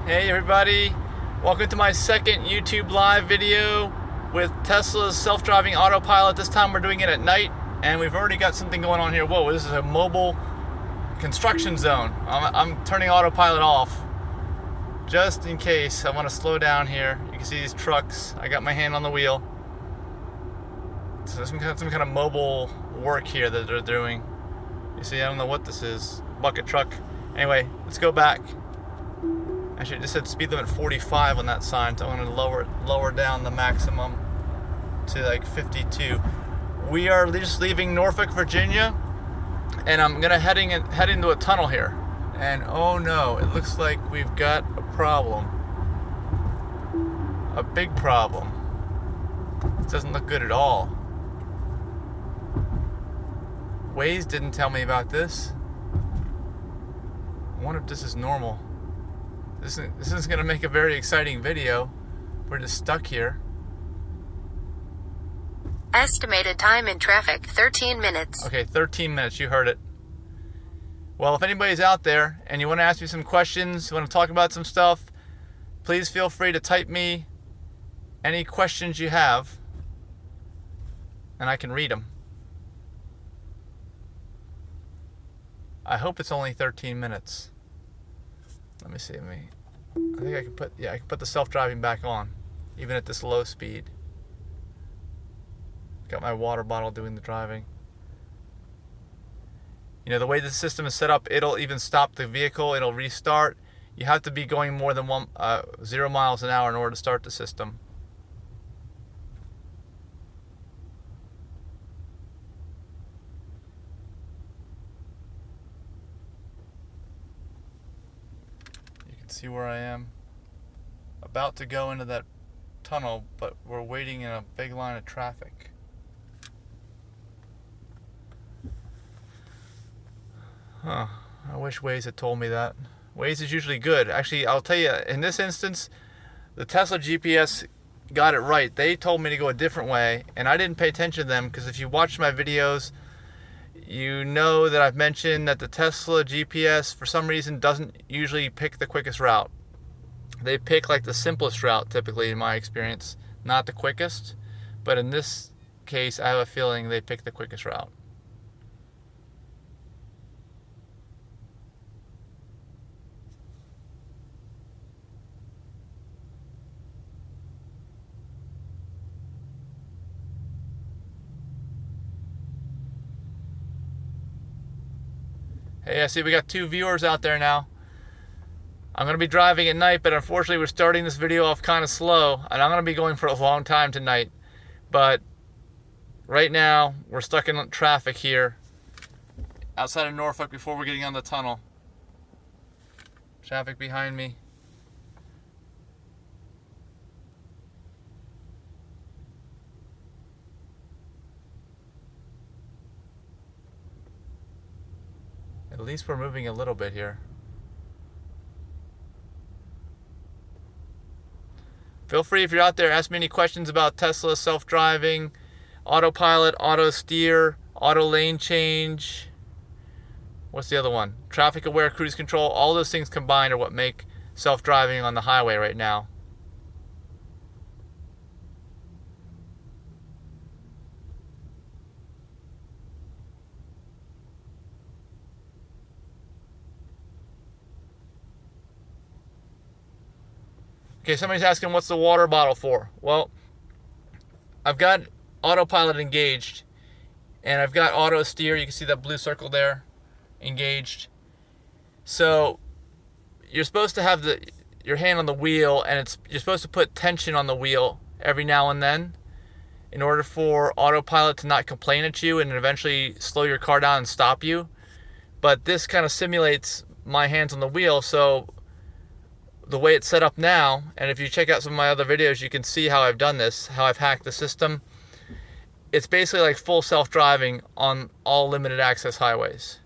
Hey everybody, welcome to my second YouTube live video with Tesla's self-driving autopilot. This time we're doing it at night and we've already got something going on here. Whoa, this is a mobile construction zone. I'm turning autopilot off just in case. I want to slow down here. You can see these trucks. I got my hand on the wheel. So there's some kind of mobile work here that they're doing. You see, I don't know what this is. Bucket truck. Anyway, let's go back. Actually, it just said speed limit 45 on that sign, so I'm going to lower down the maximum to like 52. We are just leaving Norfolk, Virginia, and I'm going to head into a tunnel here. And oh no, it looks like we've got a problem. A big problem. It doesn't look good at all. Waze didn't tell me about this. I wonder if this is normal. This isn't going to make a very exciting video. We're just stuck here. Estimated time in traffic, 13 minutes. Okay, 13 minutes. You heard it. Well, if anybody's out there and you want to ask me some questions, you want to talk about some stuff, please feel free to type me any questions you have, and I can read them. I hope it's only 13 minutes. Let me see. I think I can put the self-driving back on, even at this low speed. Got my water bottle doing the driving. You know, the way the system is set up, it'll even stop the vehicle. It'll restart. You have to be going more than 0 miles an hour in order to start the system. See where I am. About to go into that tunnel, but we're waiting in a big line of traffic. Huh. I wish Waze had told me that. Waze is usually good. Actually, I'll tell you, in this instance, the Tesla GPS got it right. They told me to go a different way, and I didn't pay attention to them because if you watch my videos, you know that I've mentioned that the Tesla GPS, for some reason, doesn't usually pick the quickest route. They pick like the simplest route, typically, in my experience, not the quickest. But in this case, I have a feeling they pick the quickest route. Hey, I see we got 2 viewers out there now. I'm going to be driving at night, but unfortunately we're starting this video off kind of slow, and I'm going to be going for a long time tonight. But right now, we're stuck in traffic here outside of Norfolk before we're getting on the tunnel. Traffic behind me. At least we're moving a little bit here. Feel free, if you're out there, ask me any questions about Tesla self-driving, autopilot, auto steer, auto lane change. What's the other one? Traffic aware cruise control. All those things combined are what make self-driving on the highway right now. Okay, somebody's asking what's the water bottle for? Well, I've got autopilot engaged, and I've got auto steer. You can see that blue circle there, engaged. So you're supposed to have your hand on the wheel, and you're supposed to put tension on the wheel every now and then in order for autopilot to not complain at you and eventually slow your car down and stop you. But this kind of simulates my hands on the wheel, so the way it's set up now, and if you check out some of my other videos, you can see how I've done this, how I've hacked the system. It's basically like full self-driving on all limited access highways.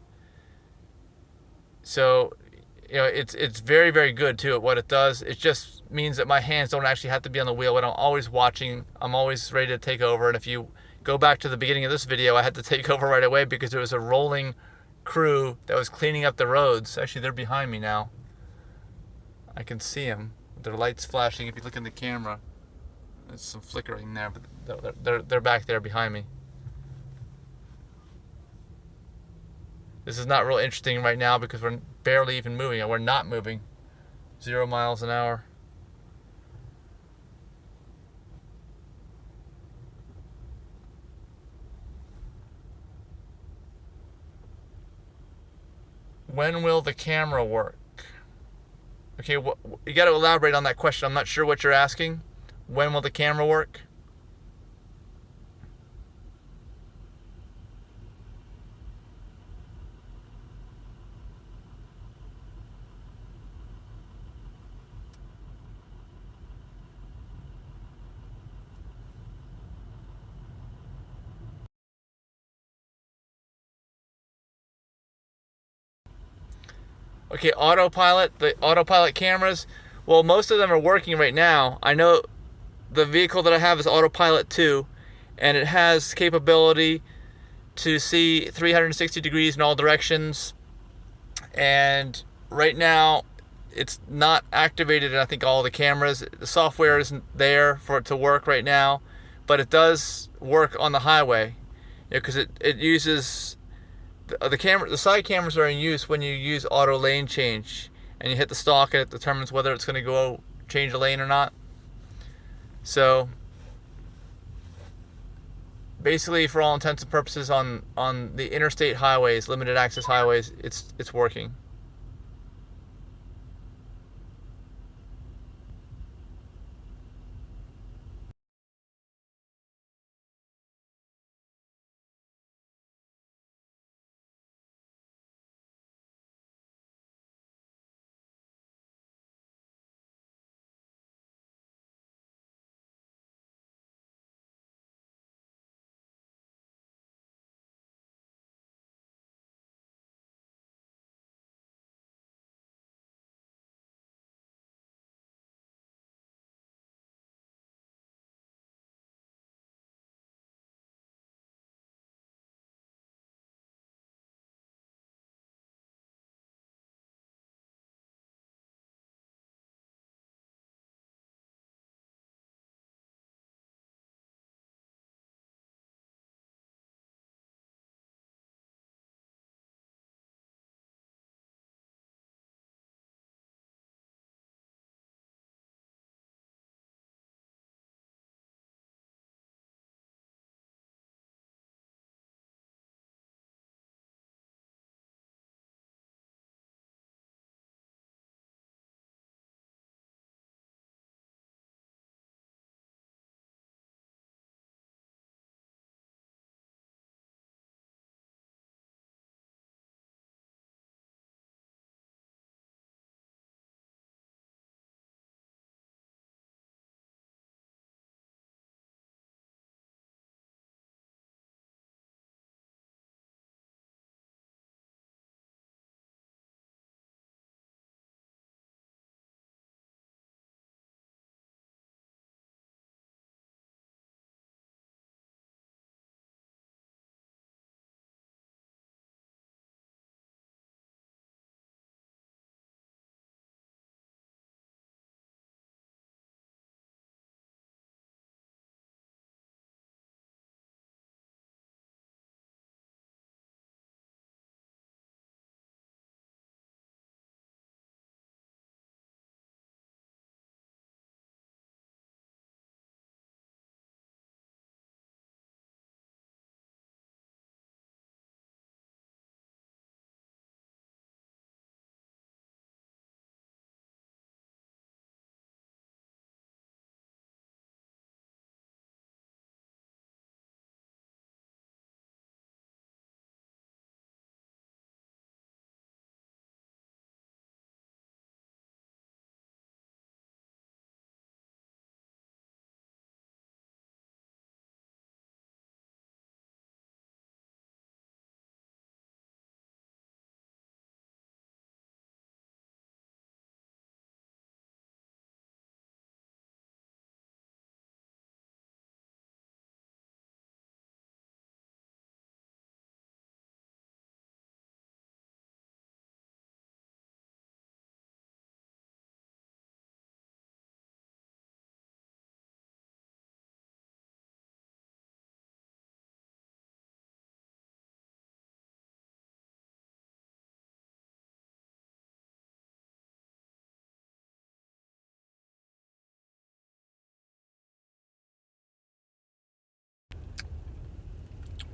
So, you know, it's very, very good too at what it does. It just means that my hands don't actually have to be on the wheel, but I'm always watching. I'm always ready to take over. And if you go back to the beginning of this video, I had to take over right away because there was a rolling crew that was cleaning up the roads. Actually, they're behind me now. I can see them. Their lights flashing. If you look in the camera, there's some flickering there, but they're back there behind me. This is not real interesting right now because we're barely even moving. We're not moving. 0 miles an hour. When will the camera work? Okay, you got to elaborate on that question. I'm not sure what you're asking. When will the camera work? Okay, autopilot, the autopilot cameras. Well, most of them are working right now. I know the vehicle that I have is AutoPilot 2, and it has capability to see 360 degrees in all directions. And right now, it's not activated in I think all the cameras. The software isn't there for it to work right now, but it does work on the highway. Because it uses the side cameras are in use when you use auto lane change and you hit the stalk and it determines whether it's going to go change the lane or not. So basically, for all intents and purposes, on the interstate highways, limited access highways, it's working.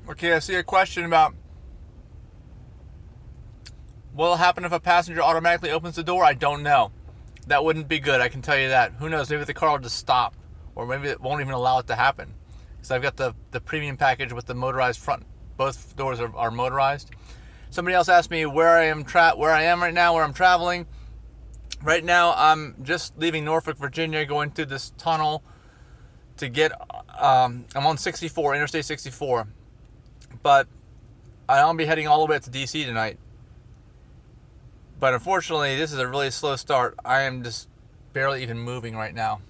Okay, I see a question about what'll happen if a passenger automatically opens the door. I don't know. That wouldn't be good, I can tell you that. Who knows, maybe the car will just stop, or maybe it won't even allow it to happen. Because I've got the premium package with the motorized front. Both doors are motorized. Somebody else asked me where I am right now, where I'm traveling. Right now, I'm just leaving Norfolk, Virginia, going through this tunnel to get, I'm on 64, Interstate 64. But I'll be heading all the way up to DC tonight. But unfortunately, this is a really slow start. I am just barely even moving right now.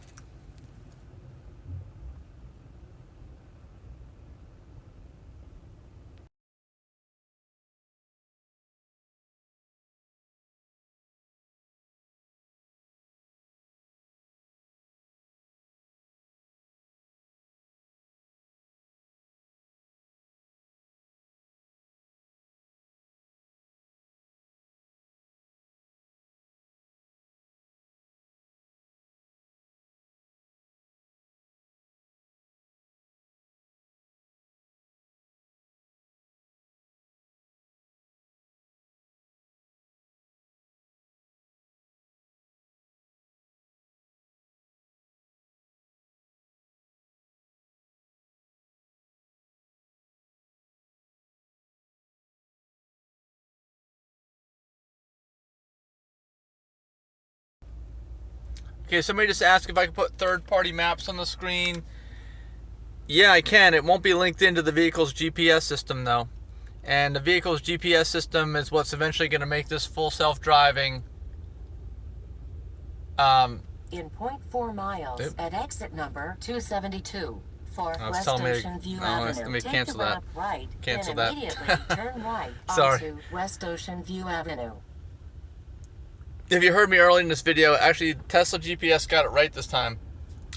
Okay, somebody just asked if I could put third-party maps on the screen. Yeah, I can. It won't be linked into the vehicle's GPS system, though. And the vehicle's GPS system is what's eventually going to make this full self-driving. In 0.4 miles at exit number 272 for West Ocean View Avenue. Let me cancel that. Right, cancel then that. immediately turn right Sorry. onto West Ocean View Avenue. If you heard me earlier in this video, actually Tesla GPS got it right this time.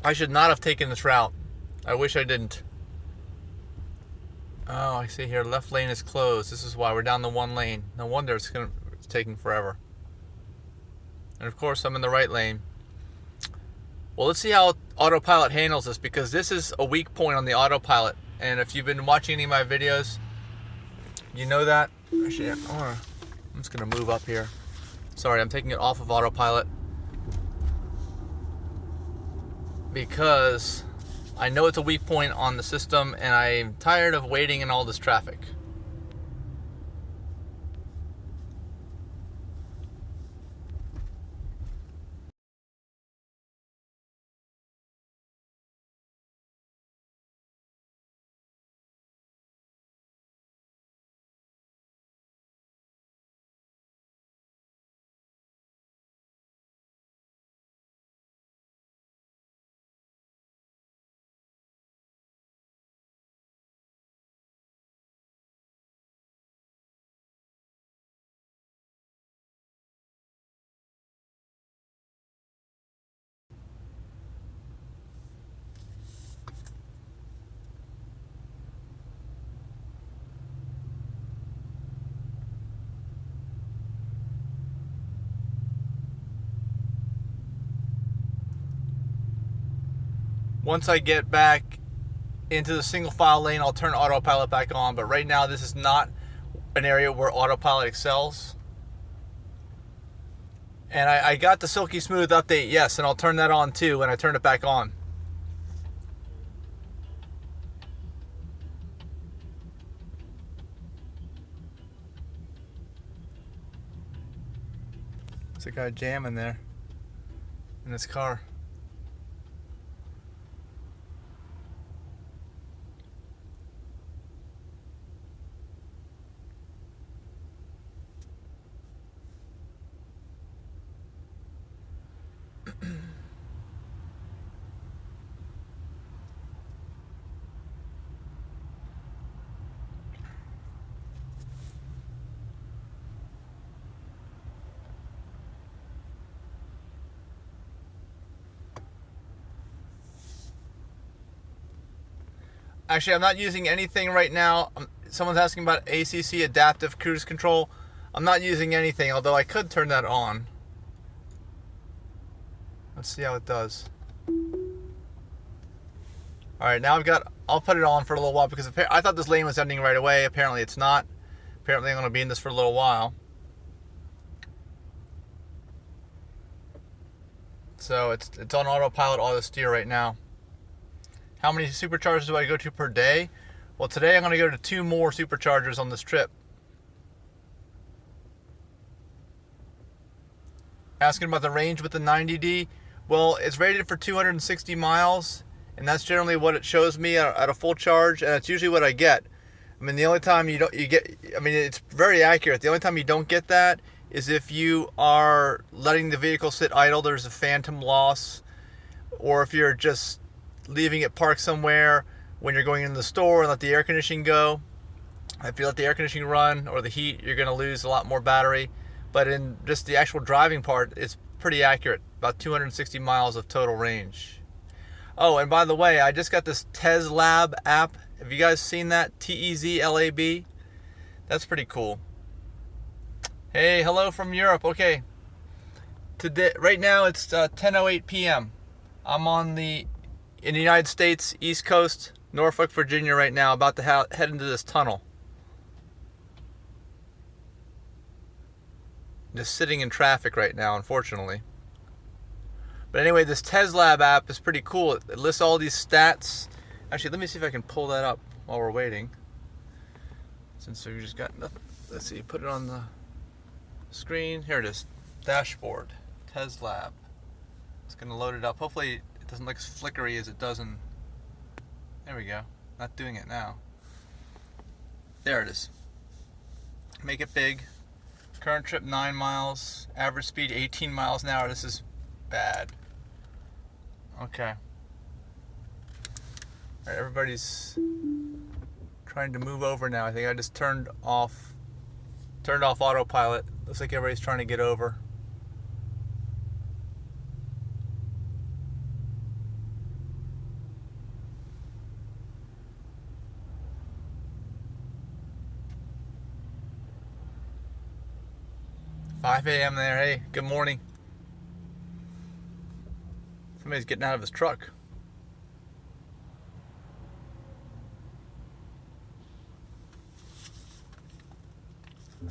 I should not have taken this route. I wish I didn't. Oh, I see here, left lane is closed. This is why we're down the one lane. No wonder it's taking forever. And of course, I'm in the right lane. Well, let's see how AutoPilot handles this, because this is a weak point on the AutoPilot. And if you've been watching any of my videos, you know that. Actually, I'm just going to move up here. Sorry, I'm taking it off of AutoPilot because I know it's a weak point on the system, and I'm tired of waiting in all this traffic. Once I get back into the single file lane, I'll turn AutoPilot back on. But right now, this is not an area where AutoPilot excels. And I got the Silky Smooth update, yes, and I'll turn that on too when I turn it back on. There's a guy jamming there in his car. Actually, I'm not using anything right now. Someone's asking about ACC, Adaptive Cruise Control. I'm not using anything, although I could turn that on. Let's see how it does. All right, now I'll put it on for a little while because I thought this lane was ending right away. Apparently it's not. Apparently I'm going to be in this for a little while. So it's on autopilot auto steer right now. How many superchargers do I go to per day? Well, today I'm going to go to 2 more superchargers on this trip. Asking about the range with the 90D. Well, it's rated for 260 miles, and that's generally what it shows me at a full charge, and it's usually what I get. I mean, the only time it's very accurate. The only time you don't get that is if you are letting the vehicle sit idle, there's a phantom loss, or if you're just leaving it parked somewhere when you're going into the store and let the air conditioning go. If you let the air conditioning run or the heat, you're going to lose a lot more battery. But in just the actual driving part, it's pretty accurate, about 260 miles of total range. Oh, and by the way, I just got this TezLab app. Have you guys seen that? TEZLAB? That's pretty cool. Hey, hello from Europe. Okay. Today, right now it's 10:08 p.m. I'm in the United States, East Coast, Norfolk, Virginia right now, about to head into this tunnel. Just sitting in traffic right now, unfortunately. But anyway, this TezLab app is pretty cool. It lists all these stats. Actually, let me see if I can pull that up while we're waiting. Since we just got nothing. Let's see, put it on the screen. Here it is. Dashboard. TezLab. It's going to load it up. Hopefully it doesn't look as flickery as it does in... There we go. Not doing it now. There it is. Make it big. Current trip 9 miles. Average speed 18 miles an hour. This is bad. Okay. All right, everybody's trying to move over now. I think I just turned off autopilot. Looks like everybody's trying to get over. $5 a.m. there. Hey, good morning. Somebody's getting out of his truck.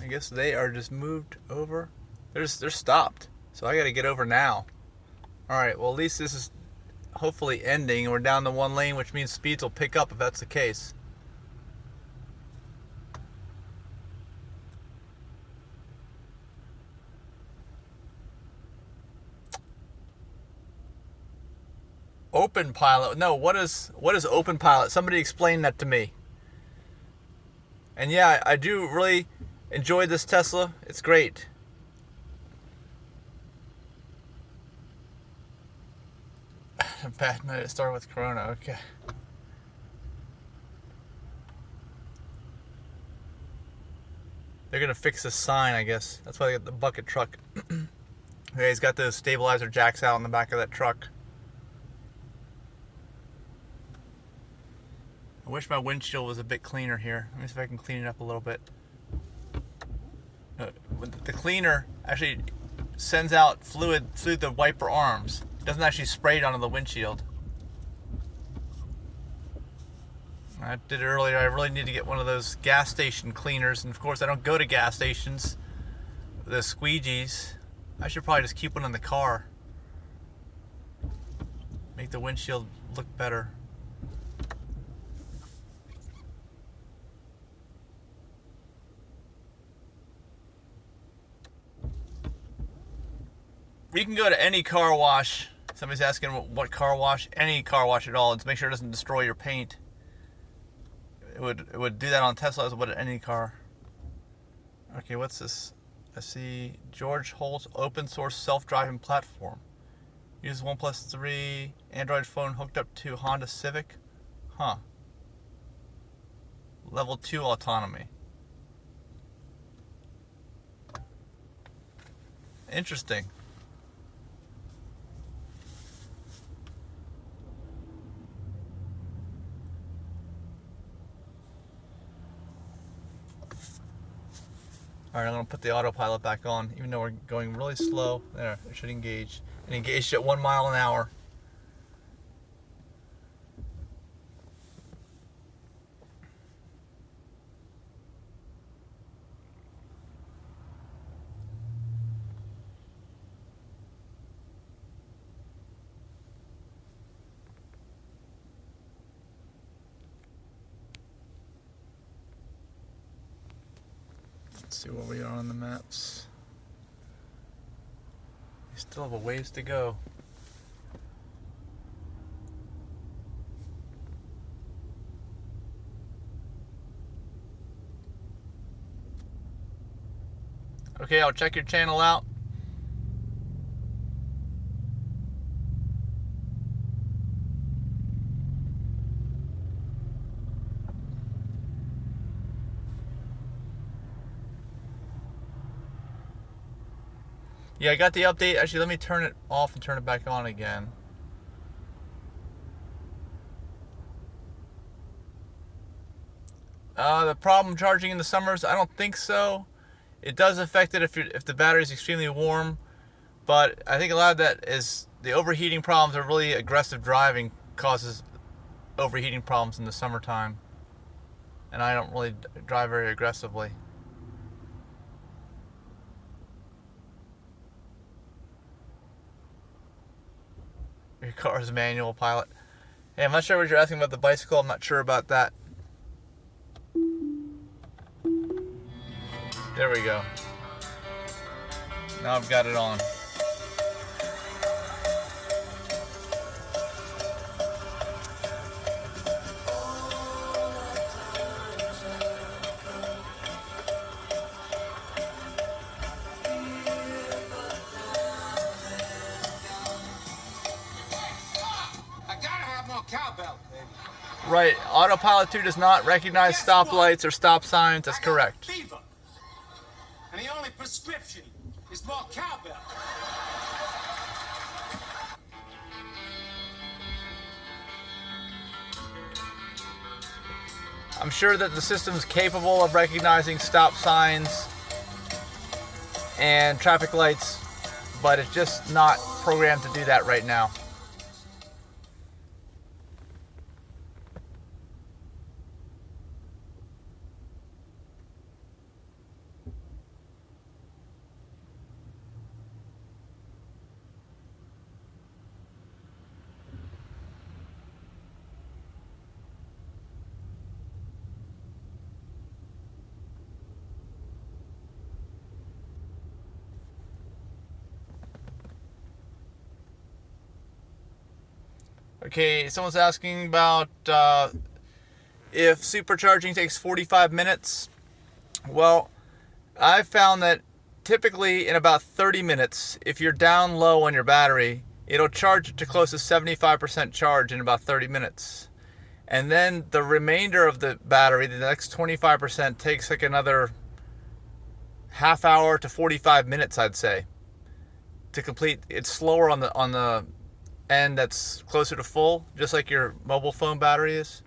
I guess they are just moved over. They're stopped. So I got to get over now. All right. Well, at least this is hopefully ending. We're down to 1 lane, which means speeds will pick up if that's the case. AutoPilot. No, what is AutoPilot? Somebody explain that to me. And yeah, I do really enjoy this Tesla. It's great. A bad night. It started with Corona. Okay. They're gonna fix this sign, I guess. That's why they got the bucket truck. Okay, he's got the stabilizer jacks out in the back of that truck. I wish my windshield was a bit cleaner here. Let me see if I can clean it up a little bit. The cleaner actually sends out fluid through the wiper arms. It doesn't actually spray it onto the windshield. I did it earlier. I really need to get one of those gas station cleaners. And of course, I don't go to gas stations. The squeegees. I should probably just keep one in the car. Make the windshield look better. You can go to any car wash. Somebody's asking what car wash. Any car wash at all. And to make sure it doesn't destroy your paint. It would do that on Tesla as well as any car. Okay, what's this? I see George Holt's open source self-driving platform. Uses OnePlus 3 Android phone hooked up to Honda Civic. Huh. Level 2 autonomy. Interesting. Alright, I'm going to put the autopilot back on, even though we're going really slow. There, it should engage. It engaged at 1 mile an hour. Let's see where we are on the maps. We still have a ways to go. Okay, I'll check your channel out. Yeah, I got the update. Actually, let me turn it off and turn it back on again. The problem charging in the summers, I don't think so. It does affect it if the battery is extremely warm, but I think a lot of that is the overheating problems. Are really aggressive driving causes overheating problems in the summertime, and I don't really drive very aggressively. Your car's manual pilot. Hey, I'm not sure what you're asking about the bicycle. I'm not sure about that. There we go. Now I've got it on. Cowbell, baby. Right, AutoPilot 2 does not recognize stoplights or stop signs. That's correct. Fever. And the only prescription is more cowbell. I'm sure that the system's capable of recognizing stop signs and traffic lights, but it's just not programmed to do that right now. Okay, someone's asking about if supercharging takes 45 minutes. Well, I've found that typically in about 30 minutes, if you're down low on your battery, it'll charge it to close to 75% charge in about 30 minutes. And then the remainder of the battery, the next 25%, takes like another half hour to 45 minutes, I'd say, to complete. It's slower on the end that's closer to full, just like your mobile phone battery is.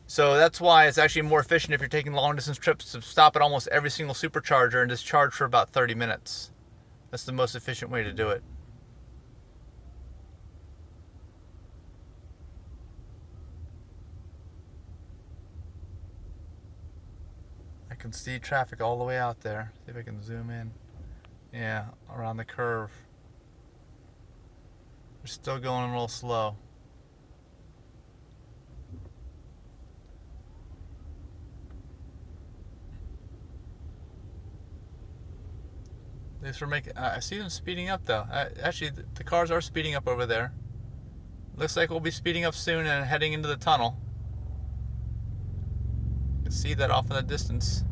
So that's why it's actually more efficient if you're taking long distance trips to stop at almost every single supercharger and just charge for about 30 minutes. That's the most efficient way to do it. I can see traffic all the way out there. See if I can zoom in. Yeah, around the curve. We're still going a little slow. Thanks for making. I see them speeding up though. Actually, the cars are speeding up over there. Looks like we'll be speeding up soon and heading into the tunnel. You can see that off in the distance.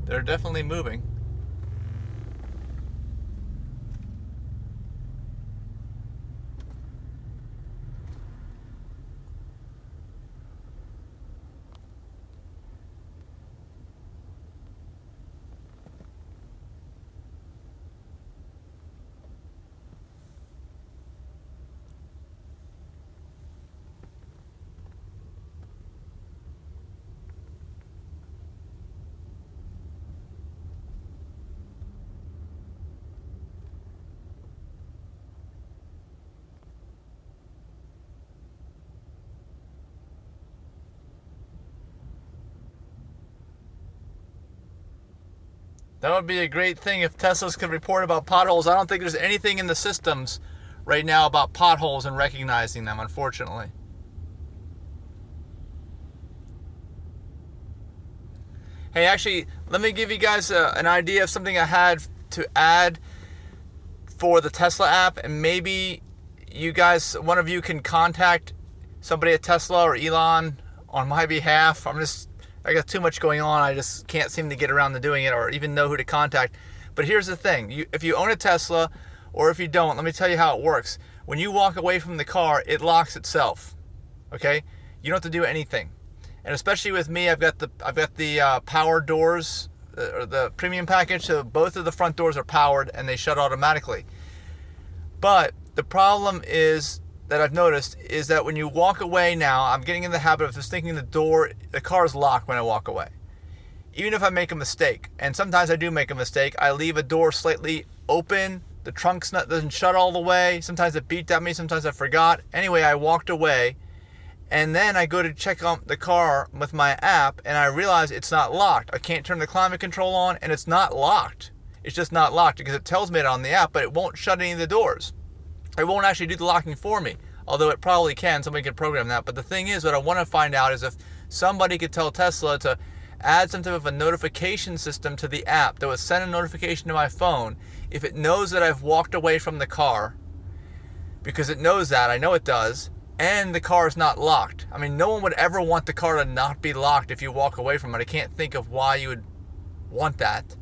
They're definitely moving. That would be a great thing if Teslas could report about potholes. I don't think there's anything in the systems right now about potholes and recognizing them, unfortunately. Hey, actually, let me give you guys an idea of something I had to add for the Tesla app, and maybe you guys, one of you can contact somebody at Tesla or Elon on my behalf. I got too much going on. I just can't seem to get around to doing it or even know who to contact. But here's the thing. If you own a Tesla or if you don't, let me tell you how it works. When you walk away from the car, it locks itself. Okay? You don't have to do anything. And especially with me, I've got the power doors, or the premium package, so both of the front doors are powered and they shut automatically. But the problem is that I've noticed is that when you walk away now, I'm getting in the habit of just thinking the car is locked when I walk away. Even if I make a mistake, and sometimes I do make a mistake, I leave a door slightly open, the trunk doesn't shut all the way, sometimes it beeped at me, sometimes I forgot. Anyway, I walked away, and then I go to check on the car with my app, and I realize it's not locked. I can't turn the climate control on, and it's not locked. It's just not locked because it tells me it on the app, but it won't shut any of the doors. It won't actually do the locking for me, although it probably can. Somebody could program that. But the thing is, what I want to find out is if somebody could tell Tesla to add some type of a notification system to the app that would send a notification to my phone if it knows that I've walked away from the car, because it knows that, I know it does, and the car is not locked. I mean, no one would ever want the car to not be locked if you walk away from it. I can't think of why you would want that,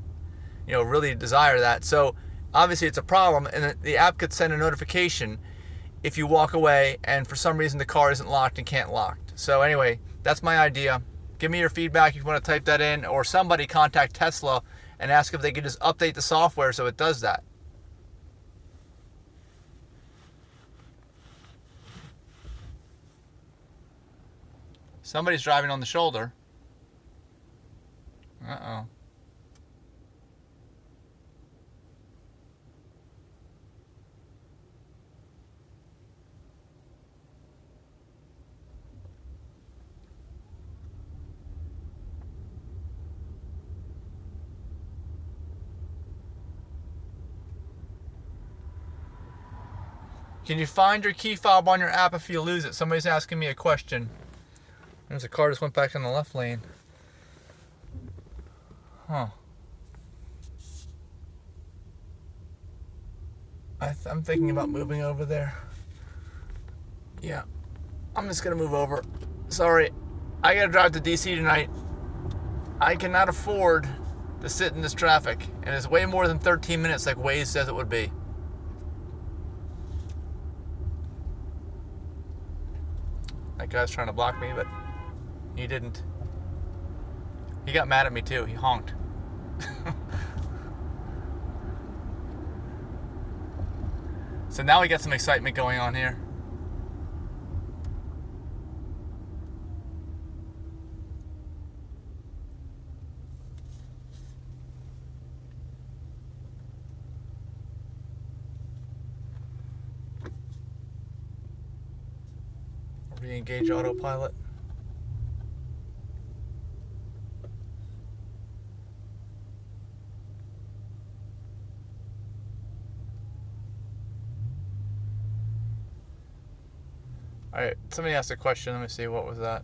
really desire that. So obviously it's a problem, and the app could send a notification if you walk away and for some reason the car isn't locked and can't lock. So anyway, that's my idea. Give me your feedback if you want to type that in, or somebody contact Tesla and ask if they could just update the software so it does that. Somebody's driving on the shoulder. Uh-oh. Can you find your key fob on your app if you lose it? Somebody's asking me a question. There's a car just went back in the left lane. Huh. I'm thinking about moving over there. Yeah. I'm just going to move over. Sorry. I got to drive to DC tonight. I cannot afford to sit in this traffic. And it's way more than 13 minutes like Waze says it would be. That guy's trying to block me, but he didn't. He got mad at me too. He honked. So now we got some excitement going on here. Re-engage autopilot. Alright, somebody asked a question. Let me see, what was that?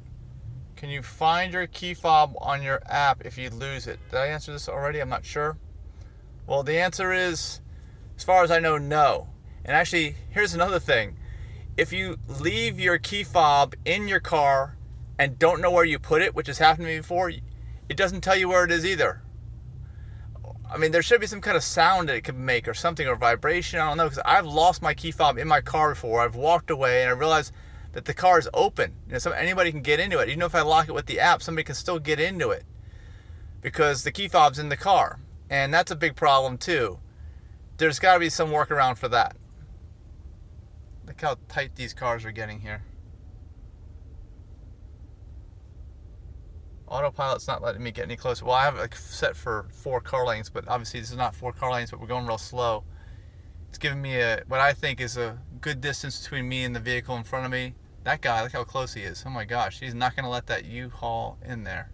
Can you find your key fob on your app if you lose it? Did I answer this already? I'm not sure. Well, the answer is, as far as I know, no. And actually, here's another thing. If you leave your key fob in your car and don't know where you put it, which has happened to me before, it doesn't tell you where it is either. I mean, there should be some kind of sound that it could make or something, or vibration. I don't know, because I've lost my key fob in my car before. I've walked away and I realized that the car is open. Anybody can get into it. Even if I lock it with the app, somebody can still get into it because the key fob's in the car. And that's a big problem too. There's got to be some workaround for that. Look how tight these cars are getting here. Autopilot's not letting me get any closer. Well, I have it set for 4 car lanes, but obviously this is not 4 car lanes, but we're going real slow. It's giving me what I think is a good distance between me and the vehicle in front of me. That guy, look how close he is. Oh my gosh, he's not going to let that U-Haul in there.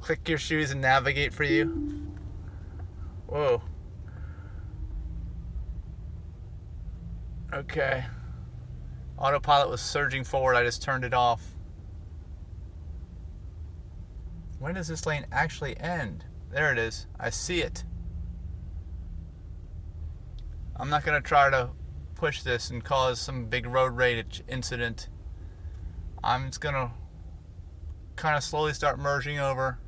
Click your shoes and navigate for you. Whoa. Okay. Autopilot was surging forward. I just turned it off. When does this lane actually end? There it is. I see it. I'm not going to try to push this and cause some big road rage incident. I'm just going to kind of slowly start merging over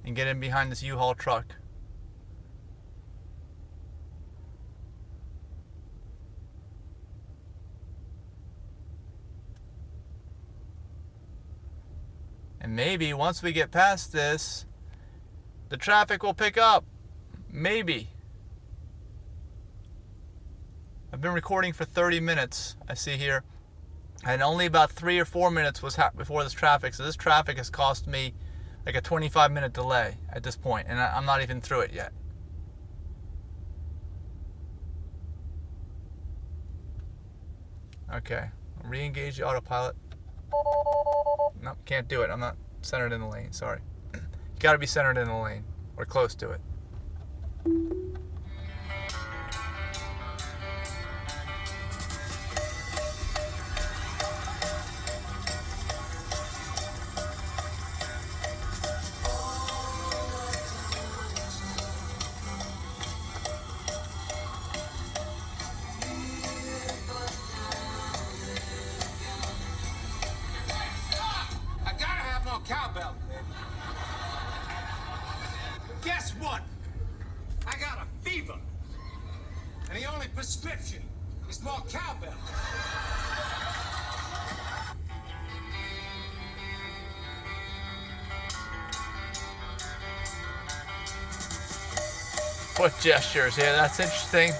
and get in behind this U-Haul truck. And maybe once we get past this, the traffic will pick up. Maybe. I've been recording for 30 minutes, I see here. And only about 3 or 4 minutes was before this traffic. So this traffic has cost me like a 25-minute delay at this point. And I'm not even through it yet. Okay. Re-engage the autopilot. Nope, can't do it. I'm not centered in the lane. Sorry. You gotta be centered in the lane. Or close to it. I gotta have more cowbell. Guess what? I got a fever. And the only prescription is more cowbell. Foot gestures, yeah, that's interesting.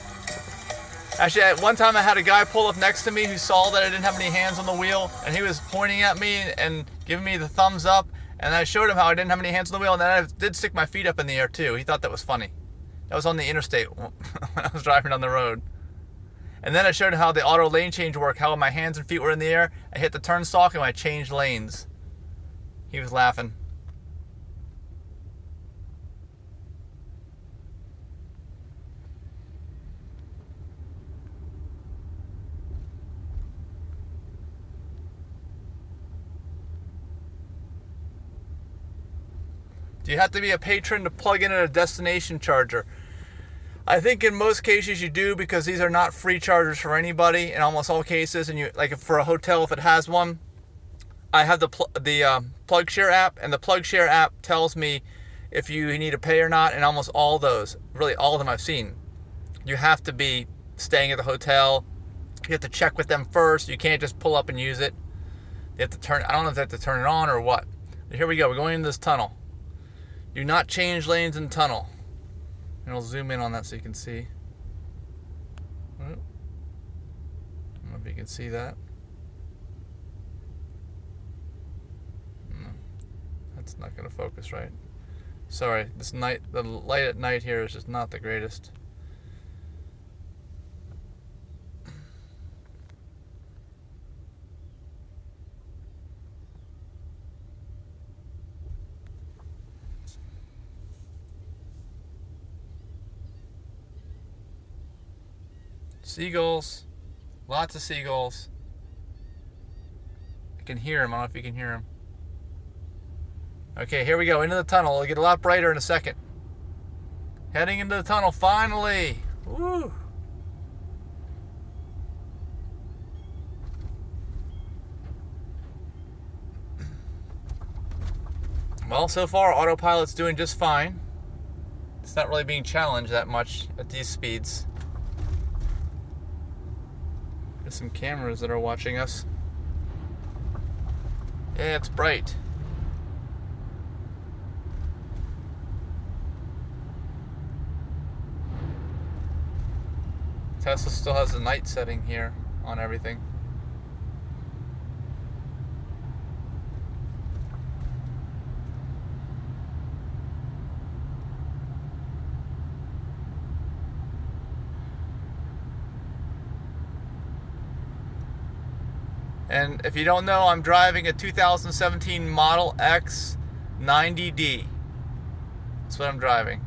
Actually, at one time I had a guy pull up next to me who saw that I didn't have any hands on the wheel, and he was pointing at me and giving me the thumbs up, and I showed him how I didn't have any hands on the wheel, and then I did stick my feet up in the air too. He thought that was funny. That was on the interstate when I was driving down the road. And then I showed him how the auto lane change worked, how my hands and feet were in the air. I hit the turn stalk and I changed lanes. He was laughing. Do you have to be a patron to plug in at a destination charger? I think in most cases you do, because these are not free chargers for anybody in almost all cases. And you, like for a hotel, if it has one, I have the PlugShare app, and the PlugShare app tells me if you need to pay or not. And almost all those, really all of them I've seen, you have to be staying at the hotel. You have to check with them first. You can't just pull up and use it. They have to turn. I don't know if they have to turn it on or what. But here we go. We're going into this tunnel. Do not change lanes in tunnel. And I'll zoom in on that so you can see. I don't know if you can see that. No, that's not going to focus right. Sorry, the light at night here is just not the greatest. Seagulls. Lots of seagulls. I can hear them. I don't know if you can hear them. Okay, here we go. Into the tunnel. It'll get a lot brighter in a second. Heading into the tunnel, finally. Woo! Well, so far, Autopilot's doing just fine. It's not really being challenged that much at these speeds. There's some cameras that are watching us. Yeah, it's bright. Tesla still has the night setting here on everything. And if you don't know, I'm driving a 2017 Model X 90D. That's what I'm driving.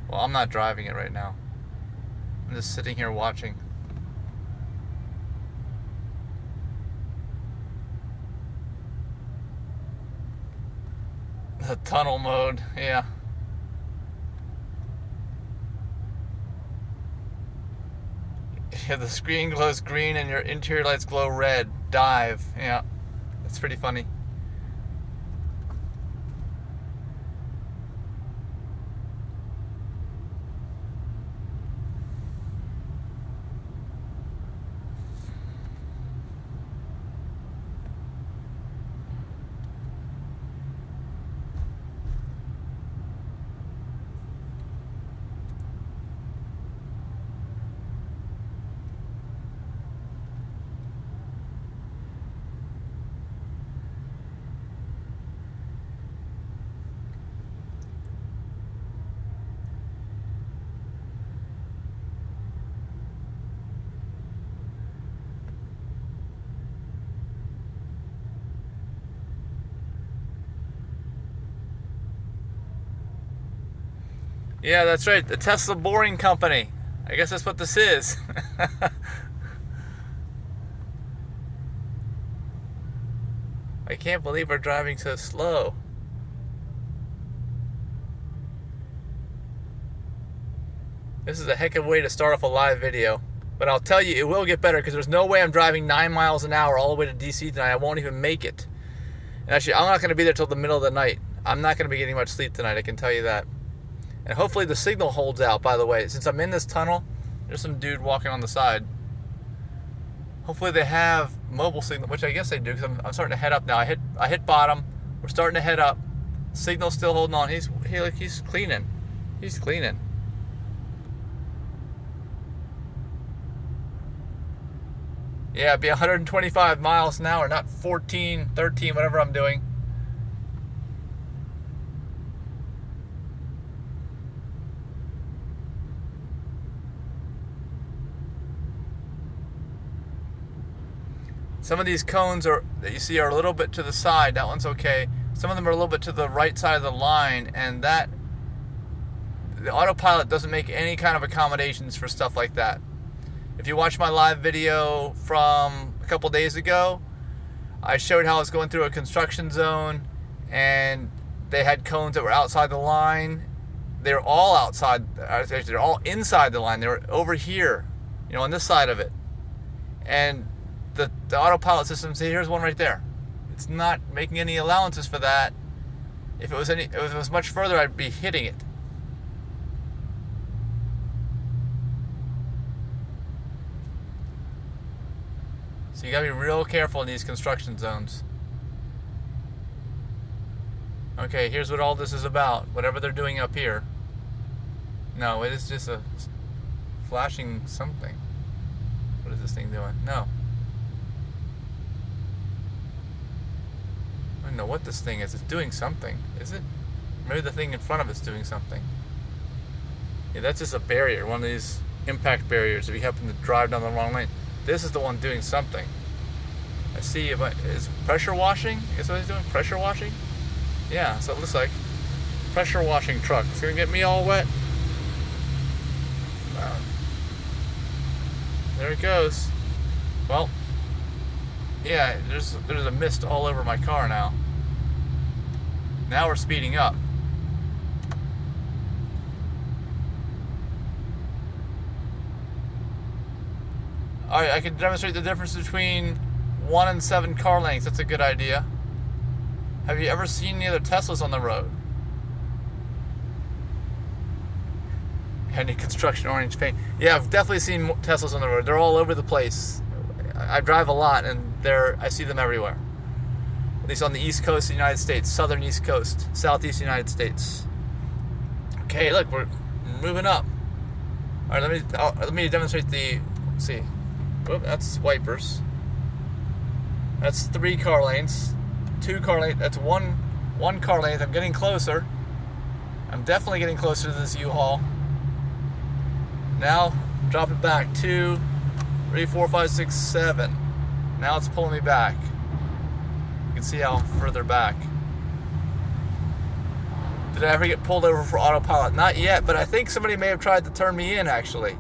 Well, I'm not driving it right now. I'm just sitting here watching. The tunnel mode, yeah. Yeah, the screen glows green and your interior lights glow red. Dive, yeah. That's pretty funny. Yeah, that's right. The Tesla Boring Company. I guess that's what this is. I can't believe we're driving so slow. This is a heck of a way to start off a live video. But I'll tell you, it will get better because there's no way I'm driving 9 miles an hour all the way to DC tonight. I won't even make it. And actually, I'm not going to be there till the middle of the night. I'm not going to be getting much sleep tonight, I can tell you that. And hopefully the signal holds out, by the way. Since I'm in this tunnel, there's some dude walking on the side. Hopefully they have mobile signal, which I guess they do, because I'm starting to head up now. I hit bottom. We're starting to head up. Signal's still holding on. He's cleaning. He's cleaning. Yeah, it'd be 125 miles an hour, not 14, 13, whatever I'm doing. Some of these cones that you see are a little bit to the side. That one's okay. Some of them are a little bit to the right side of the line, and the AutoPilot doesn't make any kind of accommodations for stuff like that. If you watch my live video from a couple days ago, I showed how I was going through a construction zone, and they had cones that were outside the line. They're all outside. Actually, they're all inside the line. They were over here, on this side of it, and the AutoPilot system, see, here's one right there. It's not making any allowances for that. If it was much further, I'd be hitting it. So you gotta be real careful in these construction zones. Okay, here's what all this is about. Whatever they're doing up here. No, it is just a flashing something. What is this thing doing? No. I don't know what this thing is. It's doing something. Is it? Maybe the thing in front of it's doing something. Yeah, that's just a barrier. One of these impact barriers if you happen to drive down the wrong lane. This is the one doing something. I see. Is pressure washing? Is what he's doing? Pressure washing? Yeah, so it looks like pressure washing truck. It's gonna get me all wet. There it goes. Well, yeah, there's a mist all over my car now. Now we're speeding up. Alright, I can demonstrate the difference between 1 and 7 car lengths. That's a good idea. Have you ever seen any other Teslas on the road? Any construction orange paint? Yeah, I've definitely seen Teslas on the road. They're all over the place. I drive a lot, and I see them everywhere. At least on the East Coast of the United States, Southern East Coast, Southeast United States. Okay, look, we're moving up. All right, let me demonstrate the. Let's see. Whoop, that's wipers. That's 3 car lengths. 2 car lengths. That's one car length. I'm getting closer. I'm definitely getting closer to this U-Haul. Now, drop it back. 2, 3, 4, 5, 6, 7. Now it's pulling me back. You can see how further back. Did I ever get pulled over for AutoPilot? Not yet, but I think somebody may have tried to turn me in, actually.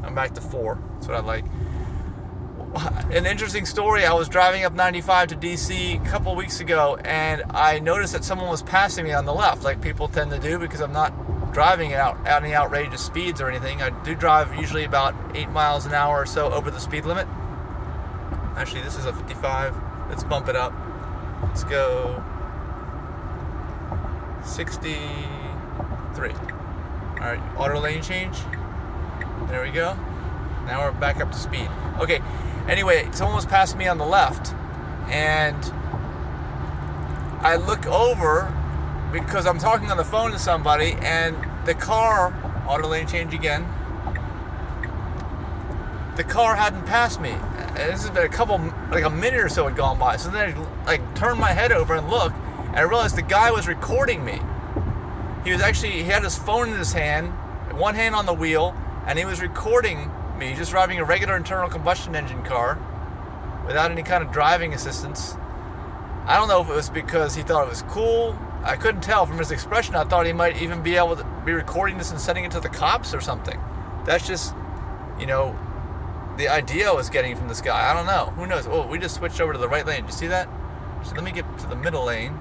I'm back to 4. That's what I like. An interesting story, I was driving up 95 to DC a couple weeks ago, and I noticed that someone was passing me on the left, like people tend to do, because I'm not driving at any outrageous speeds or anything. I do drive usually about 8 miles an hour or so over the speed limit. Actually, this is a 55. Let's bump it up. Let's go 63. Alright, auto lane change. There we go. Now we're back up to speed. Okay, anyway, someone was passing me on the left, and I look over because I'm talking on the phone to somebody, and the car, auto lane change again, the car hadn't passed me. And this has been a minute or so had gone by. So then I turned my head over and looked, and I realized the guy was recording me. He had his phone in his hand, one hand on the wheel, and he was recording me just driving a regular internal combustion engine car without any kind of driving assistance. I don't know if it was because he thought it was cool. I couldn't tell from his expression. I thought he might even be able to be recording this and sending it to the cops or something. That's just, the idea I was getting from this guy. I don't know. Who knows? Oh, we just switched over to the right lane. Did you see that? So let me get to the middle lane.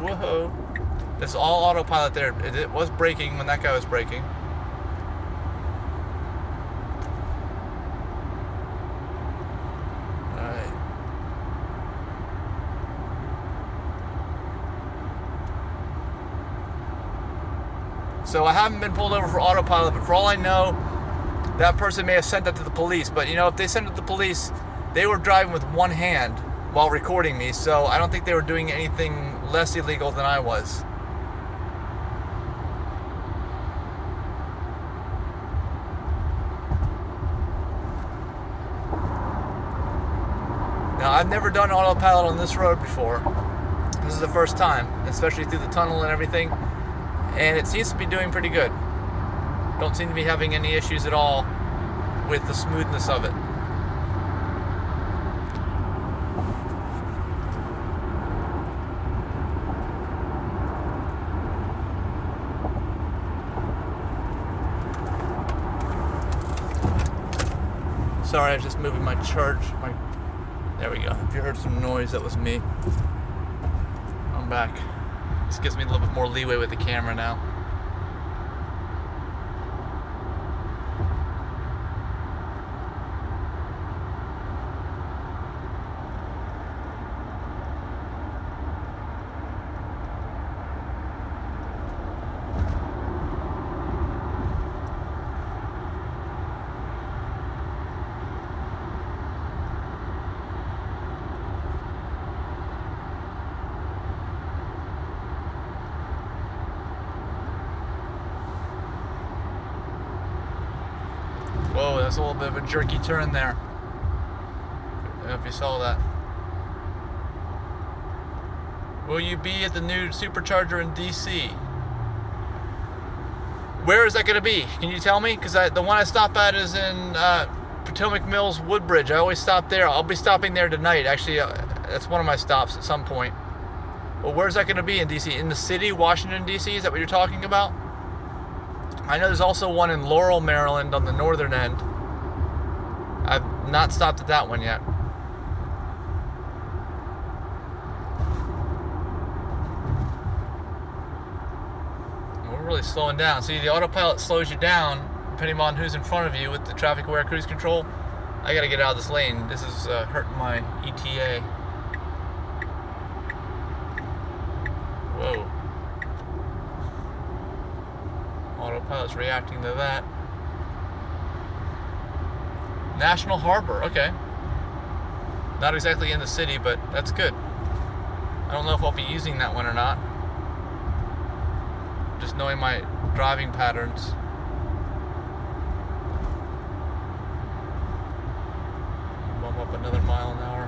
Whoa. It's all autopilot there. It was braking when that guy was braking. Alright. So I haven't been pulled over for autopilot, but for all I know, that person may have sent that to the police. But if they sent it to the police, they were driving with one hand while recording me, so I don't think they were doing anything less illegal than I was. Now, I've never done autopilot on this road before. This is the first time, especially through the tunnel and everything, and it seems to be doing pretty good. Don't seem to be having any issues at all with the smoothness of it. Sorry, I was just moving my charge. There we go. If you heard some noise, that was me. I'm back. This gives me a little bit more leeway with the camera now. Whoa, that's a little bit of a jerky turn there. I don't know if you saw that. Will you be at the new supercharger in DC? Where is that going to be? Can you tell me? Because the one I stop at is in Potomac Mills Woodbridge. I always stop there. I'll be stopping there tonight. Actually, that's one of my stops at some point. Well, where's that going to be in DC? In the city, Washington, DC? Is that what you're talking about? I know there's also one in Laurel, Maryland on the northern end. I've not stopped at that one yet. We're really slowing down. See, the autopilot slows you down depending on who's in front of you with the traffic aware cruise control. I gotta get out of this lane. This is hurting my ETA. Whoa. Autopilot's reacting to that. National Harbor, okay. Not exactly in the city, but that's good. I don't know if I'll be using that one or not. Just knowing my driving patterns. Bump up another mile an hour.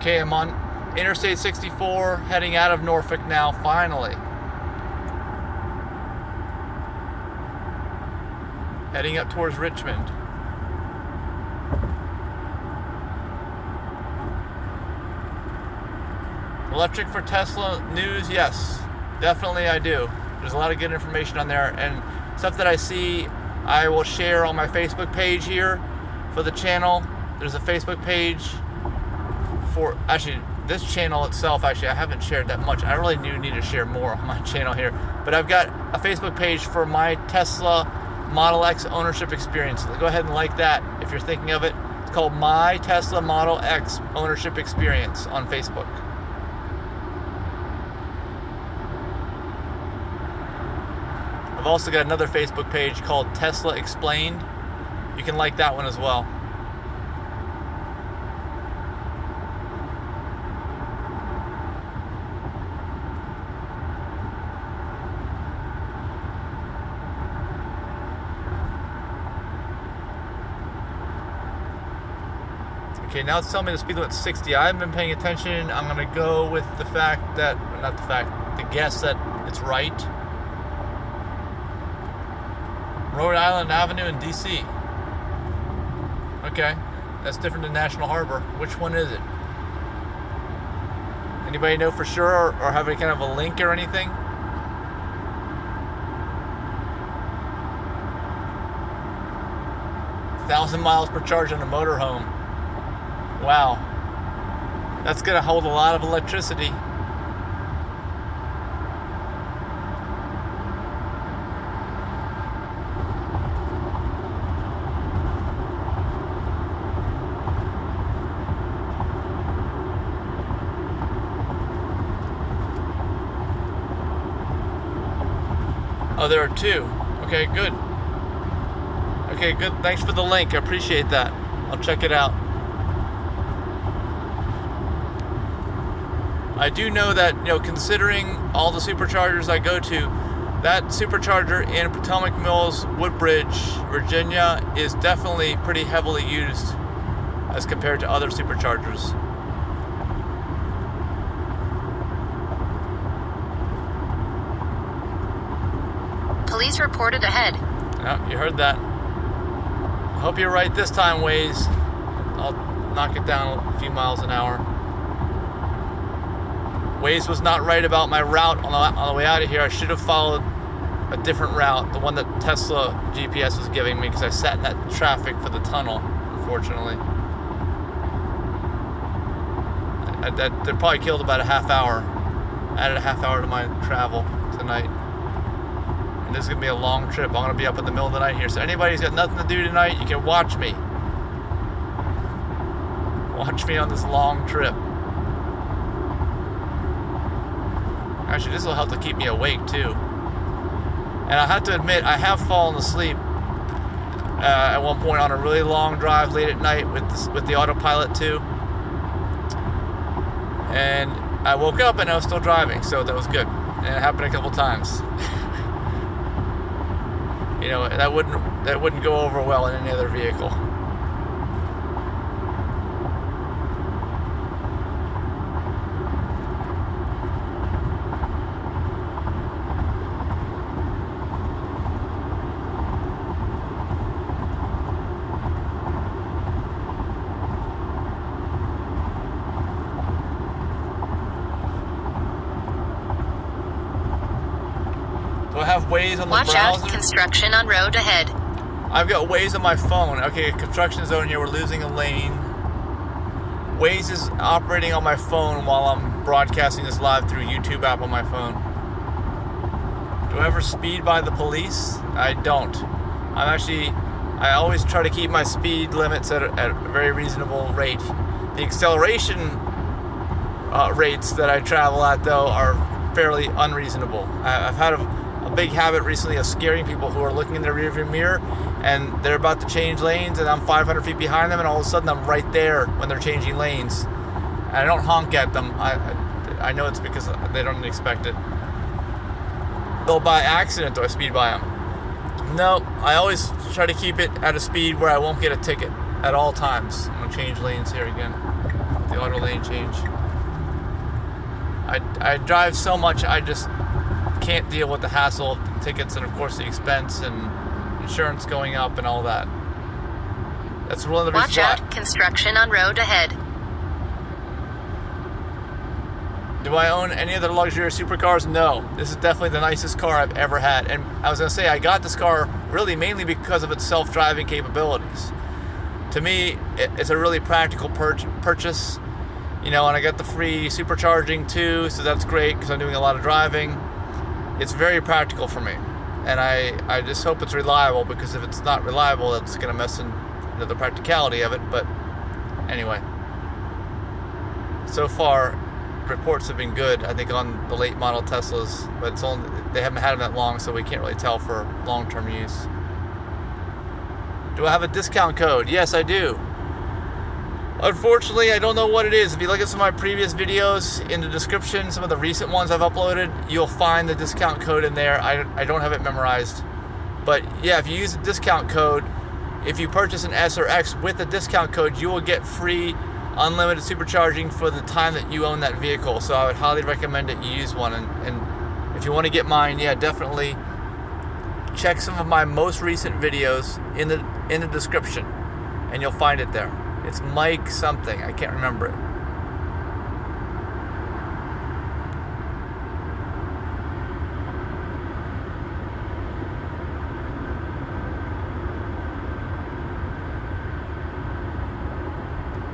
Okay, I'm on Interstate 64, heading out of Norfolk now, finally. Heading up towards Richmond. Electric for Tesla news, yes, definitely I do. There's a lot of good information on there, and stuff that I see I will share on my Facebook page here for the channel. There's a Facebook page for, actually, this channel itself, actually, I haven't shared that much. I really do need to share more on my channel here. But I've got a Facebook page for my Tesla Model X ownership experience. So go ahead and like that if you're thinking of it. It's called My Tesla Model X Ownership Experience on Facebook. I've also got another Facebook page called Tesla Explained. You can like that one as well. Okay, now it's telling me the speed limit's 60. I haven't been paying attention. I'm going to go with the fact that, not the fact, the guess that it's right. Rhode Island Avenue in DC. Okay, that's different than National Harbor. Which one is it? Anybody know for sure, or have any kind of a link or anything? $1,000 miles per charge on a motorhome. Wow, that's gonna hold a lot of electricity. Oh, there are two. Okay, good. Okay, good. Thanks for the link. I appreciate that. I'll check it out. I do know that, considering all the superchargers I go to, that supercharger in Potomac Mills, Woodbridge, Virginia is definitely pretty heavily used as compared to other superchargers. Police reported ahead. Yeah, you heard that. I hope you're right this time, Waze. I'll knock it down a few miles an hour. Waze was not right about my route on the way out of here. I should have followed a different route, the one that Tesla GPS was giving me, because I sat in that traffic for the tunnel, unfortunately. That probably killed about a half hour. Added a half hour to my travel tonight. And this is going to be a long trip. I'm going to be up in the middle of the night here. So anybody who's got nothing to do tonight, you can watch me. Watch me on this long trip. Actually, this will help to keep me awake too. And I have to admit, I have fallen asleep at one point on a really long drive late at night with the AutoPilot 2. And I woke up and I was still driving, so that was good. And it happened a couple times. That wouldn't go over well in any other vehicle. Do I have Waze on the browser? Watch out, construction on road ahead. I've got Waze on my phone. Okay, construction zone here, we're losing a lane. Waze is operating on my phone while I'm broadcasting this live through YouTube app on my phone. Do I ever speed by the police? I don't. I always try to keep my speed limits at a very reasonable rate. The acceleration rates that I travel at, though, are fairly unreasonable. I've had a big habit recently of scaring people who are looking in their rearview mirror and they're about to change lanes and I'm 500 feet behind them and all of a sudden I'm right there when they're changing lanes. And I don't honk at them. I know it's because they don't expect it. Though by accident do I speed by them. No, I always try to keep it at a speed where I won't get a ticket at all times. I'm going to change lanes here again. with the auto lane change. I drive so much, I just can't deal with the hassle of the tickets and of course the expense and insurance going up and all that. That's one of the reasons. Watch out, construction on road ahead. Do I own any other luxury supercars? No. This is definitely the nicest car I've ever had. And I was going to say, I got this car really mainly because of its self-driving capabilities. To me, it's a really practical purchase. You know, and I got the free supercharging too, so that's great because I'm doing a lot of driving. It's very practical for me. And I just hope it's reliable, because if it's not reliable, that's going to mess into the practicality of it. But anyway, so far, reports have been good, I think, on the late model Teslas, but it's only, they haven't had them that long, so we can't really tell for long-term use. Do I have a discount code? Yes, I do. Unfortunately, I don't know what it is. If you look at some of my previous videos in the description, some of the recent ones I've uploaded, you'll find the discount code in there. I don't have it memorized. But yeah, if you use the discount code, if you purchase an S or X with the discount code, you will get free unlimited supercharging for the time that you own that vehicle. So I would highly recommend that you use one. And if you want to get mine, yeah, definitely check some of my most recent videos in the description, and you'll find it there. It's Mike something, I can't remember it.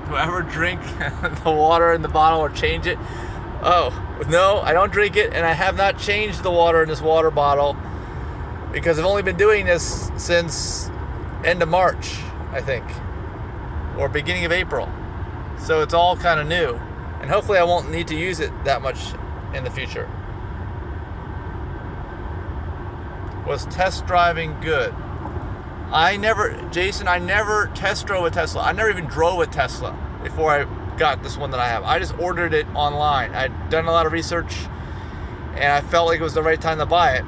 Do I ever drink the water in the bottle or change it? Oh, no, I don't drink it, and I have not changed the water in this water bottle because I've only been doing this since end of March, I think, or beginning of April. So it's all kind of new, and hopefully I won't need to use it that much in the future. Was test driving good? Jason, I never test drove a Tesla. I never even drove a Tesla before I got this one that I have. I just ordered it online. I'd done a lot of research, and I felt like it was the right time to buy it,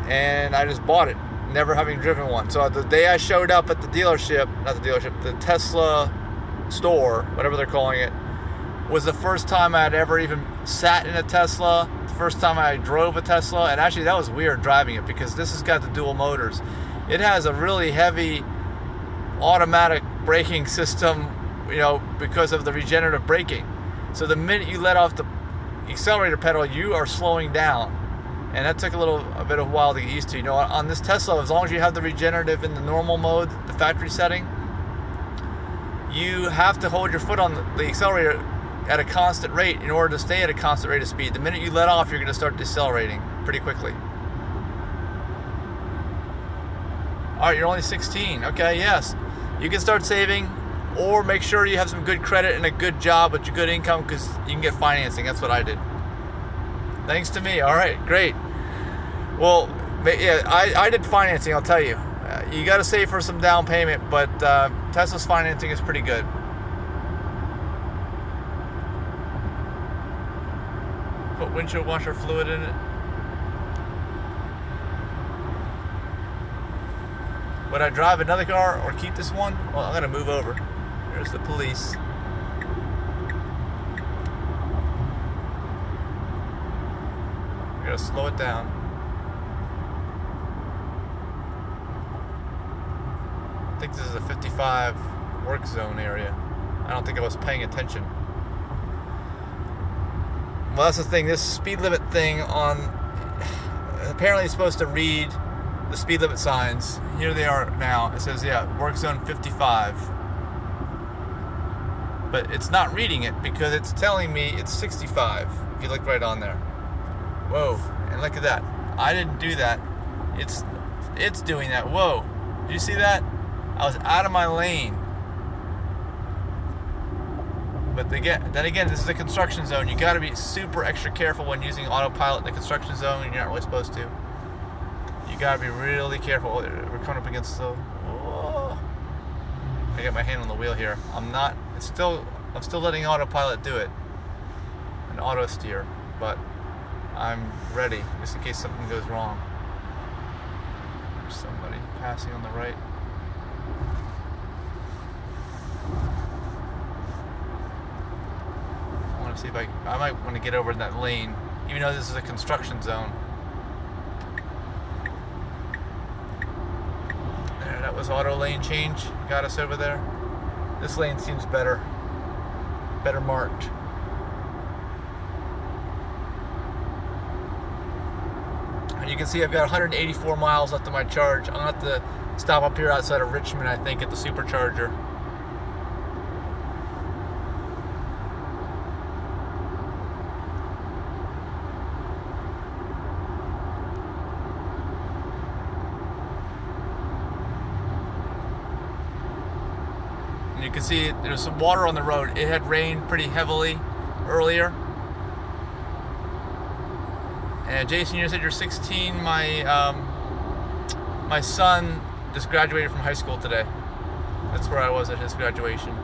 and I just bought it, never having driven one. So the day I showed up at the dealership, the Tesla store, whatever they're calling it, was the first time I had ever even sat in a Tesla, the first time I drove a Tesla. And actually that was weird driving it, because this has got the dual motors. It has a really heavy automatic braking system, you know, because of the regenerative braking. So the minute you let off the accelerator pedal, you are slowing down. And that took a bit of a while to get used to. You know, on this Tesla, as long as you have the regenerative in the normal mode, the factory setting, you have to hold your foot on the accelerator at a constant rate in order to stay at a constant rate of speed. The minute you let off, you're going to start decelerating pretty quickly. All right, you're only 16. Okay, yes. You can start saving, or make sure you have some good credit and a good job with your good income, because you can get financing. That's what I did. Thanks to me. All right, great. Well, yeah, I did financing, I'll tell you. You got to save for some down payment, but Tesla's financing is pretty good. Put windshield washer fluid in it. Would I drive another car or keep this one? Well, I'm going to move over. There's the police. I got to slow it down. I think this is a 55 work zone area. I don't think I was paying attention. Well, that's the thing. This speed limit thing apparently it's supposed to read the speed limit signs. Here they are now. It says, yeah, work zone 55. But it's not reading it because it's telling me it's 65. If you look right on there. Whoa, and look at that. I didn't do that. It's doing that. Whoa, did you see that? I was out of my lane. But then again, this is a construction zone. You got to be super extra careful when using autopilot in the construction zone, and you're not really supposed to. You got to be really careful. We're coming up against the. Oh, I got my hand on the wheel here. I'm still letting autopilot do it, an auto steer, but I'm ready just in case something goes wrong. There's somebody passing on the right. see if I might want to get over in that lane, even though this is a construction zone. There, that was auto lane change. Got us over there. This lane seems better marked. And you can see I've got 184 miles left of my charge. I'm gonna have to stop up here outside of Richmond, I think, at the supercharger. And you can see there's some water on the road. It had rained pretty heavily earlier. And Jason, you said you're 16. My son just graduated from high school today. That's where I was at his graduation.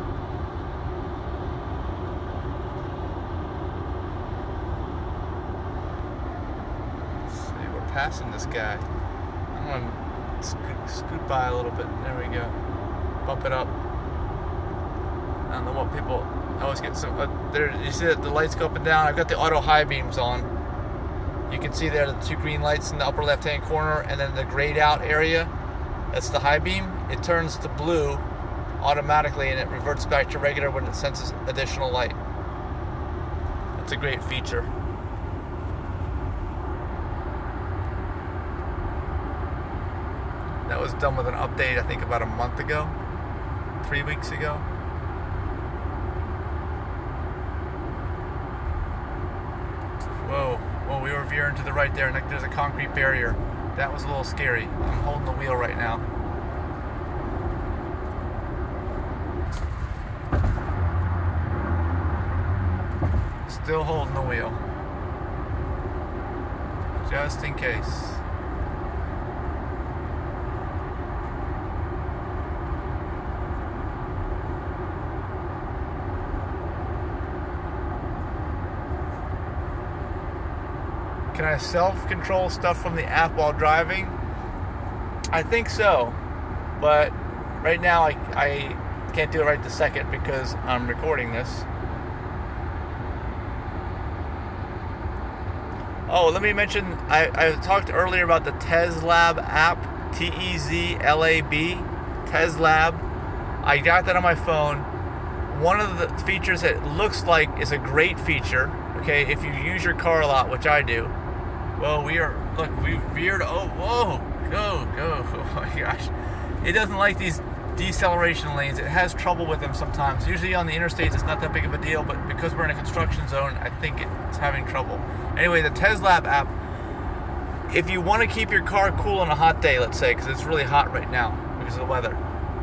Let's see, we're passing this guy. I'm gonna scoot by a little bit. There we go. Bump it up. I don't know what people. I always get some. There, you see that the lights go up and down. I've got the auto high beams on. You can see there the two green lights in the upper left-hand corner, and then the grayed out area. That's the high beam. It turns to blue automatically, and it reverts back to regular when it senses additional light. That's a great feature. That was done with an update, I think, about a month ago, 3 weeks ago. Whoa, we were veering to the right there, and there's a concrete barrier. That was a little scary. I'm holding the wheel right now. Still holding the wheel. Just in case. Can I self-control stuff from the app while driving? I think so, but right now I can't do it right this second because I'm recording this. Oh, let me mention, I talked earlier about the TezLab app, T-E-Z-L-A-B, TezLab. I got that on my phone. One of the features that it looks like is a great feature, okay, if you use your car a lot, which I do. Well, we veered, oh, whoa, go, oh my gosh. It doesn't like these deceleration lanes. It has trouble with them sometimes. Usually on the interstates it's not that big of a deal, but because we're in a construction zone, I think it's having trouble. Anyway, the TezLab app, if you want to keep your car cool on a hot day, let's say, because it's really hot right now because of the weather,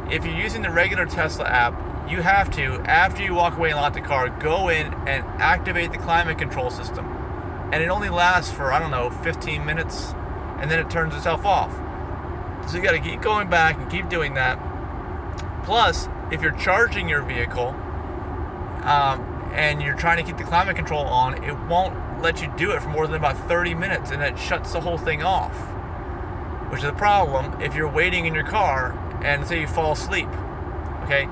if you're using the regular Tesla app, you have to, after you walk away and lock the car, go in and activate the climate control system. And it only lasts for, I don't know, 15 minutes, and then it turns itself off. So you got to keep going back and keep doing that. Plus, if you're charging your vehicle and you're trying to keep the climate control on, it won't let you do it for more than about 30 minutes, and it shuts the whole thing off, which is a problem if you're waiting in your car and say you fall asleep. Okay?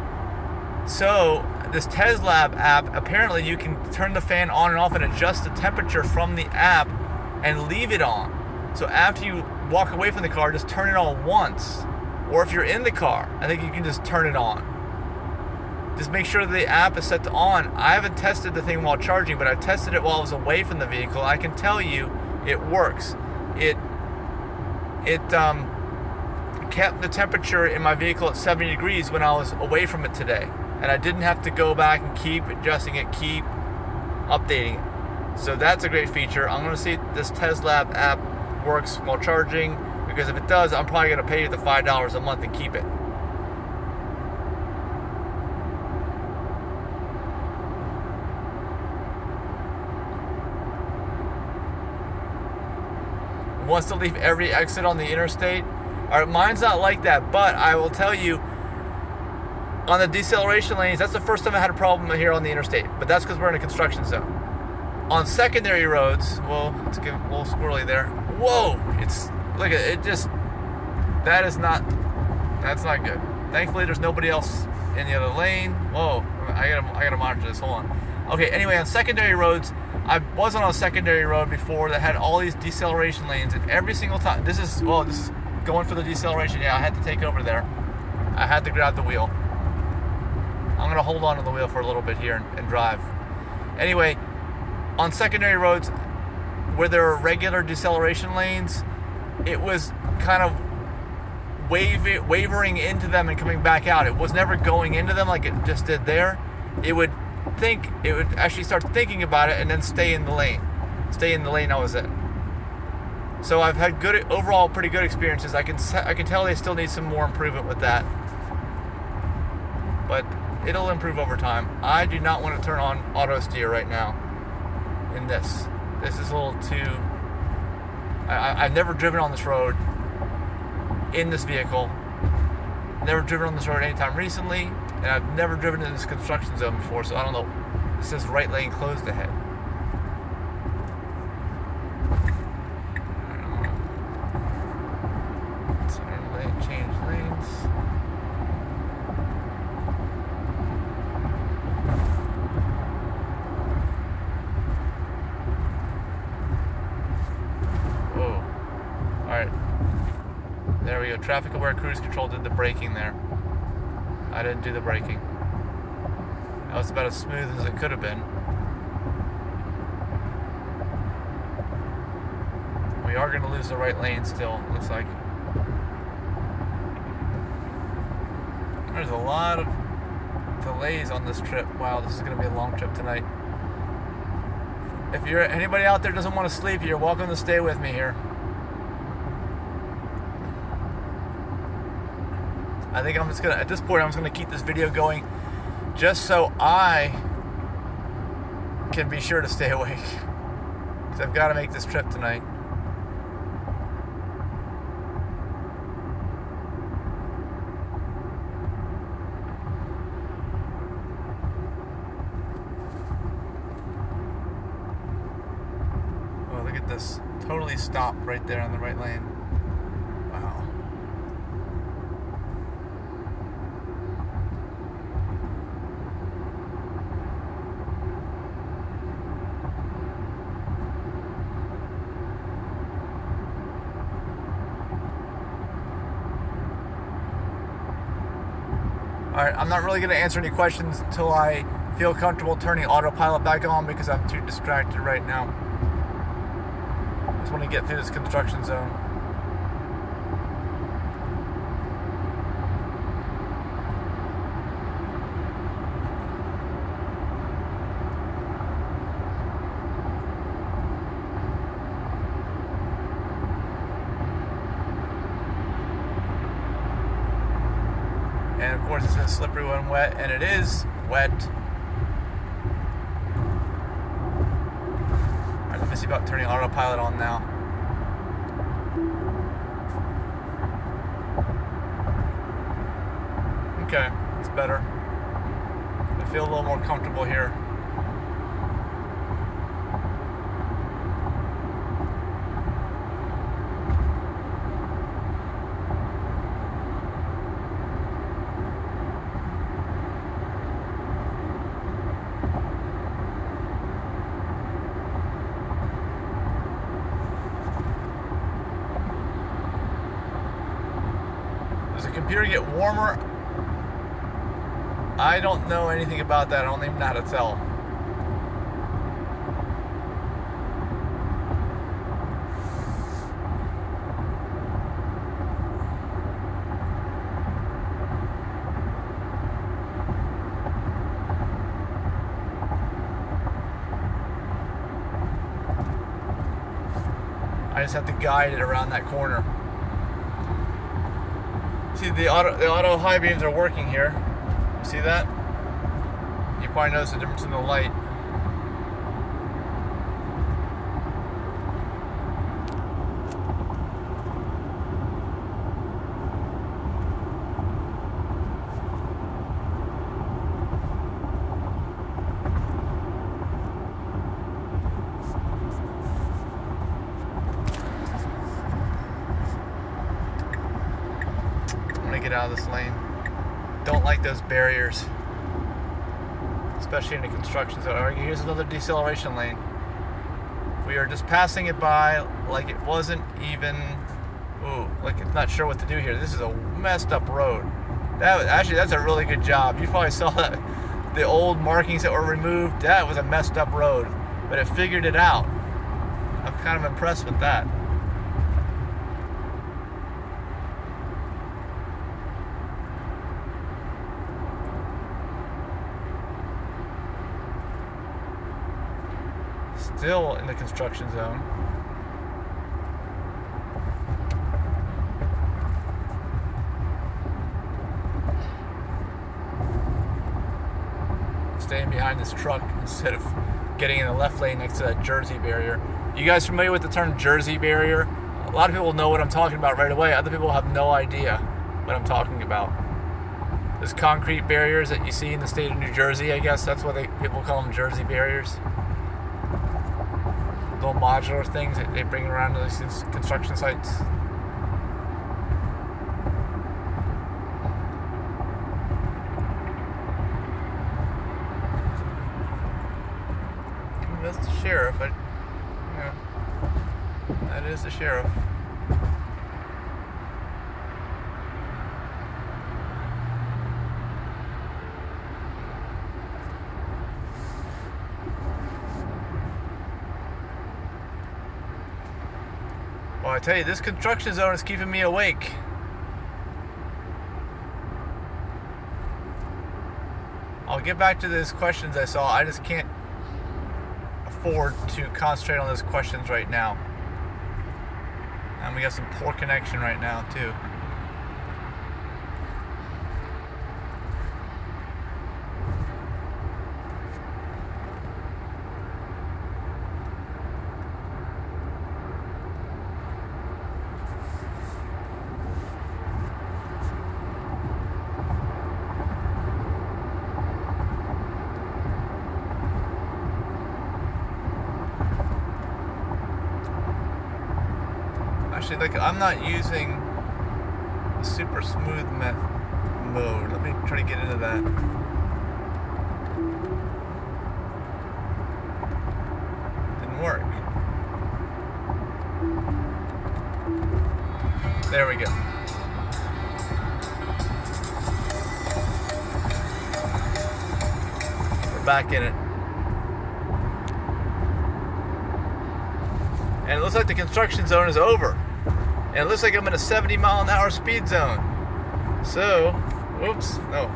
So this TezLab app, apparently you can turn the fan on and off and adjust the temperature from the app and leave it on. So after you walk away from the car, just turn it on once. Or if you're in the car, I think you can just turn it on. Just make sure the app is set to on. I haven't tested the thing while charging, but I tested it while I was away from the vehicle. I can tell you it works. It kept the temperature in my vehicle at 70 degrees when I was away from it today. And I didn't have to go back and keep adjusting it, keep updating it. So that's a great feature. I'm going to see if this TezLab app works while charging, because if it does, I'm probably going to pay you the $5 a month and keep it. It wants to leave every exit on the interstate. All right, mine's not like that, but I will tell you, on the deceleration lanes, that's the first time I had a problem here on the interstate, but that's because we're in a construction zone. On secondary roads, well, let's get a little squirrely there. Whoa, it's, look at it, just, that's not good. Thankfully, there's nobody else in the other lane. Whoa, I gotta monitor this, hold on. Okay, anyway, on secondary roads, I wasn't on a secondary road before that had all these deceleration lanes, and every single time, this is going for the deceleration. Yeah, I had to take over there. I had to grab the wheel. I'm gonna hold on to the wheel for a little bit here and drive. Anyway, on secondary roads where there are regular deceleration lanes, it was kind of wavering into them and coming back out. It was never going into them like it just did there. It would actually start thinking about it and then stay in the lane I was in. So I've had overall pretty good experiences. I can tell they still need some more improvement with that, but it'll improve over time. I do not want to turn on auto steer right now in this. This is a little too... I've never driven on this road in this vehicle. Never driven on this road anytime recently, and I've never driven in this construction zone before, so I don't know. It says right lane closed ahead. Turn lane, change lanes. Whoa. Alright. There we go. Traffic aware cruise control did the braking there. I didn't do the braking. That was about as smooth as it could have been. We are going to lose the right lane still, it looks like. There's a lot of delays on this trip. Wow, this is going to be a long trip tonight. If anybody out there doesn't want to sleep, you're welcome to stay with me here. I think I'm just gonna, at this point, I'm just gonna keep this video going just so I can be sure to stay awake, because I've got to make this trip tonight. Oh, look at this. Totally stopped right there on the right lane. Wow. Alright, I'm not really going to answer any questions until I feel comfortable turning AutoPilot back on, because I'm too distracted right now. I just want to get through this construction zone. And of course, it's been slippery when wet, and it is wet. Alright, let me see about turning AutoPilot on now. Okay, it's better. I feel a little more comfortable here. Does the computer get warmer? I don't know anything about that. I don't even know how to tell. I just have to guide it around that corner. See, the auto high beams are working here. You see that? You probably notice the difference in the light. Get out of this lane. Don't like those barriers. This especially in the construction zone. All right, here's another deceleration lane. We are just passing it by like it wasn't even, like it's not sure what to do here. This is a messed up road. That's a really good job. You probably saw that, the old markings that were removed. That was a messed up road, but it figured it out. I'm kind of impressed with that. Still in the construction zone. Staying behind this truck instead of getting in the left lane next to that Jersey barrier. You guys familiar with the term Jersey barrier? A lot of people know what I'm talking about right away. Other people have no idea what I'm talking about. Those concrete barriers that you see in the state of New Jersey, I guess that's what people call them, Jersey barriers. Little modular things that they bring around to these construction sites. That's the sheriff. Yeah, that is the sheriff. Well, I tell you, this construction zone is keeping me awake. I'll get back to those questions I saw. I just can't afford to concentrate on those questions right now. And we got some poor connection right now, too. Actually, like, I'm not using the super smooth mode. Let me try to get into that. Didn't work. There we go. We're back in it. And it looks like the construction zone is over. And it looks like I'm in a 70-mile-an-hour speed zone. So, whoops, no.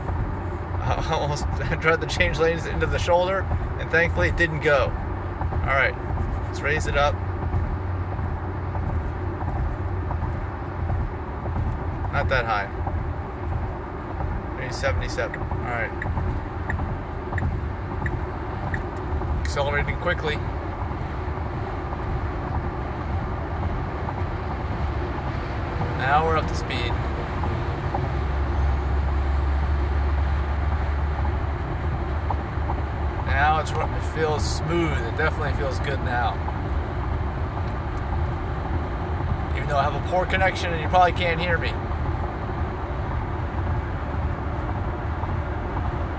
I almost tried to change lanes into the shoulder, and thankfully it didn't go. Alright, let's raise it up. Not that high. Maybe 77. Alright. Accelerating quickly. Now we're up to speed. Now it feels smooth. It definitely feels good now. Even though I have a poor connection and you probably can't hear me.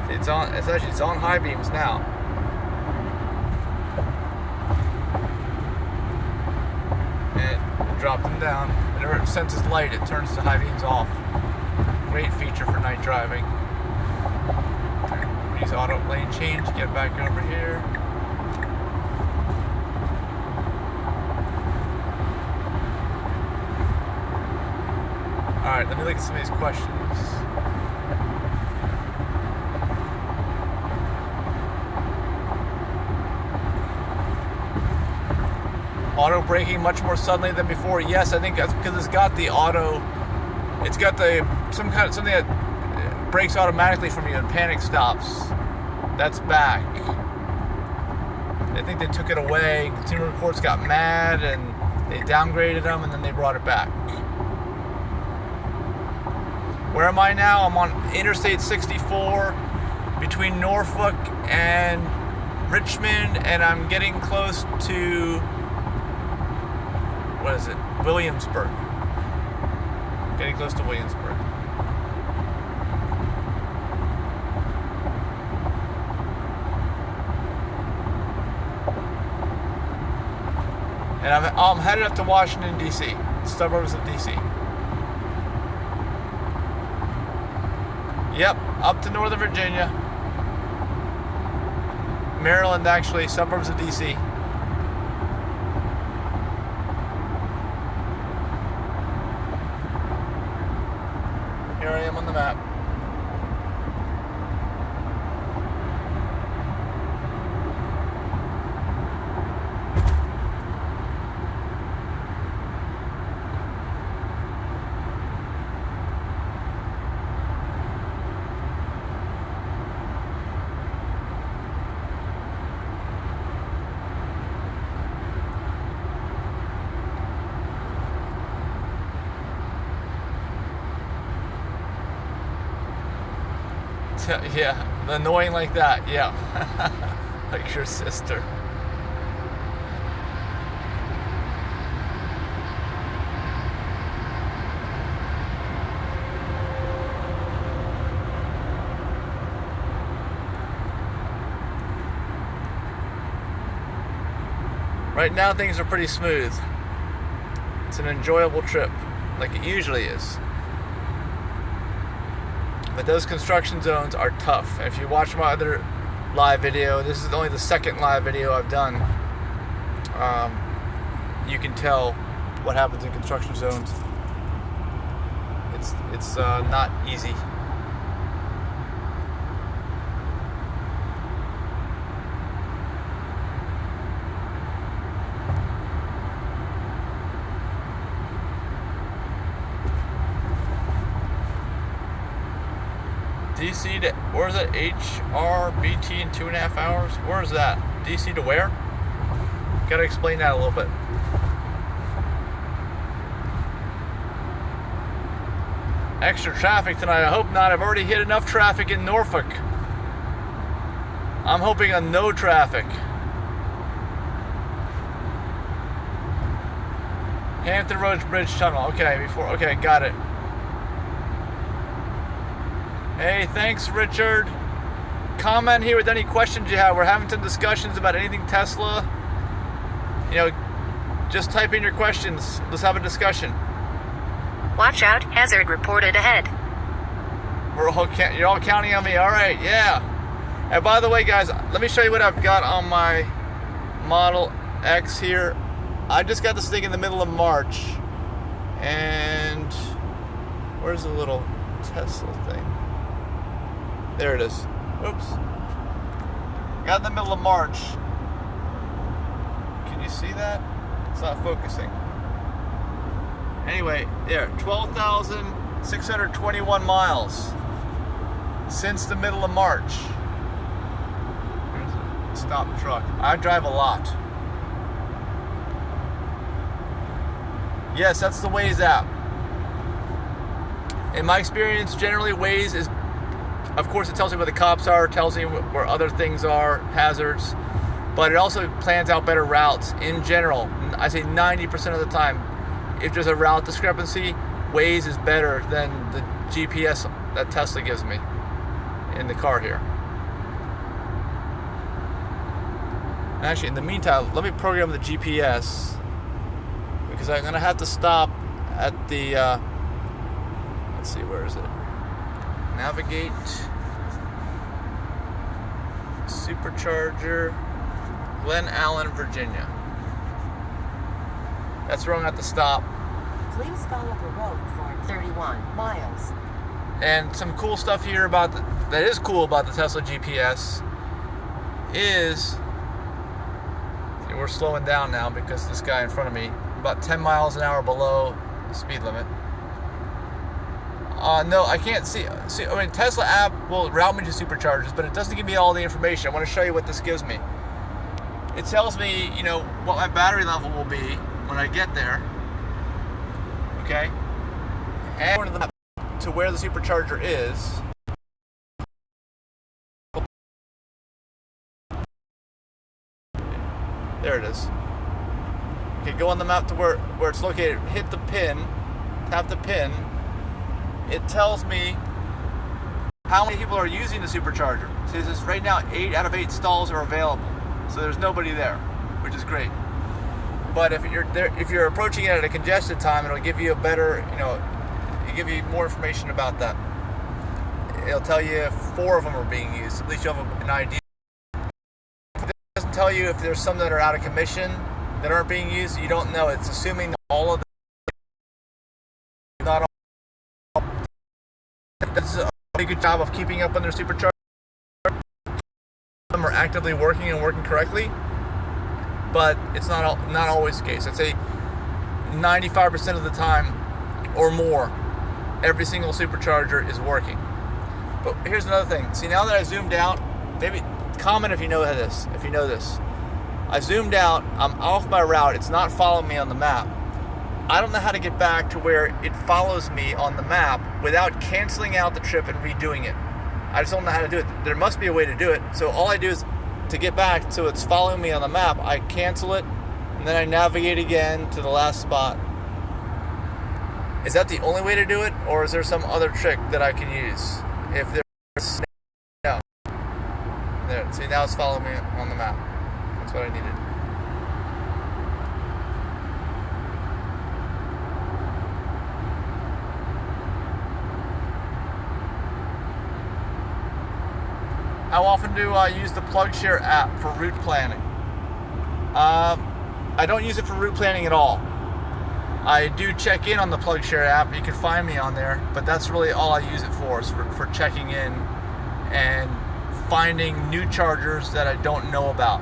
It's on high beams now. And drop them down. Whenever it senses light, it turns the high beams off. Great feature for night driving. Use auto lane change, get back over here. Alright, let me look at some of these questions. Auto braking much more suddenly than before. Yes, I think that's because it's got the auto. It's got something that brakes automatically from you and panic stops. That's back. I think they took it away. Consumer Reports got mad and they downgraded them, and then they brought it back. Where am I now? I'm on Interstate 64 between Norfolk and Richmond, and I'm getting close to, what is it? Williamsburg. Getting close to Williamsburg. And I'm headed up to Washington, D.C., suburbs of D.C. Yep, up to Northern Virginia. Maryland, actually, suburbs of D.C. Here I am on the map. Yeah, annoying like that, yeah. Like your sister. Right now things are pretty smooth. It's an enjoyable trip, like it usually is. But those construction zones are tough. If you watch my other live video, this is only the second live video I've done. You can tell what happens in construction zones. It's not easy. DC to, where is it? HRBT in 2.5 hours? Where is that? DC to where? Gotta explain that a little bit. Extra traffic tonight? I hope not. I've already hit enough traffic in Norfolk. I'm hoping on no traffic. Hampton Roads Bridge Tunnel. Okay, got it. Hey, thanks, Richard. Comment here with any questions you have. We're having some discussions about anything Tesla. You know, just type in your questions. Let's have a discussion. Watch out, hazard reported ahead. You're all counting on me. All right, yeah. And by the way, guys, let me show you what I've got on my Model X here. I just got this thing in the middle of March. And where's the little Tesla thing? There it is. Oops. Got in the middle of March. Can you see that? It's not focusing. Anyway, there, 12,621 miles since the middle of March. There's a stop truck. I drive a lot. Yes, that's the Waze app. In my experience, generally Waze is, of course, it tells you where the cops are, tells you where other things are, hazards, but it also plans out better routes in general. I say 90% of the time, if there's a route discrepancy, Waze is better than the GPS that Tesla gives me in the car here. Actually, in the meantime, let me program the GPS, because I'm going to have to stop at the, let's see, where is it? Navigate, Supercharger, Glen Allen, Virginia. That's where I'm going to have to stop. Please follow the road for 31 miles. And some cool stuff here about that is cool about the Tesla GPS is, we're slowing down now because this guy in front of me, about 10 miles an hour below the speed limit. No, I can't see. I mean, Tesla app will route me to superchargers, but it doesn't give me all the information. I want to show you what this gives me. It tells me, you know, what my battery level will be when I get there. Okay? And to where the supercharger is. There it is. Okay, go on the map to where it's located. Hit the pin. Tap the pin. It tells me how many people are using the supercharger. See, this is right now 8 out of 8 stalls are available. So there's nobody there, which is great. But if you're approaching it at a congested time, it'll give you a better, it'll give you more information about that. It'll tell you if 4 of them are being used. At least you have an idea. If it doesn't tell you if there's some that are out of commission that aren't being used, you don't know. It's assuming that all of them, not all. That's a pretty good job of keeping up on their supercharger. Some are actively working and working correctly, but it's not always the case. I'd say 95% of the time or more, every single supercharger is working. But here's another thing. See, now that I zoomed out, maybe comment if you know this. If you know this, I zoomed out. I'm off my route. It's not following me on the map. I don't know how to get back to where it follows me on the map without canceling out the trip and redoing it. I just don't know how to do it. There must be a way to do it. So all I do is to get back so it's following me on the map, I cancel it and then I navigate again to the last spot. Is that the only way to do it, or is there some other trick that I can use? If there's no. There, see, now it's following me on the map. That's what I needed. How often do I use the PlugShare app for route planning? I don't use it for route planning at all. I do check in on the PlugShare app. You can find me on there, but that's really all I use it for, is for checking in and finding new chargers that I don't know about.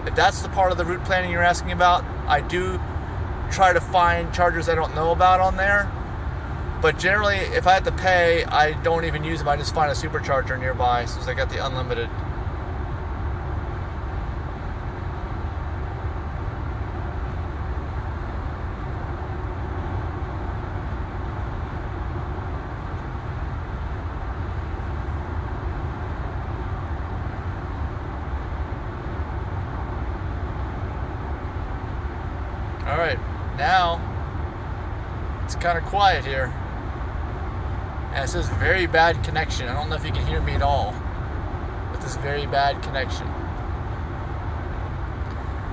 If that's the part of the route planning you're asking about, I do try to find chargers I don't know about on there. But generally, if I have to pay, I don't even use them. I just find a supercharger nearby since I got the unlimited. All right, now it's kind of quiet here. And it says very bad connection. I don't know if you can hear me at all with this very bad connection.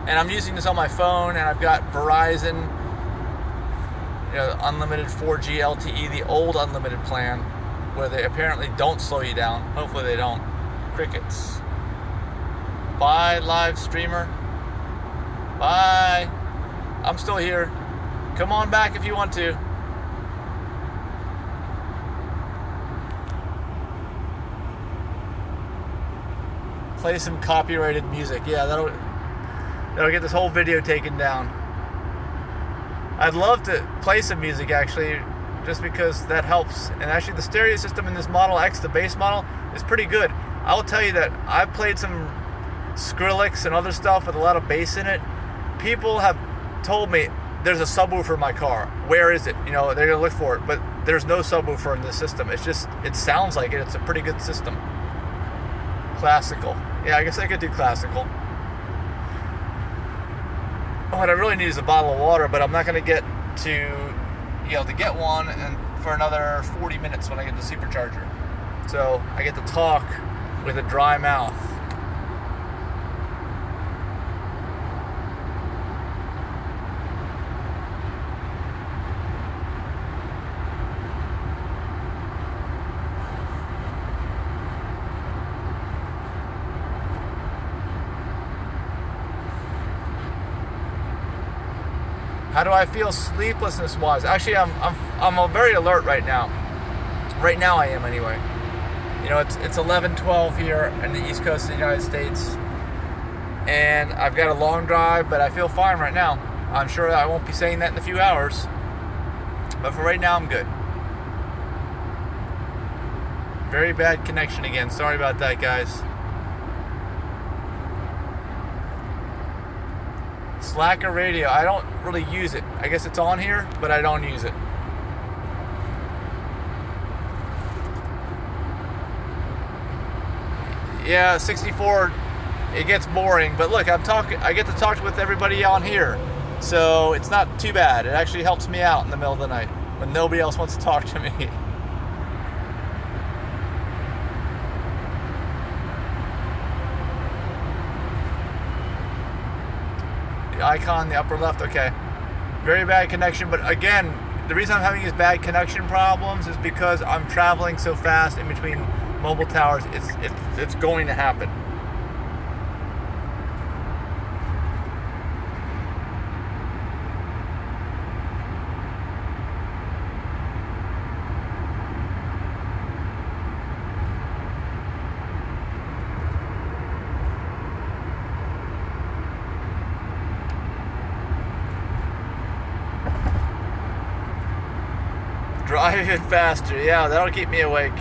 And I'm using this on my phone, and I've got Verizon, unlimited 4G LTE, the old unlimited plan, where they apparently don't slow you down. Hopefully they don't. Crickets. Bye, live streamer. Bye. I'm still here. Come on back if you want to. Play some copyrighted music. Yeah, that'll get this whole video taken down. I'd love to play some music actually, just because that helps. And actually the stereo system in this Model X, the base model, is pretty good. I will tell you that I've played some Skrillex and other stuff with a lot of bass in it. People have told me there's a subwoofer in my car. Where is it? They're gonna look for it, but there's no subwoofer in this system. It sounds like it. It's a pretty good system. Classical. Yeah, I guess I could do classical. What I really need is a bottle of water, but I'm not going to get to get one and for another 40 minutes when I get the supercharger. So I get to talk with a dry mouth. How do I feel sleeplessness wise? Actually, I'm very alert right now. Right now I am anyway. It's 11:12 here in the East Coast of the United States, and I've got a long drive, but I feel fine right now. I'm sure I won't be saying that in a few hours, but for right now I'm good. Very bad connection again. Sorry about that, guys. Slacker radio, I don't really use it. I guess it's on here, but I don't use it. Yeah, 64, it gets boring, but look, I get to talk with everybody on here, so it's not too bad. It actually helps me out in the middle of the night when nobody else wants to talk to me. The icon, the upper left, okay. Very bad connection, but again, the reason I'm having these bad connection problems is because I'm traveling so fast in between mobile towers. It's going to happen. Driving faster, yeah, that'll keep me awake.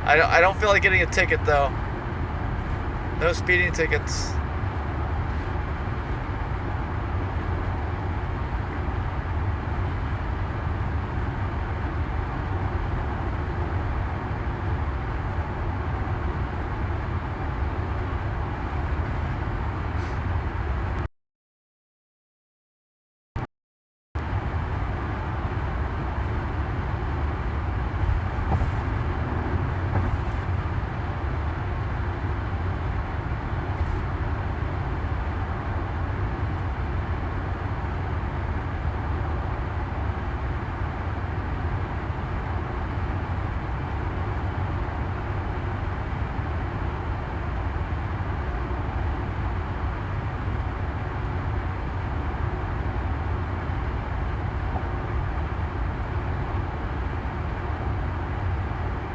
I don't feel like getting a ticket though. No speeding tickets.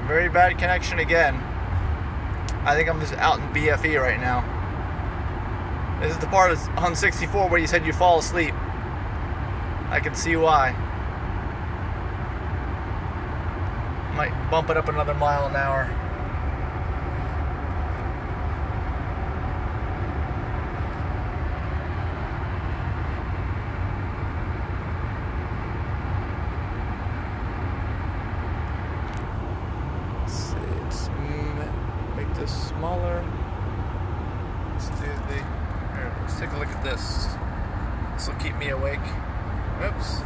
Very bad connection again. I think I'm just out in BFE right now. This is the part on 64 where you said you fall asleep. I can see why. Might bump it up another mile an hour. Smaller. Let's do the. Here, let's take a look at this. This will keep me awake. Oops.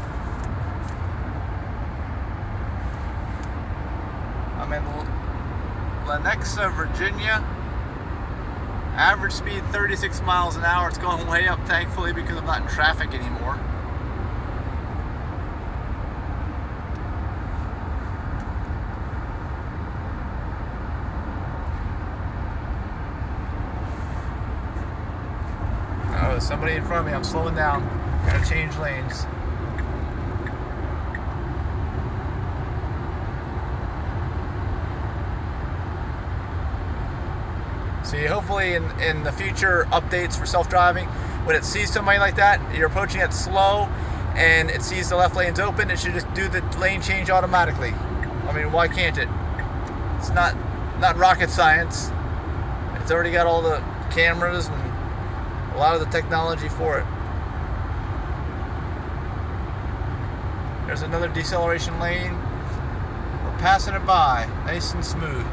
I'm in Lenexa, Virginia. Average speed 36 miles an hour. It's going way up, thankfully, because I'm not in traffic anymore. Somebody in front of me, I'm slowing down. Gotta change lanes. See, hopefully in the future updates for self-driving, when it sees somebody like that, you're approaching it slow, and it sees the left lane's open, it should just do the lane change automatically. I mean, why can't it? It's not rocket science. It's already got all the cameras and a lot of the technology for it. There's another deceleration lane. We're passing it by, nice and smooth.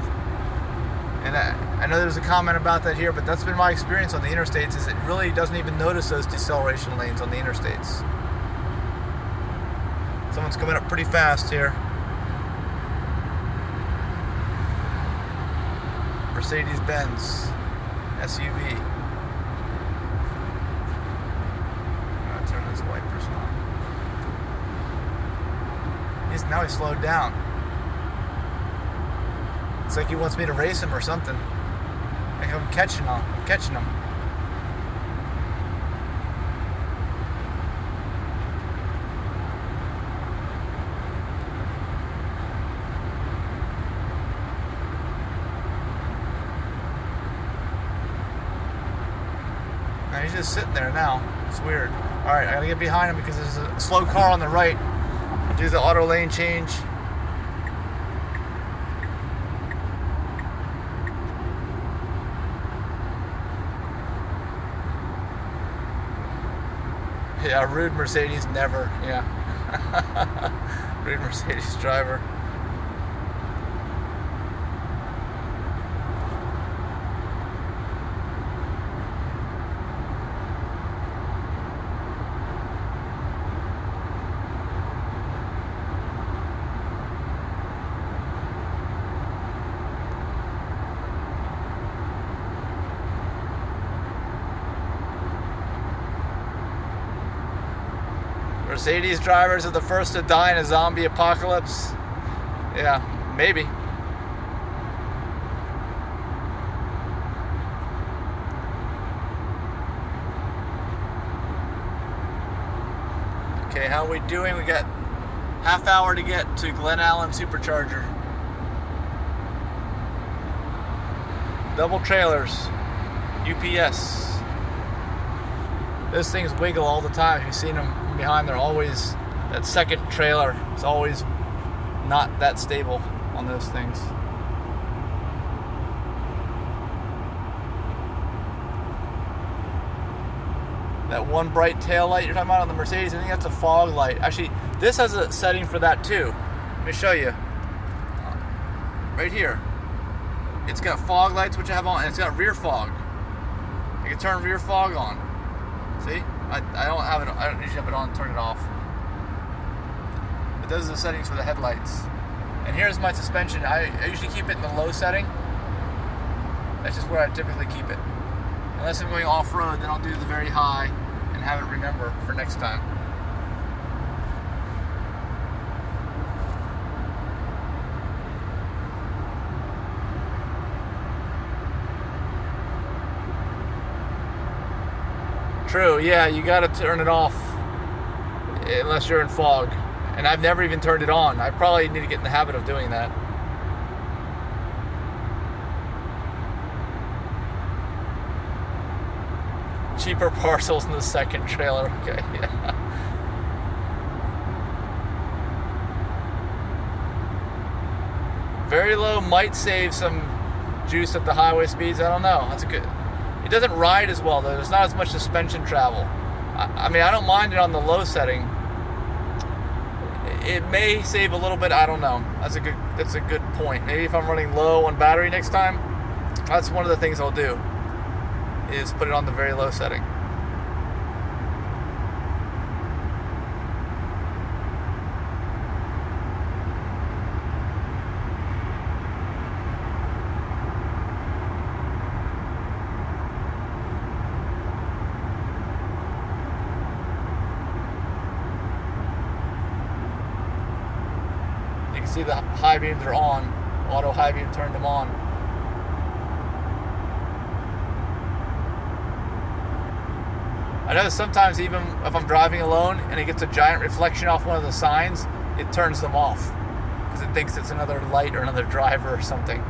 And I know there's a comment about that here, but that's been my experience on the interstates, is it really doesn't even notice those deceleration lanes on the interstates. Someone's coming up pretty fast here. Mercedes-Benz SUV. Now he's slowed down. It's like he wants me to race him or something. Like I'm catching him. Now he's just sitting there now. It's weird. Alright, I gotta get behind him because there's a slow car on the right. Do the auto lane change. Yeah, rude Mercedes, never. Yeah. Rude Mercedes driver. Mercedes drivers are the first to die in a zombie apocalypse. Yeah, maybe. Okay, how are we doing? We got half hour to get to Glen Allen Supercharger. Double trailers, UPS. Those things wiggle all the time. If you've seen them behind, they're always, that second trailer is always not that stable on those things. That one bright tail light you're talking about on the Mercedes, I think that's a fog light. Actually, this has a setting for that too. Let me show you. Right here. It's got fog lights, which I have on, and it's got rear fog. I can turn rear fog on. See? I don't have it. I don't usually have it on. Turn it off. But those are the settings for the headlights. And here's my suspension. I usually keep it in the low setting. That's just where I typically keep it. Unless I'm going off-road, then I'll do the very high and have it remember for next time. True, yeah, you gotta turn it off unless you're in fog. And I've never even turned it on. I probably need to get in the habit of doing that. Cheaper parcels in the second trailer. Okay, yeah. Very low might save some juice at the highway speeds. I don't know. That's a good. It doesn't ride as well though. There's not as much suspension travel. I mean, I don't mind it on the low setting. It may save a little bit. I don't know. That's a good point. Maybe if I'm running low on battery next time, that's one of the things I'll do. Is put it on the very low setting. You can see the high beams are on. Auto high beam turned them on. I know that sometimes even if I'm driving alone and it gets a giant reflection off one of the signs, it turns them off because it thinks it's another light or another driver or something.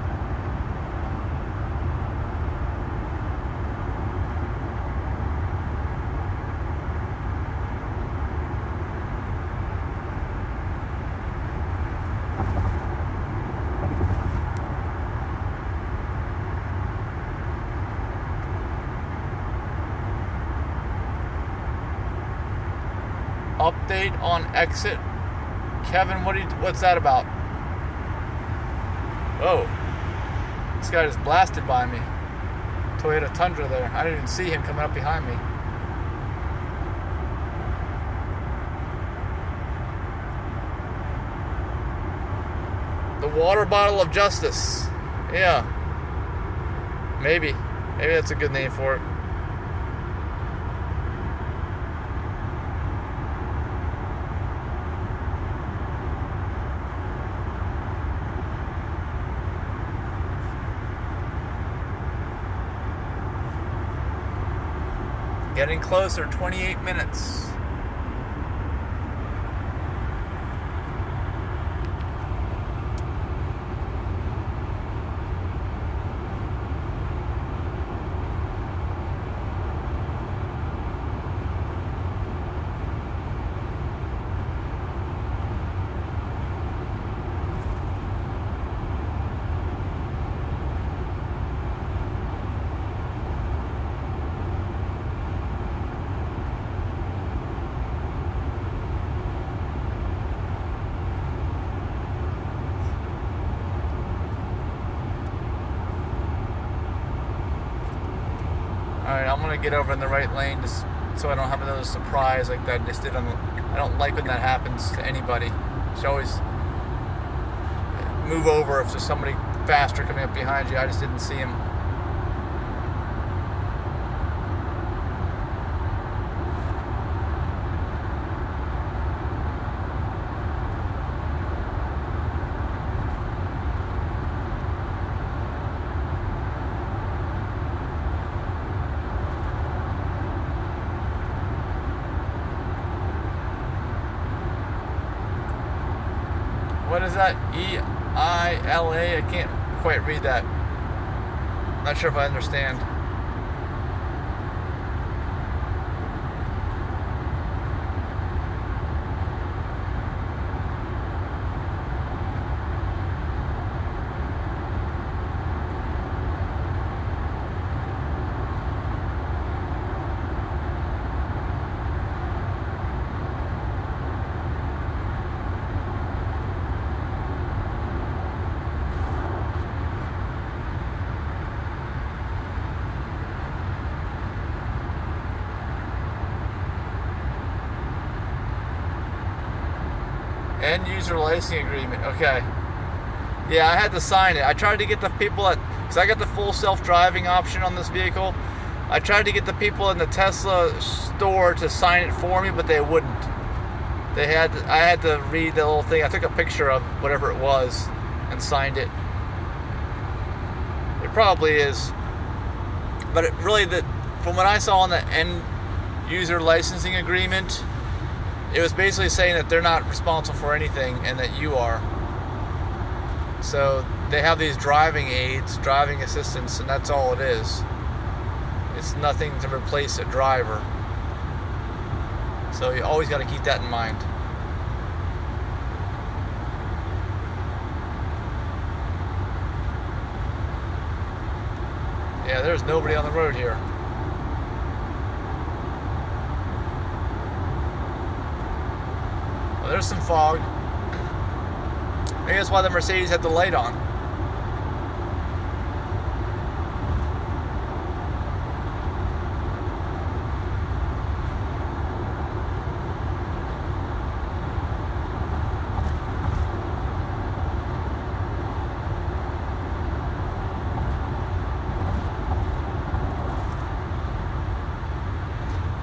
Update on exit. Kevin, what's that about? Whoa. This guy just blasted by me. Toyota Tundra there. I didn't even see him coming up behind me. The water bottle of justice. Yeah. Maybe that's a good name for it. Getting closer, 28 minutes. Alright, I'm gonna get over in the right lane just so I don't have another surprise like that I just did on the, I don't like when that happens to anybody. You should always move over if there's somebody faster coming up behind you. I just didn't see him. What is that? E-I-L-A? I can't quite read that. Not sure if I understand. End user licensing agreement. Okay. Yeah, I had to sign it. I tried to get the people at, because I got the full self-driving option on this vehicle. I tried to get the people in the Tesla store to sign it for me, but they wouldn't. I had to read the little thing. I took a picture of whatever it was and signed it. It probably is. But it really, from what I saw on the end user licensing agreement, it was basically saying that they're not responsible for anything and that you are. So they have these driving aids, driving assistants, and that's all it is. It's nothing to replace a driver. So you always got to keep that in mind. Yeah, there's nobody on the road here. Well, there's some fog. Maybe that's why the Mercedes had the light on.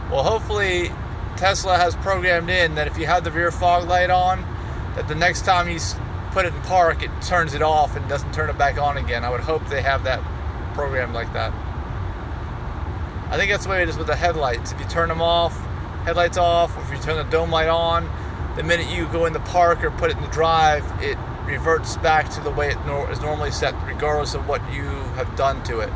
Well, hopefully Tesla has programmed in that if you have the rear fog light on, that the next time you put it in park, it turns it off and doesn't turn it back on again. I would hope they have that programmed like that. I think that's the way it is with the headlights. If you turn them off, headlights off, or if you turn the dome light on, the minute you go in the park or put it in the drive, it reverts back to the way it is normally set, regardless of what you have done to it.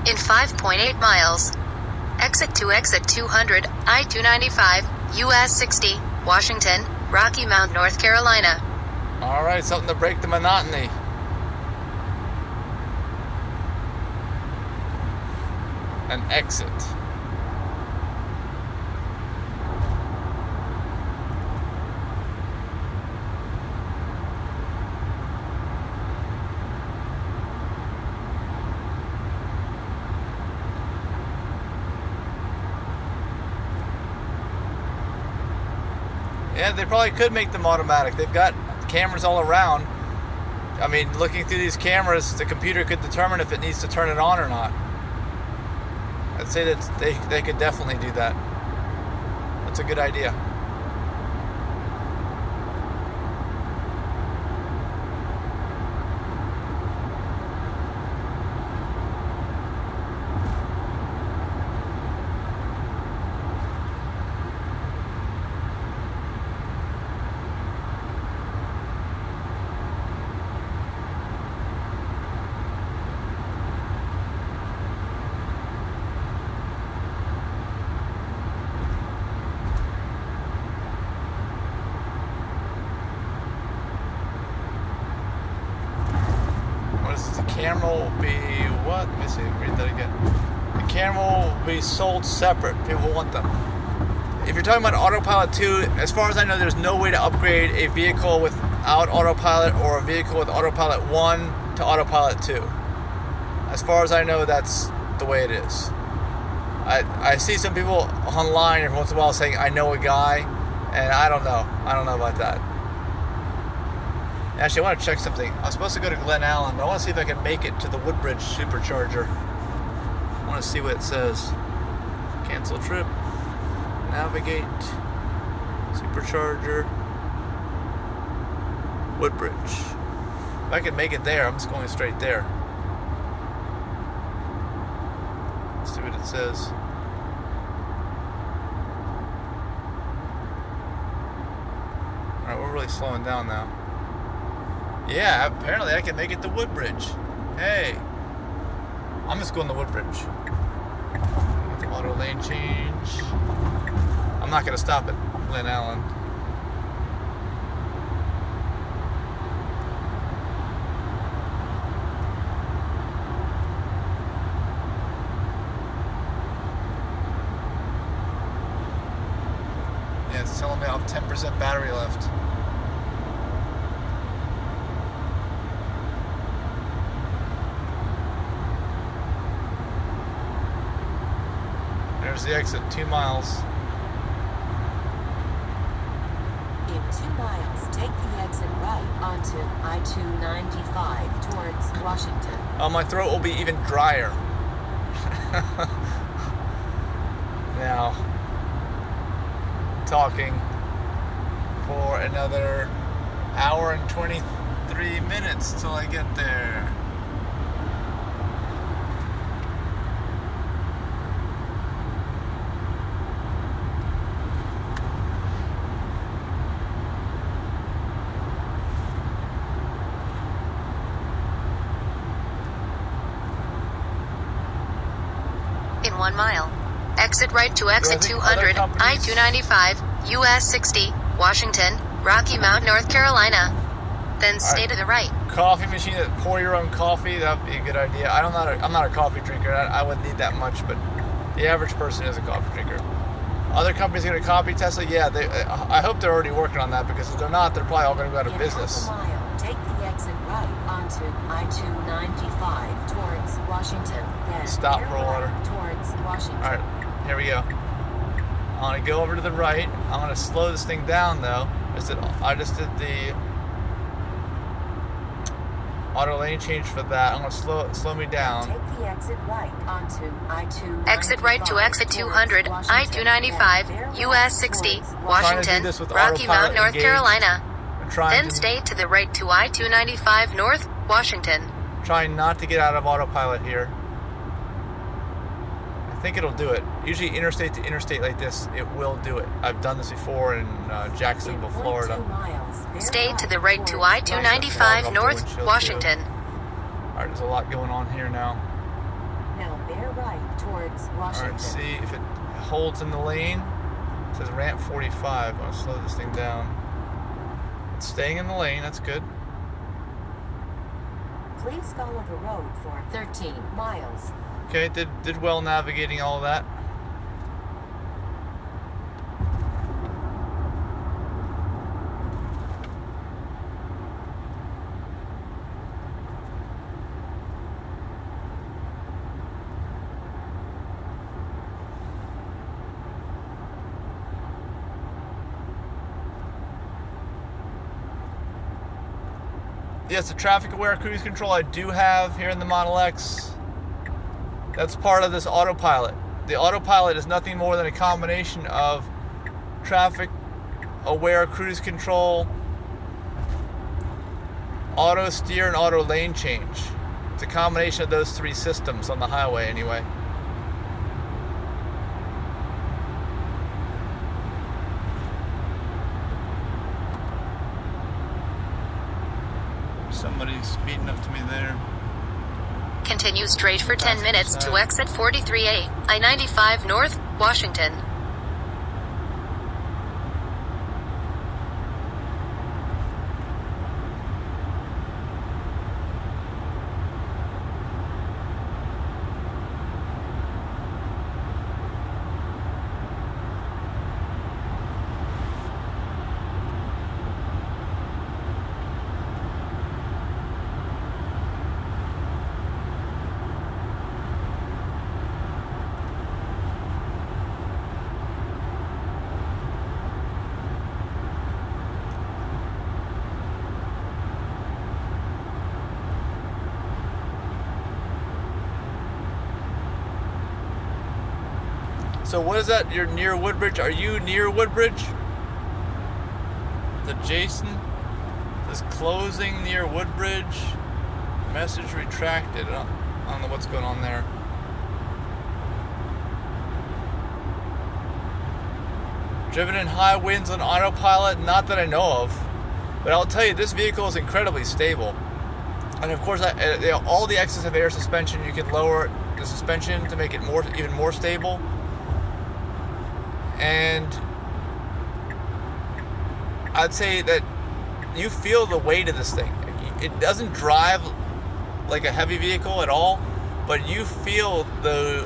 In 5.8 miles, exit 200, I-295, US 60, Washington, Rocky Mount, North Carolina. All right, something to break the monotony. An exit. Yeah, they probably could make them automatic. They've got cameras all around. I mean, looking through these cameras, the computer could determine if it needs to turn it on or not. I'd say that they could definitely do that. That's a good idea. Camera will be what? Let me see, read that again. The camera will be sold separate. People want them. If you're talking about AutoPilot 2, as far as I know, there's no way to upgrade a vehicle without AutoPilot or a vehicle with AutoPilot 1 to AutoPilot 2. As far as I know, that's the way it is. I see some people online every once in a while saying, I know a guy, and I don't know. I don't know about that. Actually, I want to check something. I was supposed to go to Glen Allen, but I want to see if I can make it to the Woodbridge Supercharger. I want to see what it says. Cancel trip. Navigate. Supercharger. Woodbridge. If I can make it there, I'm just going straight there. Let's see what it says. Alright, we're really slowing down now. Yeah, apparently I can make it to Woodbridge. Hey. I'm just going to Woodbridge. Auto lane change. I'm not going to stop at Glen Allen. Yeah, it's telling me I have 10% battery left. There's the exit, 2 miles. In 2 miles, take the exit right onto I-295 towards Washington. Oh, my throat will be even drier. Now, talking for another hour and 23 minutes till I get there. In 1 mile. Exit right to exit 200, I-295, US 60, Washington, Rocky Mount, North Carolina. Then stay to the right. Coffee machine that pour your own coffee, that'd be a good idea. I'm not a coffee drinker. I wouldn't need that much, but the average person is a coffee drinker. Other companies going to copy Tesla? Yeah, I hope they're already working on that, because if they're not, they're probably all going to go out of business. In half a mile, take the exit right onto I-295 towards Washington. Then Stop for water. Towards Washington. All right, here we go. I'm going to go over to the right. I'm going to slow this thing down, though. I just did the auto lane change for that. I'm going to slow me down. Take the exit right onto I-295. Exit right to exit 200, I-295, US 60, Washington, Rocky Mount, North Carolina. Then stay to the right to I-295 North, Washington. Trying not to get out of autopilot here. I think it'll do it. Usually interstate to interstate like this, it will do it. I've done this before in Jacksonville, Florida. Stay to the right to I-295 North, Washington. Alright, there's a lot going on here now. Now bear right towards Washington. Alright, see if it holds in the lane. It says ramp 45. I'm going to slow this thing down. It's staying in the lane, that's good. Please follow the road for 13 miles. Okay, did well navigating all of that. Yes, the traffic-aware cruise control I do have here in the Model X. That's part of this AutoPilot. The AutoPilot is nothing more than a combination of traffic-aware cruise control, auto steer, and auto lane change. It's a combination of those three systems on the highway anyway. Somebody's speeding up to me there. Continue straight for 10 minutes to exit 43A, I-95 North, Washington. So what is that? You're near Woodbridge. Are you near Woodbridge? The Jason is closing near Woodbridge. Message retracted. I don't know what's going on there. Driven in high winds on autopilot, not that I know of. But I'll tell you, this vehicle is incredibly stable. And of course, all the excess of air suspension, you can lower the suspension to make it even more stable. And I'd say that you feel the weight of this thing. It doesn't drive like a heavy vehicle at all, but you feel the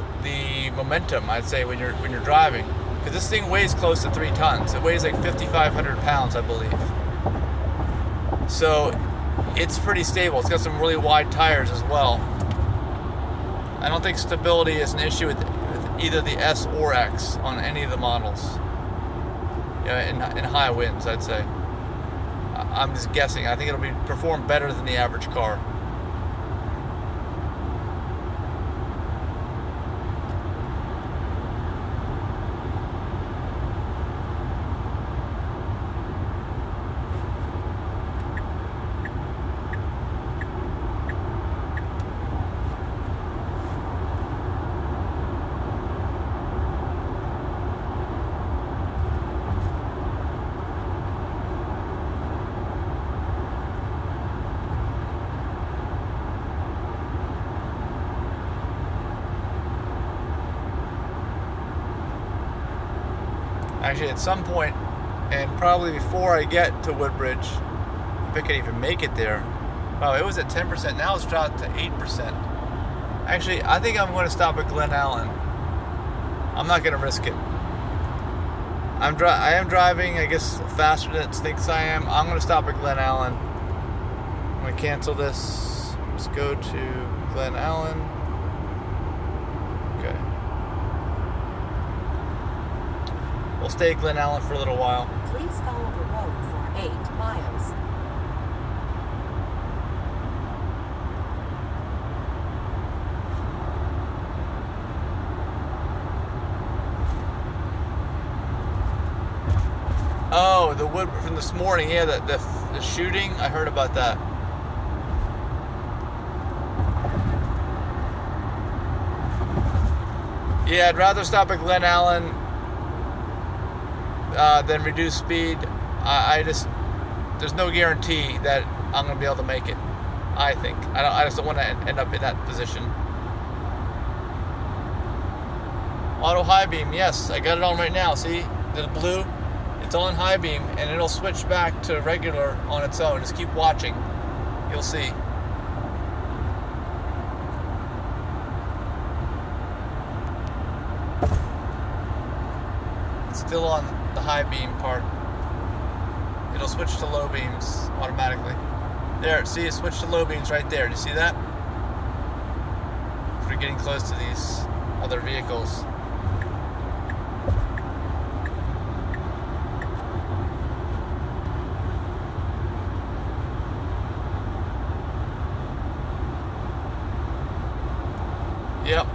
momentum, I'd say, when you're driving. Because this thing weighs close to 3 tons. It weighs like 5,500 pounds, I believe. So it's pretty stable. It's got some really wide tires as well. I don't think stability is an issue with either the S or X on any of the models. Yeah, in high winds, I'd say. I'm just guessing. I think it'll perform better than the average car. Actually, at some point, and probably before I get to Woodbridge, if I can even make it there. Wow, it was at 10%. Now it's dropped to 8%. Actually, I think I'm going to stop at Glen Allen. I'm not going to risk it. I am driving, I guess, faster than it thinks I am. I'm going to stop at Glen Allen. I'm going to cancel this. Let's go to Glen Allen. Okay. We'll stay at Glen Allen for a little while. Please follow the road for 8 miles. Oh, the wood from this morning. Yeah, the shooting. I heard about that. Yeah, I'd rather stop at Glen Allen than reduce speed. I just, there's no guarantee that I'm going to be able to make it. I think. I just don't want to end up in that position. Auto high beam. Yes, I got it on right now. See, the blue. It's on high beam, and it'll switch back to regular on its own. Just keep watching. You'll see. It's still on the high beam part. It'll switch to low beams automatically. There, see, it switched to low beams right there. Do you see that? We're getting close to these other vehicles. Yep,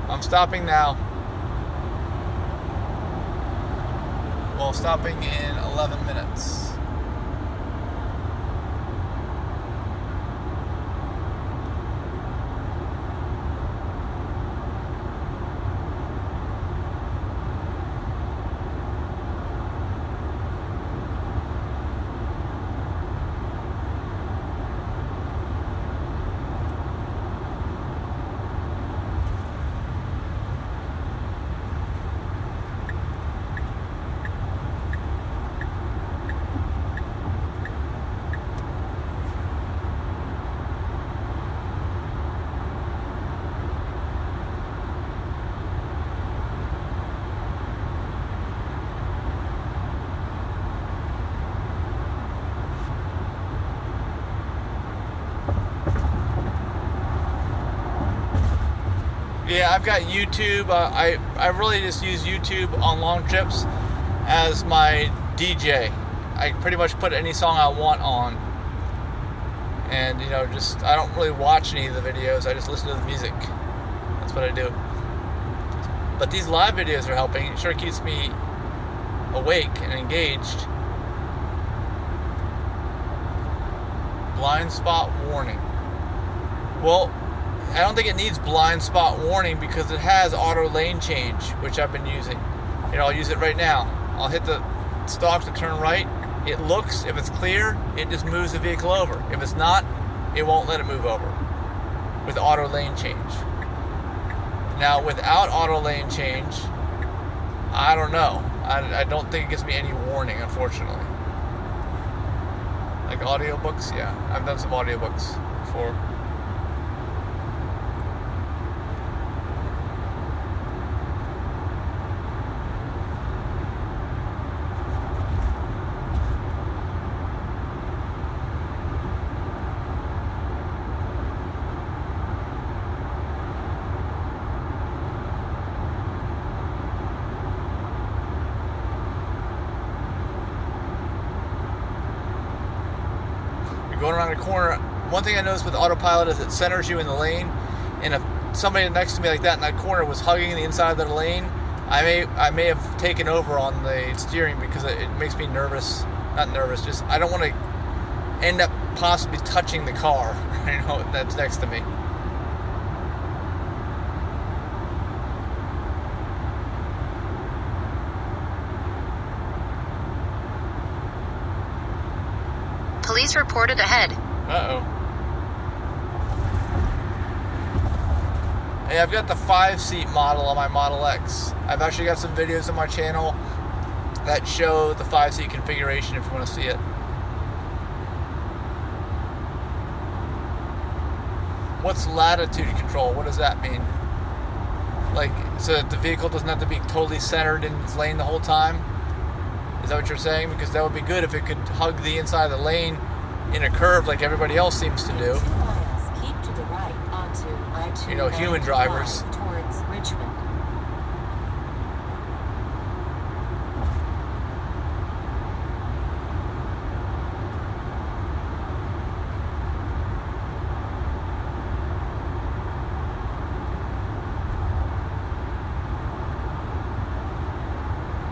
I'm stopping now. Well, stopping in 11 minutes. Yeah, I've got YouTube. I really just use YouTube on long trips as my DJ. I pretty much put any song I want on. And, you know, just, I don't really watch any of the videos. I just listen to the music. That's what I do. But these live videos are helping. It sure keeps me awake and engaged. Blind spot warning. Well, I don't think it needs blind spot warning because it has auto lane change, which I've been using. You know, I'll use it right now. I'll hit the stalk to turn right. It looks, if it's clear, it just moves the vehicle over. If it's not, it won't let it move over with auto lane change. Now, without auto lane change, I don't know. I don't think it gives me any warning, unfortunately. Like audiobooks, yeah. I've done some audiobooks before. Going around a corner, one thing I noticed with AutoPilot is it centers you in the lane, and if somebody next to me like that in that corner was hugging the inside of their lane, I may have taken over on the steering because it makes me nervous. Not nervous, just I don't want to end up possibly touching the car, you know, that's next to me. Police reported ahead. Uh-oh. Hey, I've got the 5-seat model on my Model X. I've actually got some videos on my channel that show the 5-seat configuration if you want to see it. What's latitude control? What does that mean? Like, so that the vehicle doesn't have to be totally centered in its lane the whole time? Is that what you're saying? Because that would be good if it could hug the inside of the lane in a curve like everybody else seems to do. 2 miles, keep to the right onto I-295 You know, human drivers. towards Richmond.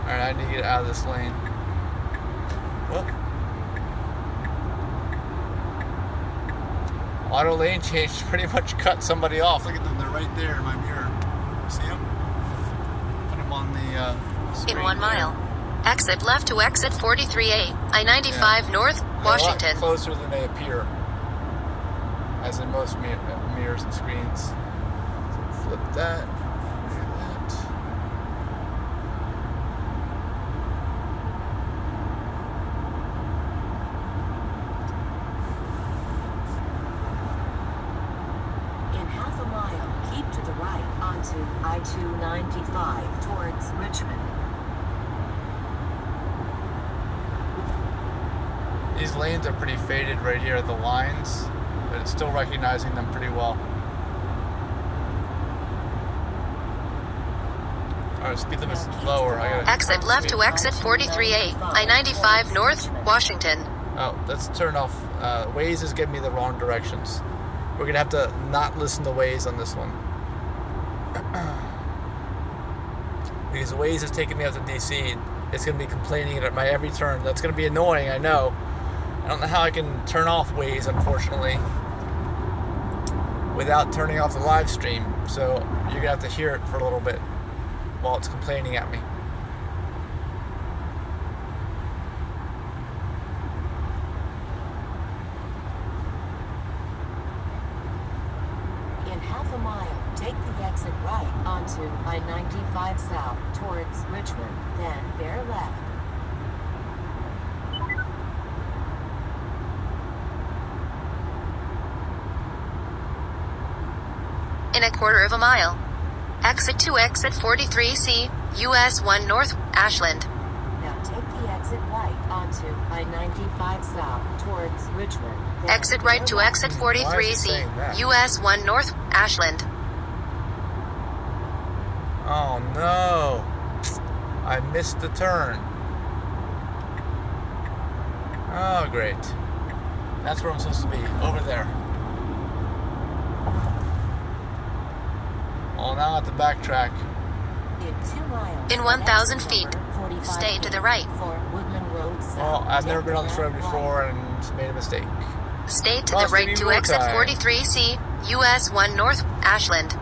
Alright, I need to get out of this lane. Whoop. Auto lane change pretty much cut somebody off. Look at them, they're right there in my mirror. See them? Put them on the screen. In 1 mile. Exit left to exit 43A, I-95 North, They're Washington. a lot closer than they appear, as in most mirrors and screens. So flip that. Look at that. In half a mile, keep to the right onto I-295 towards Richmond. These lanes are pretty faded right here at the lines, but it's still recognizing them pretty well. Alright, speed limit's lower. I gotta Exit left to exit 43A, I-95 North, Washington. Oh, let's turn off. Waze is giving me the wrong directions. We're gonna have to not listen to Waze on this one. Because Waze is taking me out to DC. It's gonna be complaining at my every turn. That's gonna be annoying, I know. I don't know how I can turn off Waze, unfortunately, without turning off the live stream. So you're gonna have to hear it for a little bit while it's complaining at me. In half a mile, take the exit right onto I-95 South towards Richmond, then bear left. In a quarter of a mile. Exit to exit 43C, US 1 North, Ashland. Now take the exit right onto I-95 South towards Richmond. then Exit right to bear exit Why is it 43C, saying that? US 1 North, Ashland. Oh no! I missed the turn. Oh great. That's where I'm supposed to be, over there. Well, now I have to backtrack. In 2 miles. In 1,000 feet, stay to the right. For Woodman Road South. Well, I've never Take been on the this road ramp before right. and made a mistake. Stay to the Costing right me to more exit time. 43C, US 1 North, Ashland.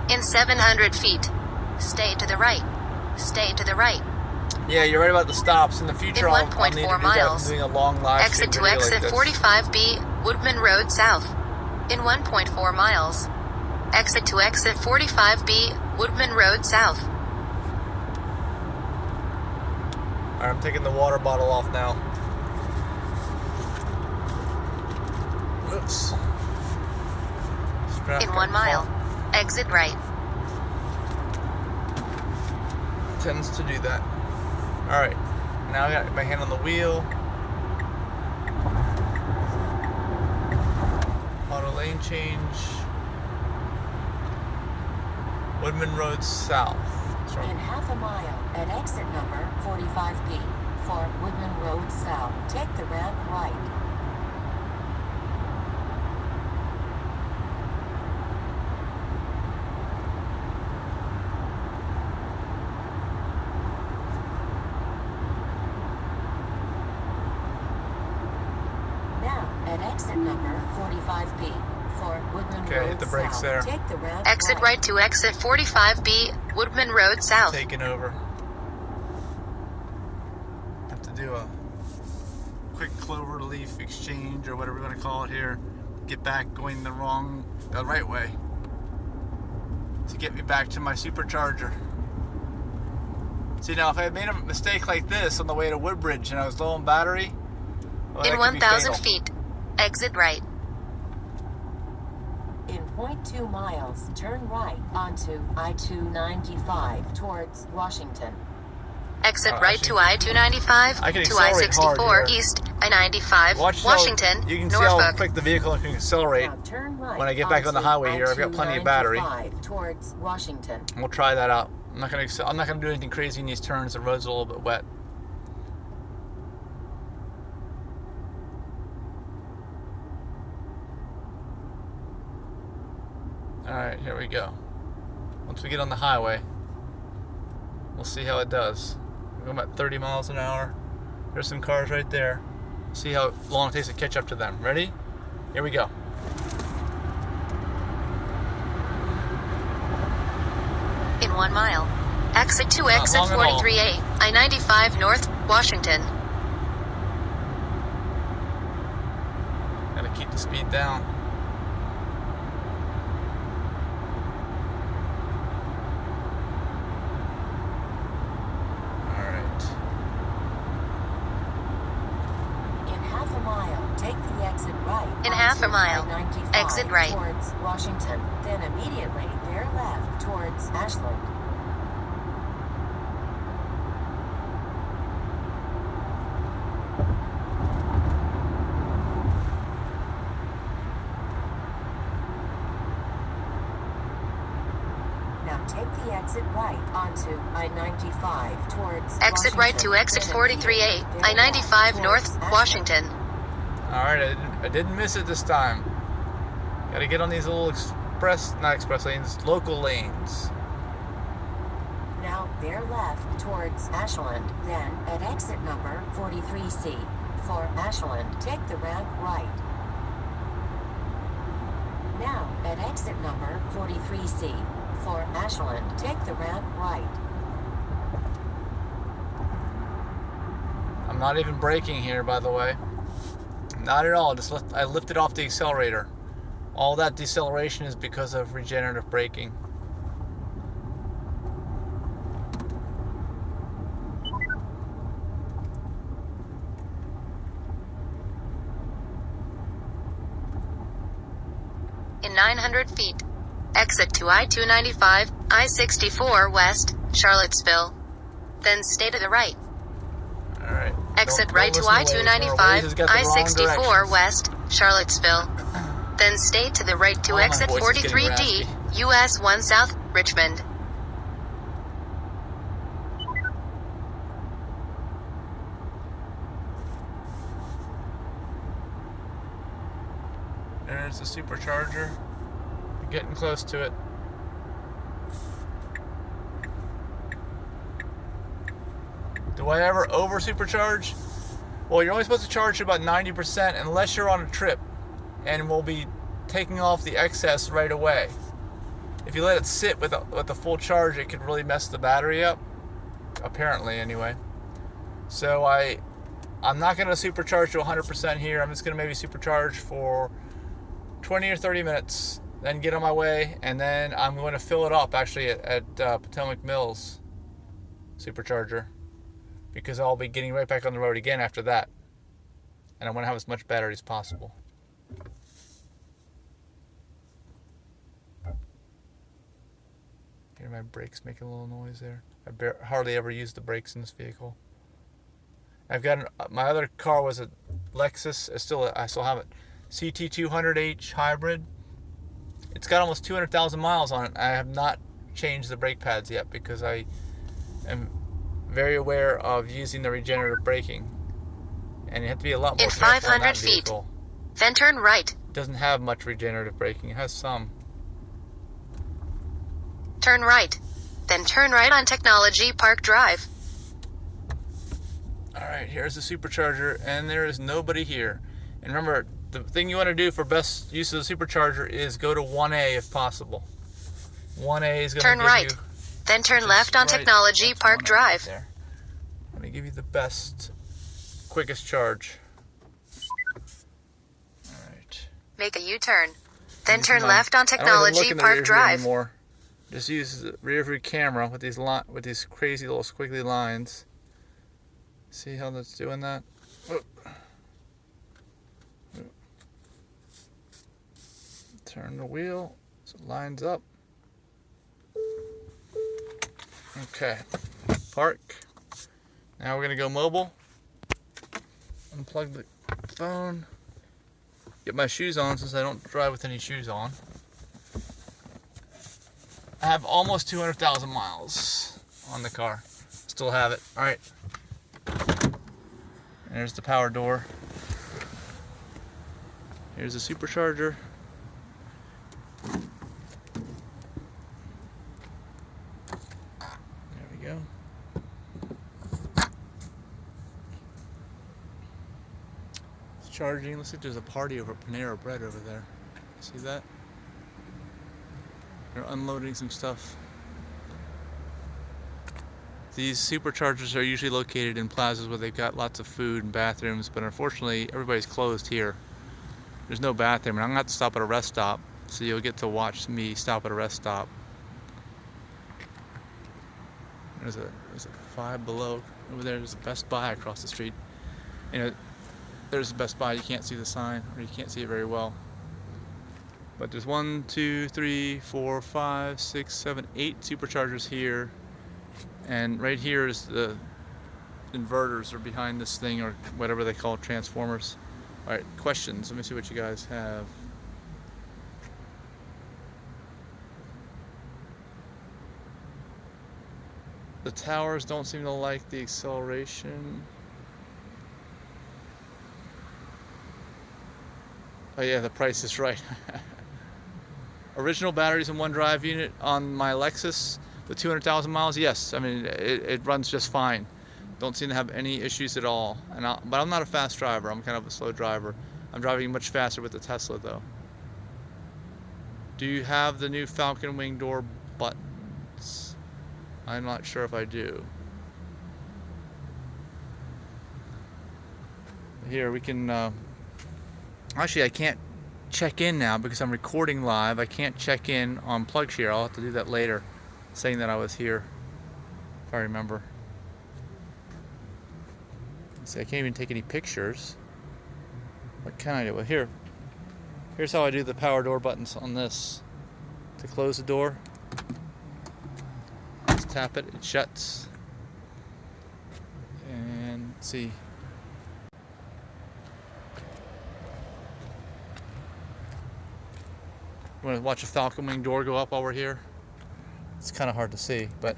In 700 feet, stay to the right. Stay to the right. Yeah, you're right about the stops. In the future, In I'll need to 1.4 do that if I'm miles. doing a long live Exit stream to video exit like this. 45B, Woodman Road South. In 1.4 miles. Exit to exit 45B, Woodman Road South. Alright, I'm taking the water bottle off now. Whoops. Strap In got 1 mile. caught. Exit right. Tends to do that. Alright, now I got my hand on the wheel. Auto lane change. Woodman Road South. That's right. In half a mile, at exit number 45B, for Woodman Road South, take the ramp right. Now, at exit number 45B, for Woodman Okay, Road hit the brakes South, there. take the ramp Exit right to exit 45B, Woodman Road South. Taking over. Have to do a quick clover leaf exchange or whatever we're going to call it here. Get back going the right way to get me back to my supercharger. See, now if I had made a mistake like this on the way to Woodbridge and I was low on battery, well, that In could be 1,000 fatal. feet, exit right. In 0.2 miles, turn right onto I-295 towards Washington. Exit Oh, right actually, to I-295 I can to accelerate hard I-64 here. East, I-95, Watch how- Washington, you can see how Norfolk. quick the vehicle can accelerate. Now turn right When I get back on the onto highway here, I've got plenty of battery. I-295 towards Washington. We'll try that out. I'm not gonna do anything crazy in these turns. The road's a little bit wet. Alright, here we go. Once we get on the highway, we'll see how it does. We're going about 30 miles an hour. There's some cars right there. See how long it takes to catch up to them. Ready? Here we go. In 1 mile. Exit to Not exit long at all. 43A, I-95 North, Washington. Gotta keep the speed down. Alright. In half a mile, take the exit right. In half a onto mile, I-95 exit right. towards Washington. Then immediately bear left towards Ashland. Now take the exit right onto I-95 towards Exit right to Washington. exit Then 43A, immediately bear I-95 left North, towards Washington. Alright, I didn't miss it this time. Gotta get on these little not express lanes, local lanes. Now bear left towards Ashland. Then at exit number 43C for Ashland, take the ramp right. Now at exit number 43C for Ashland, take the ramp right. I'm not even braking here, by the way. Not at all. I lifted off the accelerator. All that deceleration is because of regenerative braking. In 900 feet, exit to I-295, I-64 West, Charlottesville. Then stay to the right. Alright. Exit Don't right to listen to Waze. I-295, Waze has got the wrong I-64 directions. West, Charlottesville. Then stay to the right to Oh, my exit voice is getting 43D, raspy. US 1 South, Richmond. There's the supercharger. We're getting close to it. Do I ever over supercharge? Well, you're only supposed to charge to about 90% unless you're on a trip, and we'll be taking off the excess right away. If you let it sit with a full charge, it could really mess the battery up. Apparently, anyway. So I'm not going to supercharge to 100% here. I'm just going to maybe supercharge for 20 or 30 minutes, then get on my way, and then I'm going to fill it up actually at Potomac Mills supercharger, because I'll be getting right back on the road again after that, and I want to have as much battery as possible. Hear my brakes making a little noise there. I hardly ever use the brakes in this vehicle. I've got my other car was a Lexus. I still have it. CT200H hybrid. It's got almost 200,000 miles on it. I have not changed the brake pads yet because I am very aware of using the regenerative braking, and you have to be a lot more in careful 500 in that feet. vehicle. Then turn right. It doesn't have much regenerative braking. It has some. Turn right. Then turn right on Technology Park Drive. Alright, here's the supercharger, and there is nobody here. And remember, the thing you want to do for best use of the supercharger is go to 1A if possible. 1A is going to Turn give right. you... Then turn left on right. Technology That's Park 1A Drive. right there. Let me give you the best, quickest charge. Alright. Make a U-turn. Then Use turn my- left on I don't even look Technology in the Park rear view Drive. anymore. Just use the rear view camera with these crazy little squiggly lines. See how that's doing that? Oh. Oh. Turn the wheel so it lines up. Okay. Park. Now we're gonna go mobile. Unplug the phone. Get my shoes on since I don't drive with any shoes on. I have almost 200,000 miles on the car. Still have it. All right. There's the power door. Here's the supercharger. There we go. It's charging. Looks like there's a party over Panera Bread over there. See that? They're unloading some stuff. These superchargers are usually located in plazas where they've got lots of food and bathrooms, but unfortunately everybody's closed here. There's no bathroom, and I'm going to have to stop at a rest stop, so you'll get to watch me stop at a rest stop. There's a Five Below over there. There's a Best Buy across the street. You know, there's a Best Buy. You can't see the sign, or you can't see it very well. But there's 1, 2, 3, 4, 5, 6, 7, 8 superchargers here. And right here is the inverters are behind this thing, or whatever they call transformers. Alright, questions. Let me see what you guys have. The towers don't seem to like the acceleration. Oh yeah, the price is right. Original batteries in one drive unit on my Lexus with 200,000 miles, yes. I mean, it runs just fine. Don't seem to have any issues at all. But I'm not a fast driver. I'm kind of a slow driver. I'm driving much faster with the Tesla, though. Do you have the new Falcon Wing door buttons? I'm not sure if I do. Here, we can... Actually, I can't check in now because I'm recording live. I can't check in on PlugShare. I'll have to do that later, saying that I was here, if I remember. Let's see, I can't even take any pictures. What can I do? Well, here's how I do the power door buttons on this. To close the door, just tap it, it shuts. And let's see. You want to watch a Falcon Wing door go up while we're here? It's kind of hard to see, but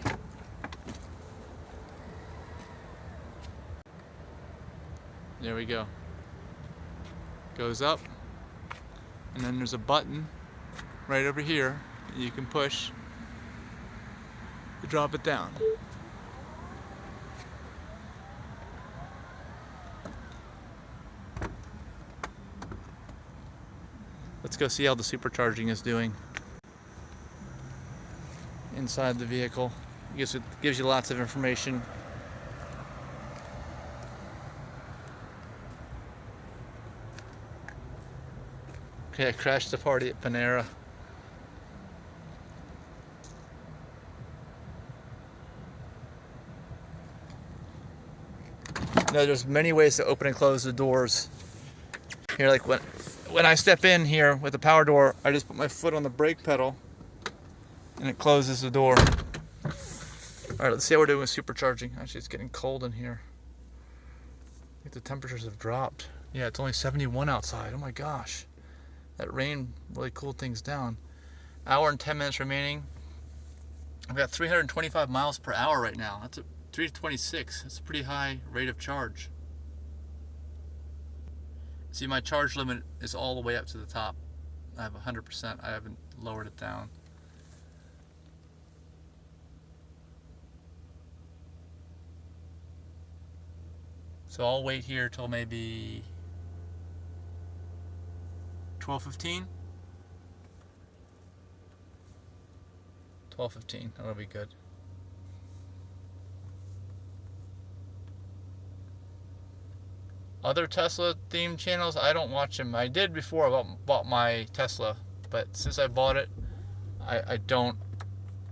there we go. Goes up. And then there's a button right over here you can push to drop it down. Let's go see how the supercharging is doing inside the vehicle. It gives you lots of information. Okay, I crashed the party at Panera. No, there's many ways to open and close the doors. Here, like when I step in here with the power door, I just put my foot on the brake pedal and it closes the door. Alright, let's see how we're doing with supercharging. Actually, it's getting cold in here. I think the temperatures have dropped. Yeah, it's only 71 outside. Oh my gosh. That rain really cooled things down. Hour and 10 minutes remaining. I've got 325 miles per hour right now. That's a 326. That's a pretty high rate of charge. See, my charge limit is all the way up to the top. I have 100%. I haven't lowered it down. So I'll wait here till maybe 12:15. 12:15. That'll be good. Other Tesla themed channels, I don't watch them. I did before I bought my Tesla, but since I bought it, I don't.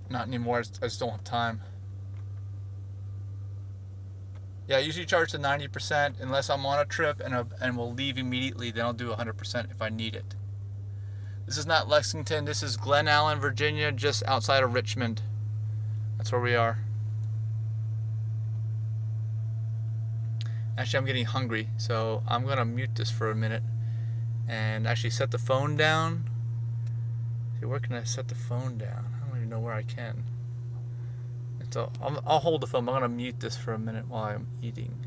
Not anymore. I just don't have time. Yeah, I usually charge to 90% unless I'm on a trip and will leave immediately. Then I'll do 100% if I need it. This is not Lexington. This is Glen Allen, Virginia, just outside of Richmond. That's where we are. Actually, I'm getting hungry, so I'm going to mute this for a minute and actually set the phone down. See, where can I set the phone down? I don't even know where I can. So I'll hold the phone. I'm going to mute this for a minute while I'm eating.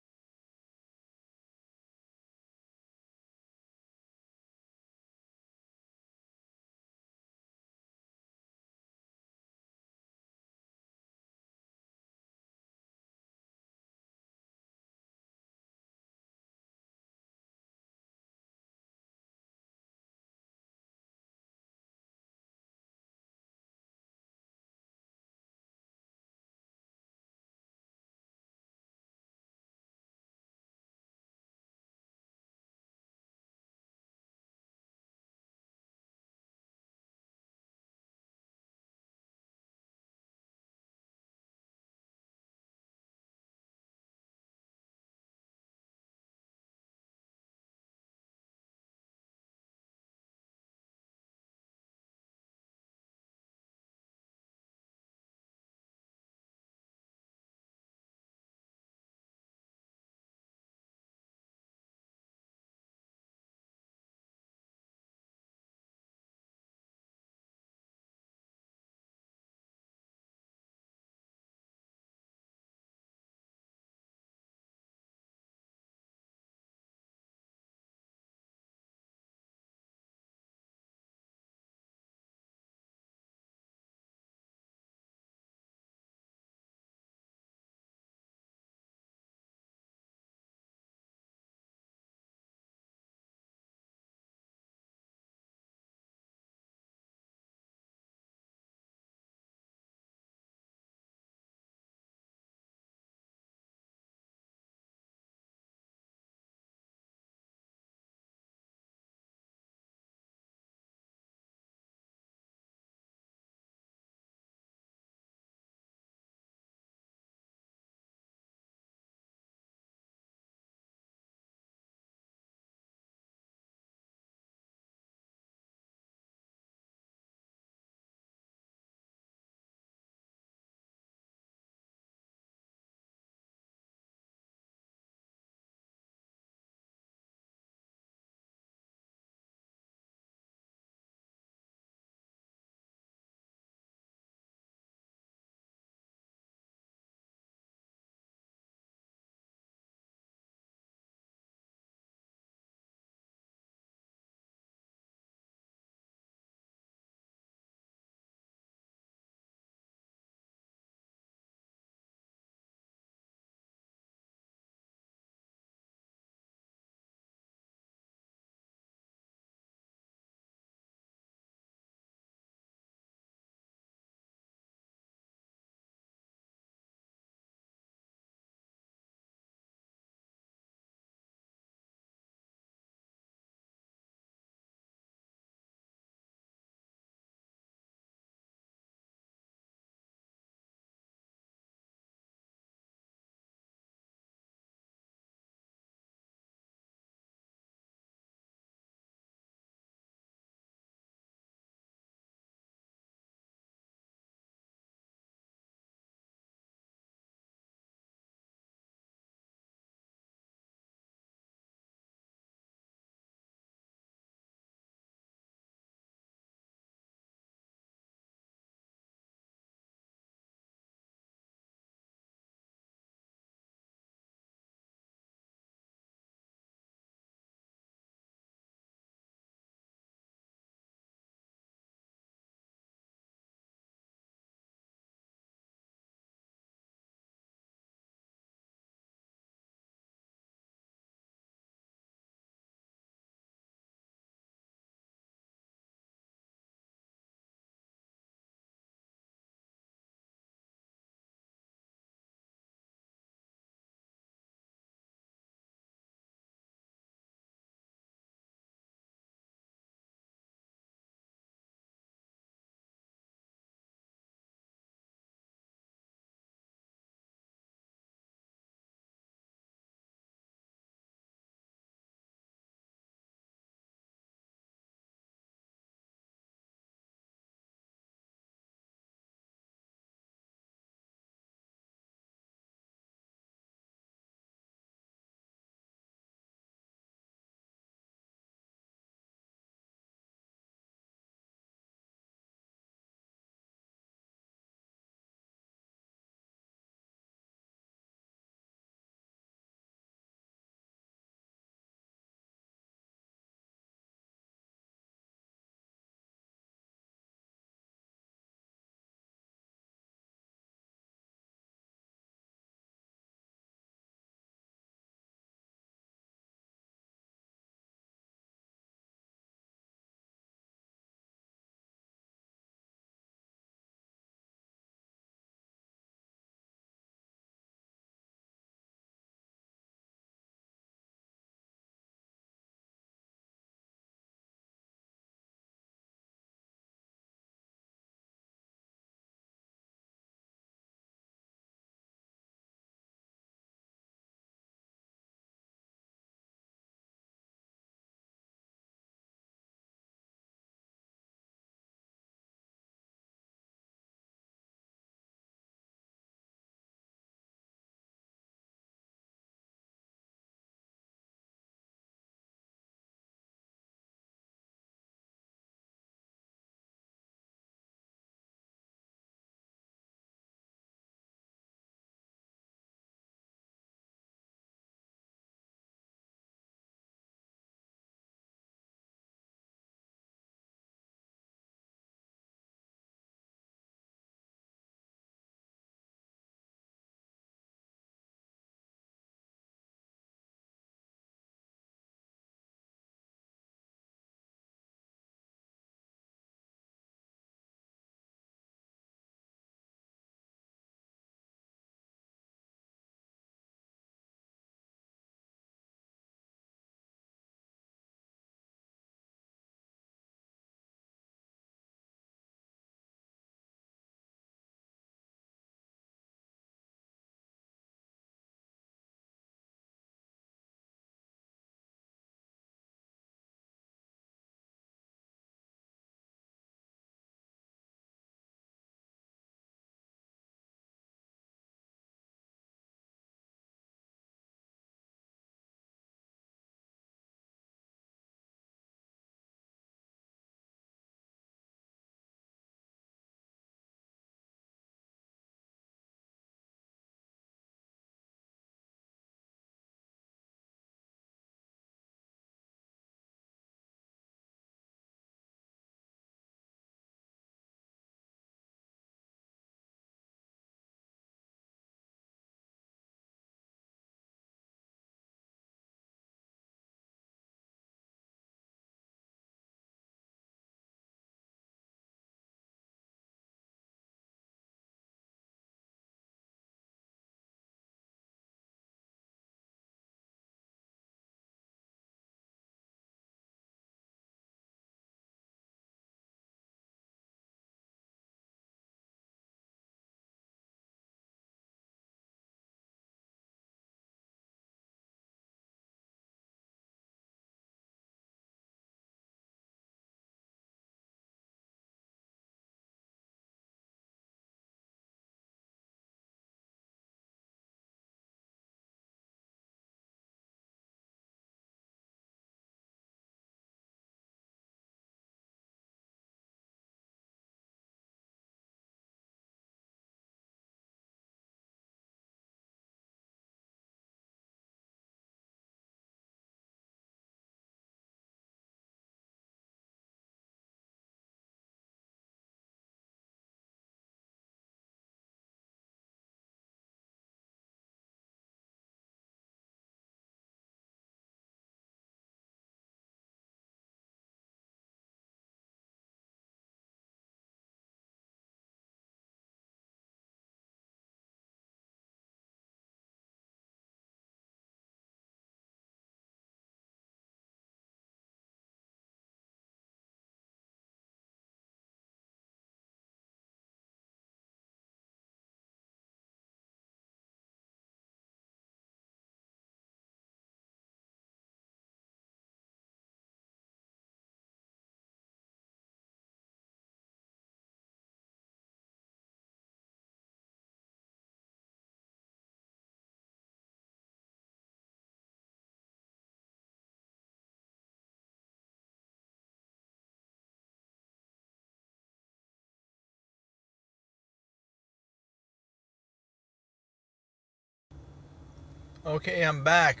Okay, I'm back.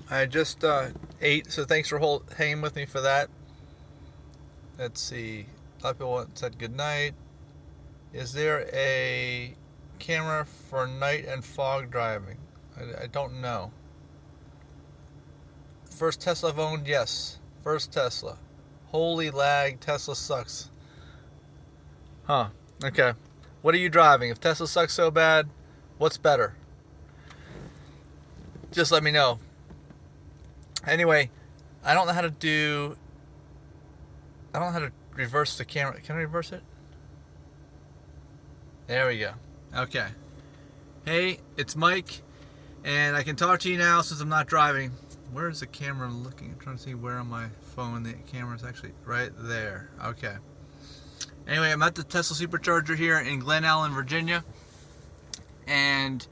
I just ate, so thanks for hanging with me for that. Let's see. A lot of people said good night. Is there a camera for night and fog driving? I don't know. First Tesla I've owned, yes. First Tesla. Holy lag, Tesla sucks. Huh, okay. What are you driving? If Tesla sucks so bad, what's better? Just let me know. Anyway, I don't know how to reverse the camera. Can I reverse it? There we go. Okay. Hey, it's Mike, and I can talk to you now since I'm not driving. Where is the camera looking? I'm trying to see where on my phone the camera is actually right there. Okay. Anyway, I'm at the Tesla Supercharger here in Glen Allen, Virginia, and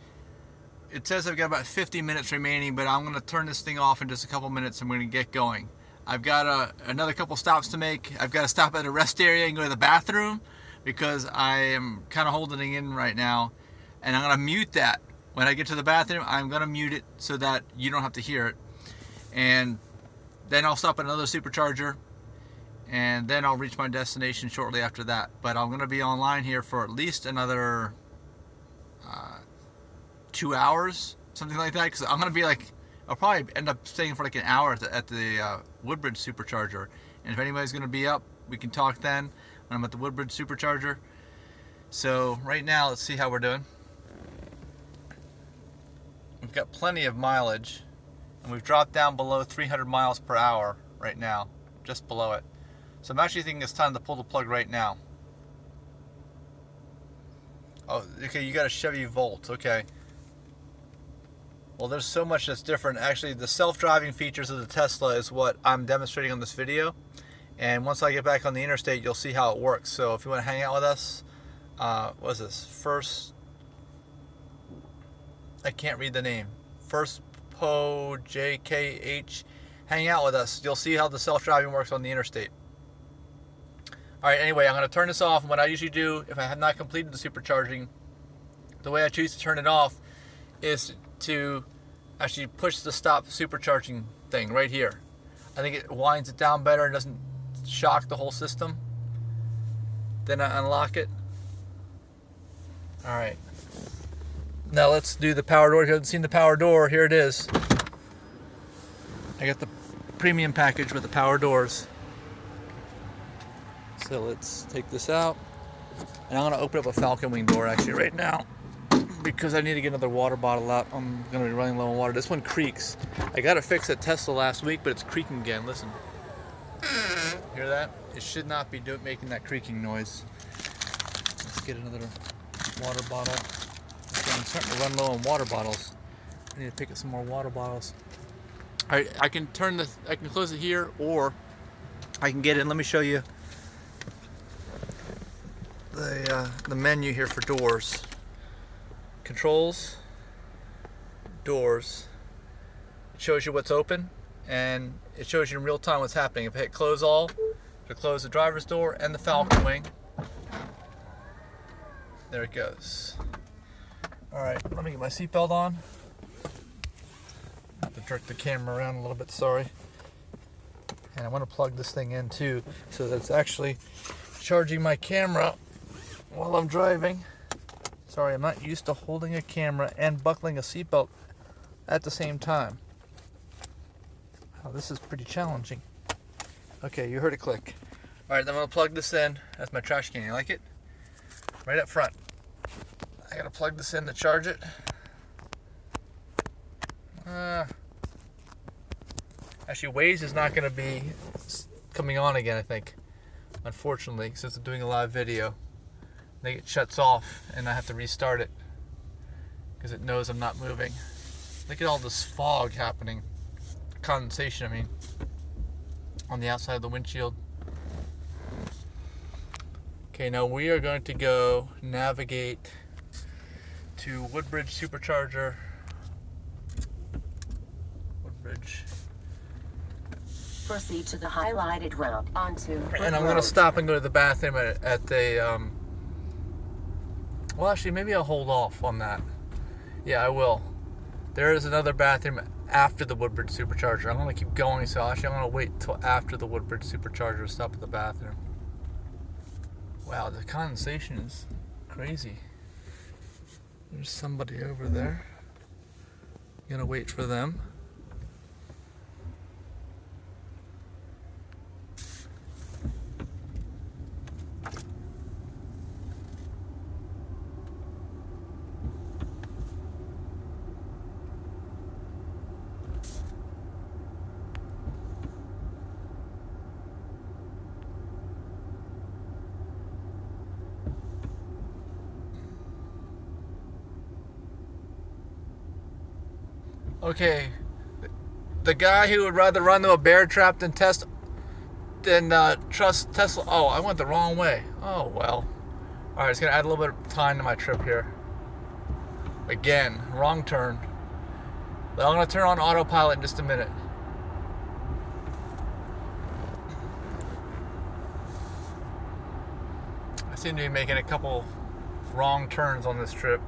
it says I've got about 50 minutes remaining, but I'm going to turn this thing off in just a couple minutes and we're going to get going. I've got another couple stops to make. I've got to stop at a rest area and go to the bathroom because I am kind of holding it in right now, and I'm going to mute that. When I get to the bathroom, I'm going to mute it so that you don't have to hear it. And then I'll stop at another supercharger, and then I'll reach my destination shortly after that. But I'm going to be online here for at least another 2 hours, something like that, because I'm going to be I'll probably end up staying for like an hour at the Woodbridge Supercharger. And if anybody's going to be up, we can talk then when I'm at the Woodbridge Supercharger. So right now, let's see how we're doing. We've got plenty of mileage, and we've dropped down below 300 miles per hour right now, just below it. So I'm actually thinking it's time to pull the plug right now. Oh, okay, you got a Chevy Volt, okay. Well, there's so much that's different. Actually, the self-driving features of the Tesla is what I'm demonstrating on this video. And once I get back on the interstate, you'll see how it works. So if you want to hang out with us, what is this? First, I can't read the name. First Po JKH. Hang out with us. You'll see how the self-driving works on the interstate. Alright, anyway, I'm going to turn this off. And what I usually do, if I have not completed the supercharging, the way I choose to turn it off is to actually push the stop supercharging thing right here. I think it winds it down better and doesn't shock the whole system. Then I unlock it. Alright. Now let's do the power door. If you haven't seen the power door, here it is. I got the premium package with the power doors. So let's take this out. And I'm going to open up a Falcon Wing door actually right now, because I need to get another water bottle out. I'm going to be running low on water. This one creaks. I got it fixed at Tesla last week, but it's creaking again. Listen. Hear that? It should not be making that creaking noise. Let's get another water bottle. I'm starting to run low on water bottles. I need to pick up some more water bottles. Alright, I can close it here, or I can get in. Let me show you the menu here for doors. Controls, doors. It shows you what's open, and it shows you in real time what's happening. If I hit close all, it'll close the driver's door and the Falcon Wing. There it goes. Alright, let me get my seatbelt on. I have to jerk the camera around a little bit, sorry. And I want to plug this thing in too, so that it's actually charging my camera while I'm driving. Sorry, I'm not used to holding a camera and buckling a seatbelt at the same time. Oh, this is pretty challenging. Okay, you heard it click. Alright, then I'm going to plug this in. That's my trash can. You like it? Right up front. I got to plug this in to charge it. Actually, Waze is not going to be coming on again, I think. Unfortunately, since I'm doing a live video. I think it shuts off and I have to restart it because it knows I'm not moving. Look at all this fog happening. Condensation, I mean, on the outside of the windshield. Okay, now we are going to go navigate to Woodbridge Supercharger. Woodbridge. Proceed to the highlighted route onto And I'm going to stop and go to the bathroom at the well, actually, maybe I'll hold off on that. Yeah, I will. There is another bathroom after the Woodbridge Supercharger. I'm going to keep going, so actually I'm going to wait till after the Woodbridge Supercharger to stop at the bathroom. Wow, the condensation is crazy. There's somebody over there. I'm going to wait for them. Okay, the guy who would rather run to a bear trap than trust Tesla. Oh, I went the wrong way. Oh well. All right, it's gonna add a little bit of time to my trip here. Again, wrong turn. But I'm gonna turn on autopilot in just a minute. I seem to be making a couple wrong turns on this trip.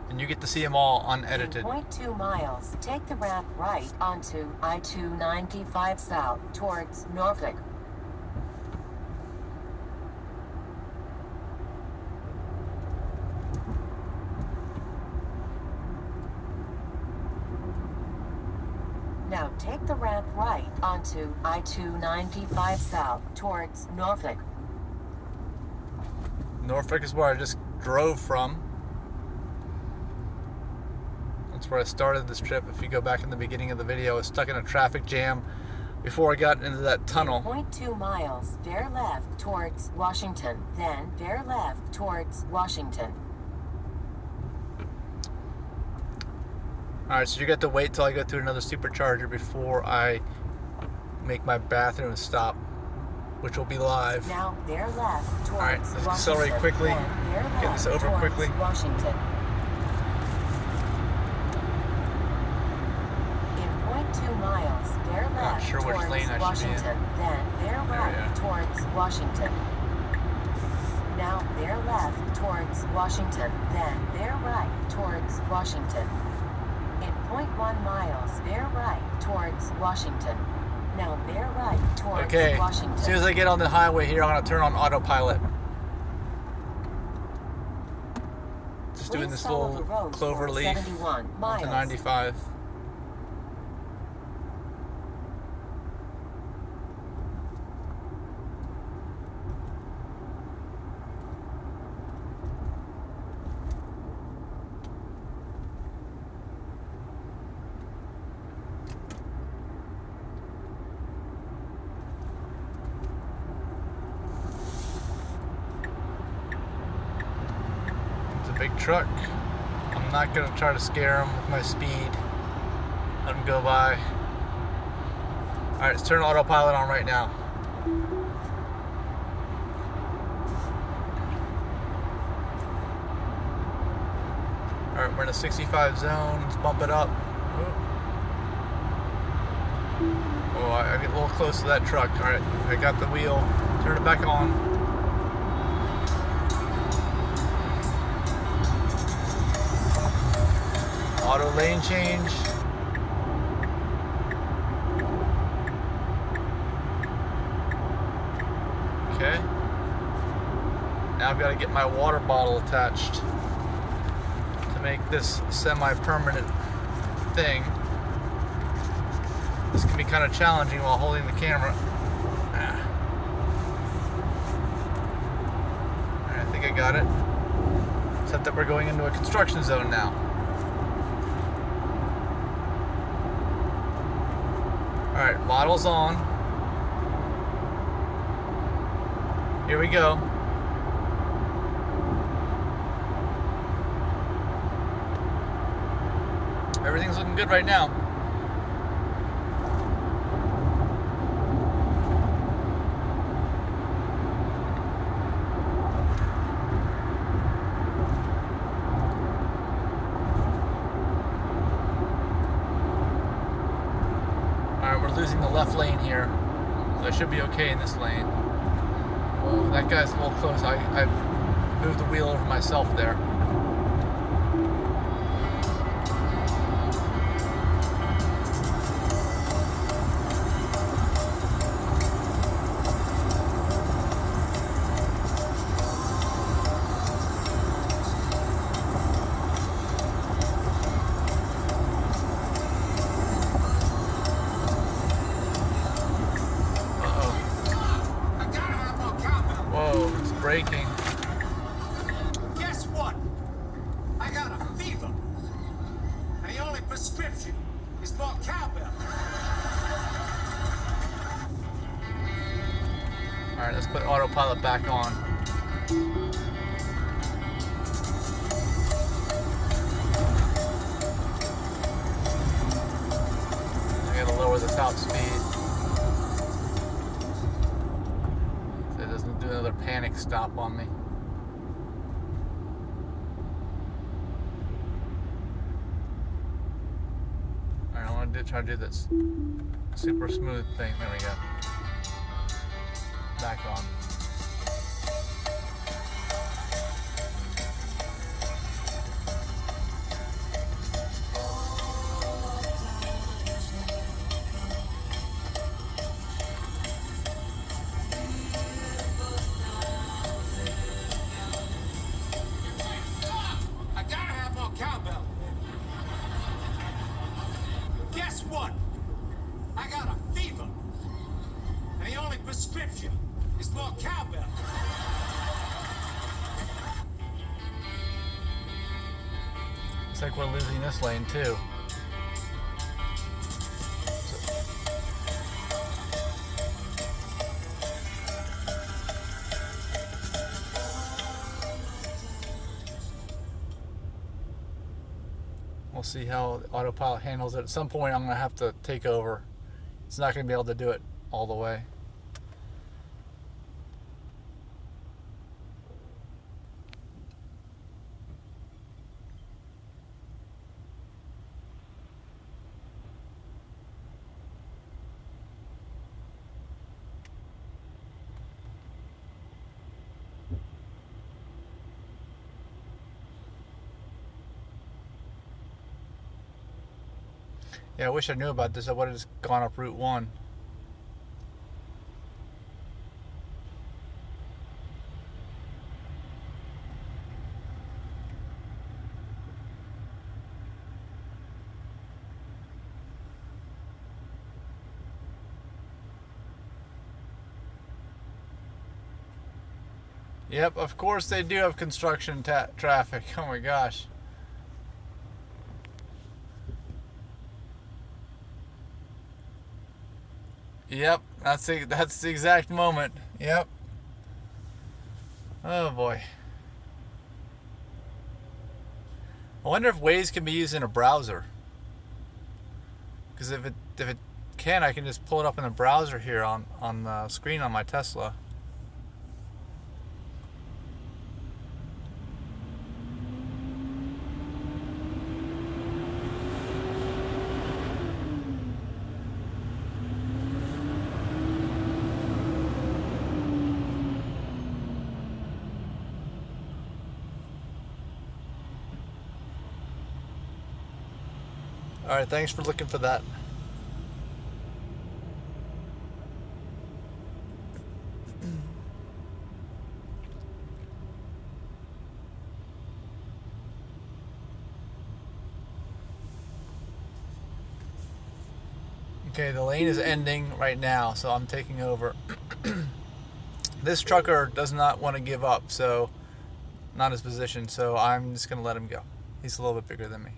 And you get to see them all unedited. In 0.2 miles, take the ramp right onto I-295 south towards Norfolk. Now take the ramp right onto I-295 south towards Norfolk. Norfolk is where I just drove from. That's where I started this trip. If you go back in the beginning of the video, I was stuck in a traffic jam before I got into that tunnel. 0.2 miles, bear left towards Washington, then bear left towards Washington. Alright, so you got to wait till I go through another supercharger before I make my bathroom stop, which will be live. Now bear left towards Alright, let's Washington, accelerate quickly, get this over quickly. Washington. In 0.2 miles, bear left Not sure which towards lane I should be in. Washington, then bear right yeah. towards Washington. Now bear left towards Washington, then bear right towards Washington. In 0.1 miles, bear right towards Washington. Now bear right towards Washington. As soon as I get on the highway here, I'm going to turn on autopilot. Just doing this little clover leaf onto 95. Big truck. I'm not going to try to scare him with my speed. Let him go by. Alright, let's turn autopilot on right now. Alright, we're in a 65 zone. Let's bump it up. Oh, I get a little close to that truck. Alright, I got the wheel. Turn it back on. Auto lane change. Okay. Now I've got to get my water bottle attached to make this semi-permanent thing. This can be kind of challenging while holding the camera. Alright, I think I got it. Except that we're going into a construction zone now. Alright, model's on. Here we go. Everything's looking good right now. Losing the left lane here, so I should be okay in this lane. Oh, that guy's a little close. I moved the wheel over myself there. braking. Guess what? I got a fever. And the only prescription is more cowbell. Alright, let's put autopilot back on. I gotta lower the top speed so it doesn't do another panic stop on me. Alright, I want to try to do this super smooth thing. There we go. Back on. I gotta have more cowbell. Guess what? I got a fever. And the only prescription is more cowbell. Looks like we're losing this lane too. We'll see how autopilot handles it. At some point I'm going to have to take over. It's not going to be able to do it all the way. Yeah, I wish I knew about this. I would have just gone up Route 1. Yep, of course they do have construction traffic. Oh my gosh. Yep, that's the exact moment. Yep. Oh boy. I wonder if Waze can be used in a browser. Because if it can, I can just pull it up in the browser here on the screen on my Tesla. Alright, thanks for looking for that. Okay, the lane is ending right now, so I'm taking over. This trucker does not want to give up, so not his position, so I'm just going to let him go. He's a little bit bigger than me.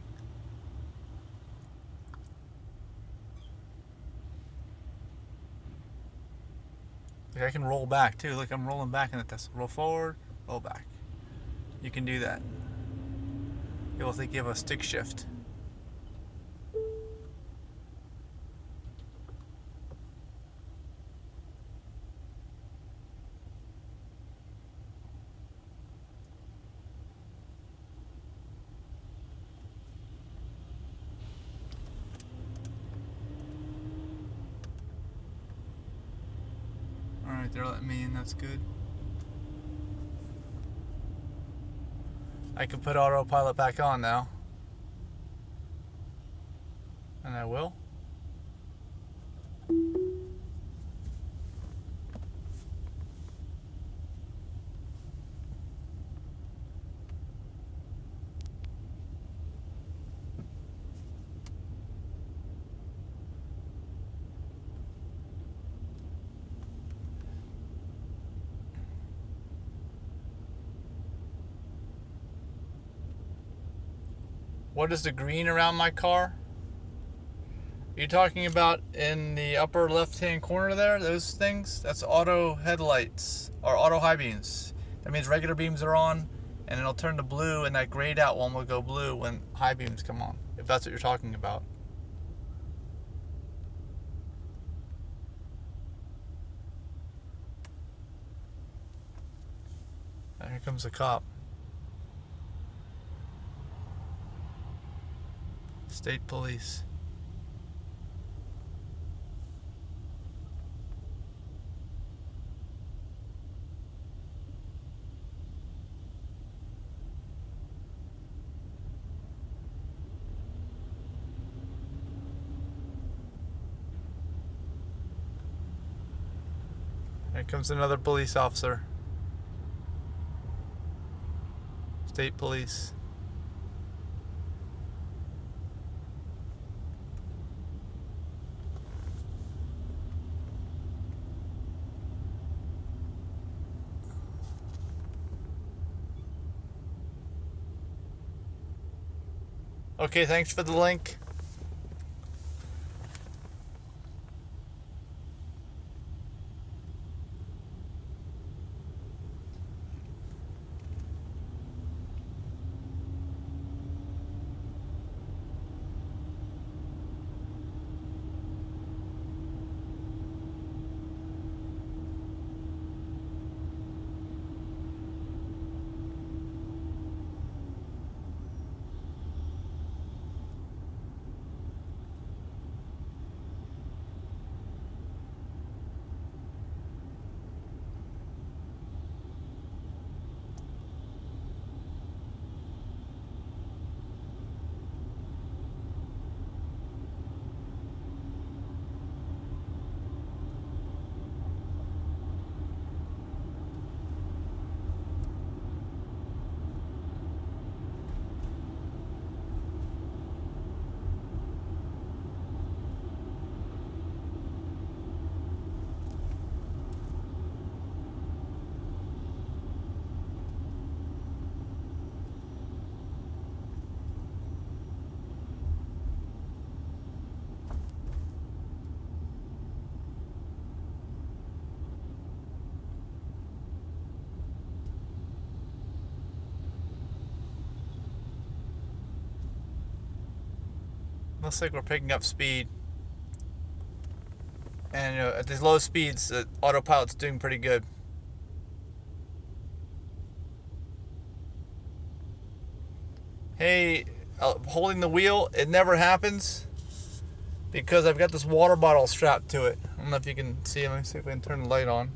I can roll back too. Look, I'm rolling back in the Tesla. Roll forward, roll back. You can do that. You'll think you have a stick shift. Alright, they're letting me in, that's good. I can put autopilot back on now. And I will. What is the green around my car? Are you talking about in the upper left-hand corner there? Those things? That's auto headlights or auto high beams. That means regular beams are on, and it'll turn to blue, and that grayed out one will go blue when high beams come on, if that's what you're talking about. Here comes the cop. State police. Here comes another police officer. State police. Okay, thanks for the link. Looks like we're picking up speed. And at these low speeds, the autopilot's doing pretty good. Hey, holding the wheel, it never happens because I've got this water bottle strapped to it. I don't know if you can see. Let me see if I can turn the light on.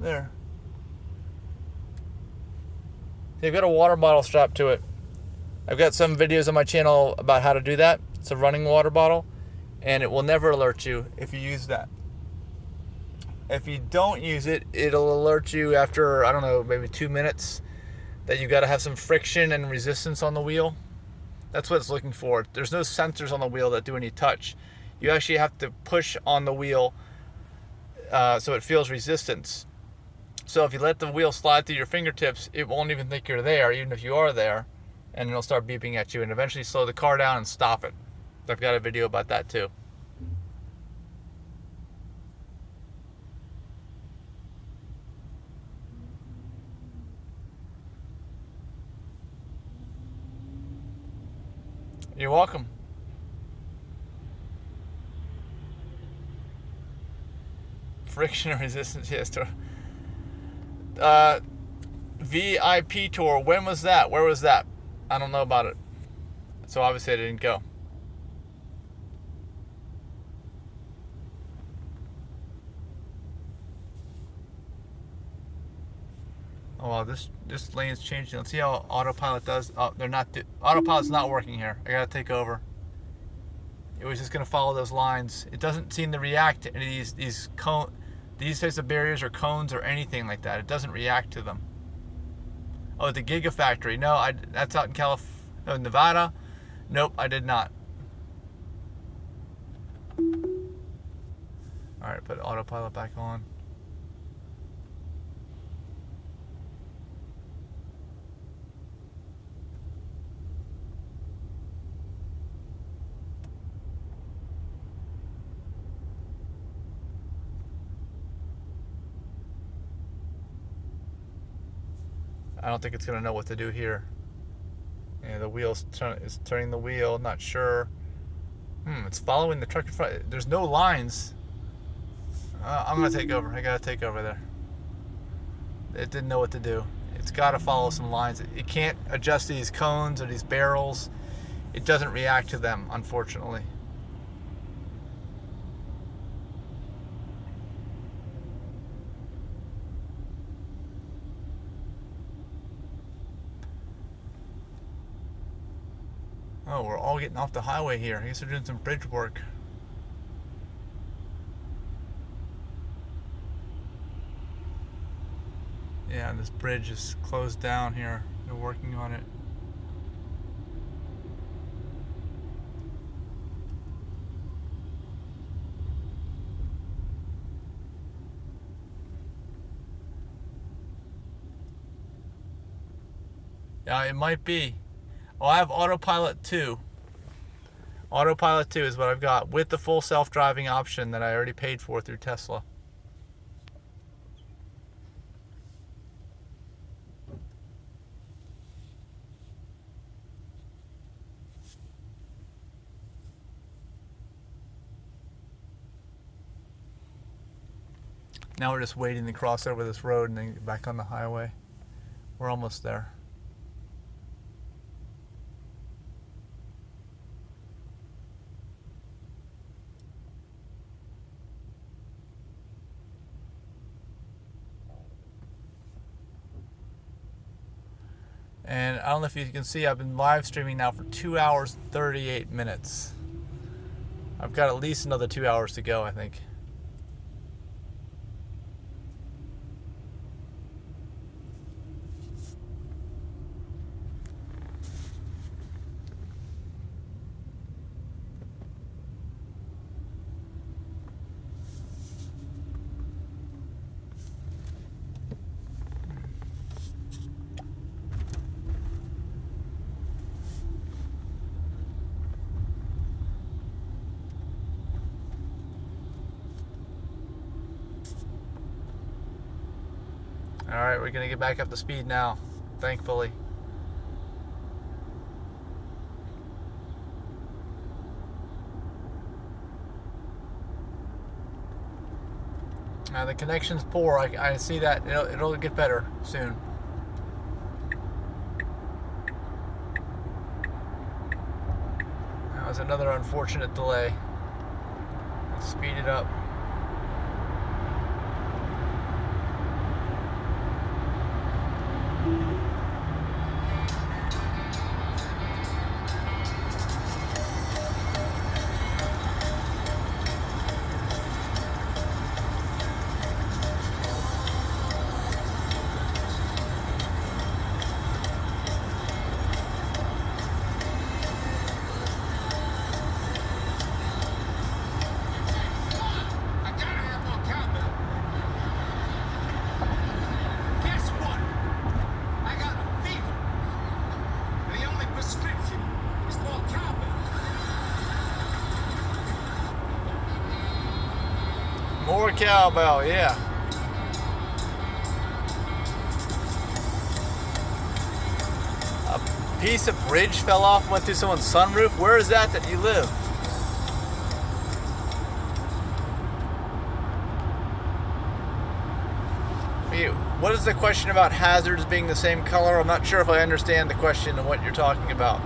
There. They've got a water bottle strapped to it. I've got some videos on my channel about how to do that. It's a running water bottle, and it will never alert you if you use that. If you don't use it, it'll alert you after, I don't know, maybe 2 minutes that you got to have some friction and resistance on the wheel. That's what it's looking for. There's no sensors on the wheel that do any touch. You actually have to push on the wheel so it feels resistance. So if you let the wheel slide through your fingertips, it won't even think you're there, even if you are there, and it'll start beeping at you and eventually slow the car down and stop it. I've got a video about that too. You're welcome. Friction and resistance, yes. VIP tour, when was that? Where was that? I don't know about it. So obviously I didn't go. Oh well, this lane's changing. Let's see how AutoPilot does. Oh, AutoPilot's not working here. I gotta take over. It was just gonna follow those lines. It doesn't seem to react to any of these types of barriers or cones or anything like that. It doesn't react to them. Oh, the Gigafactory. No, that's out in Nevada. Nope, I did not. All right, put AutoPilot back on. I don't think it's going to know what to do here. Yeah, the wheel's is turning the wheel. Not sure. It's following the truck in front. There's no lines. I'm going to take over. I got to take over there. It didn't know what to do. It's got to follow some lines. It can't adjust these cones or these barrels. It doesn't react to them, unfortunately. Oh, we're all getting off the highway here. I guess they're doing some bridge work. Yeah, this bridge is closed down here. They're working on it. Yeah, it might be. Oh, I have AutoPilot 2. AutoPilot 2 is what I've got with the full self-driving option that I already paid for through Tesla. Now we're just waiting to cross over this road and then get back on the highway. We're almost there. And I don't know if you can see, I've been live streaming now for 2 hours and 38 minutes. I've got at least another 2 hours to go, I think. Alright, we're going to get back up to speed now, thankfully. The connection's poor. I see that. It'll get better soon. That was another unfortunate delay. Let's speed it up. More cowbell, yeah. A piece of bridge fell off, went through someone's sunroof. Where is that you live? What is the question about hazards being the same color? I'm not sure if I understand the question and what you're talking about.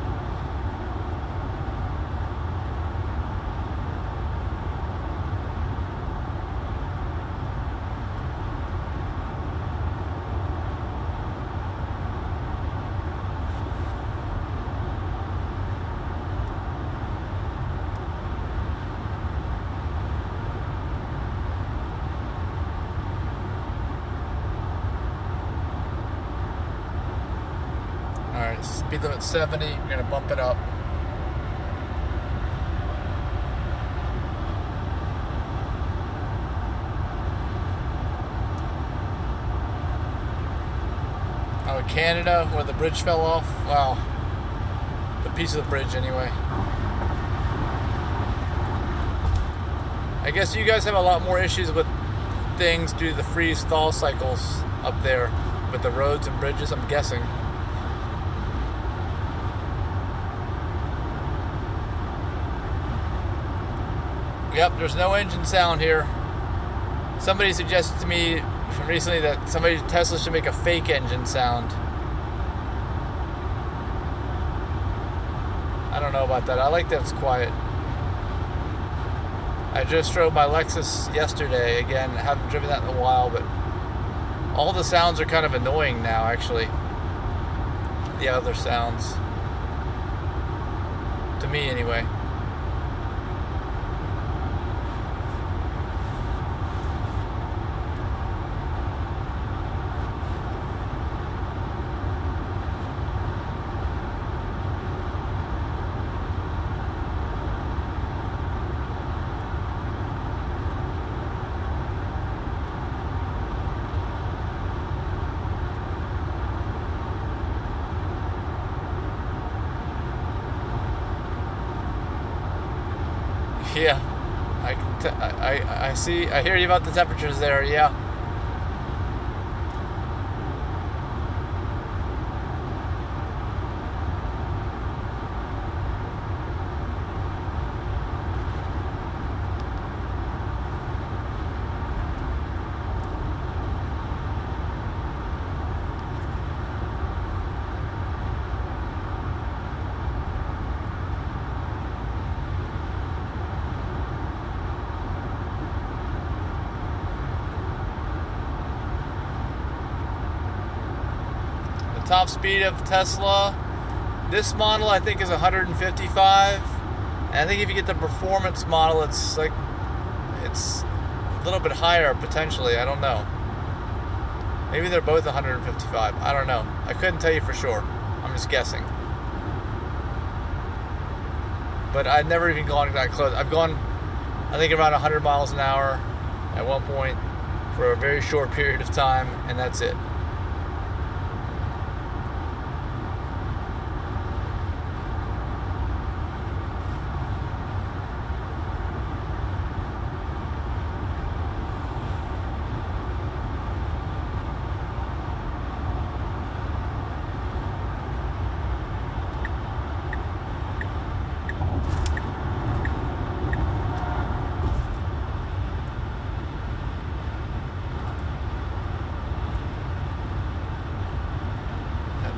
Alright, speed limit 70, we're going to bump it up. Oh, Canada, where the bridge fell off? Wow. The piece of the bridge, anyway. I guess you guys have a lot more issues with things due to the freeze-thaw cycles up there. with the roads and bridges, I'm guessing. Yep, there's no engine sound here. Somebody suggested to me recently that Tesla should make a fake engine sound. I don't know about that. I like that it's quiet. I just drove my Lexus yesterday. Again, I haven't driven that in a while, but all the sounds are kind of annoying now, actually. The other sounds. To me, anyway. Yeah, I see. I hear you about the temperatures there. Yeah. Top speed of Tesla, this model I think is 155, and I think if you get the performance model, it's a little bit higher potentially. I don't know. Maybe they're both 155. I don't know. I couldn't tell you for sure. I'm just guessing. But I've never even gone that close. I've gone, I think, around 100 miles an hour at one point for a very short period of time, and that's it.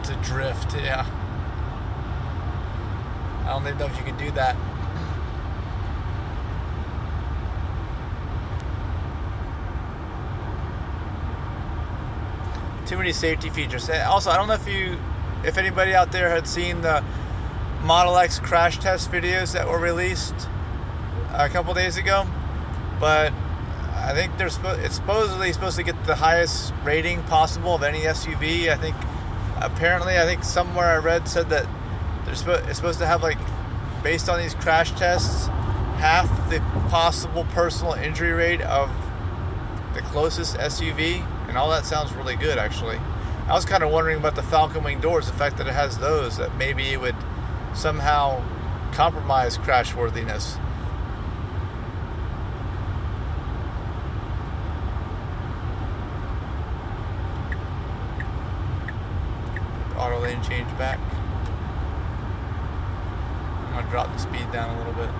To drift, yeah. I don't even know if you can do that. Too many safety features. Also, I don't know if anybody out there had seen the Model X crash test videos that were released a couple days ago, but I think it's supposedly supposed to get the highest rating possible of any SUV. I think somewhere I read said that it's supposed to have, like, based on these crash tests, half the possible personal injury rate of the closest SUV, and all that sounds really good, actually. I was kind of wondering about the Falcon Wing doors, the fact that it has those, that maybe it would somehow compromise crashworthiness. Auto lane change back. I'm going to drop the speed down a little bit.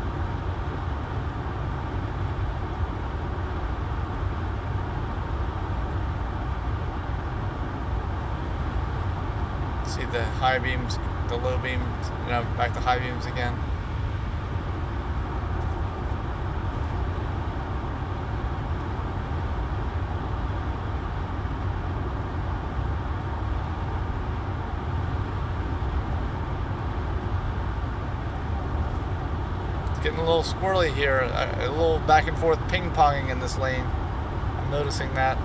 See the high beams, the low beams, back to high beams again. Getting a little squirrely here, a little back and forth ping-ponging in this lane. I'm noticing that.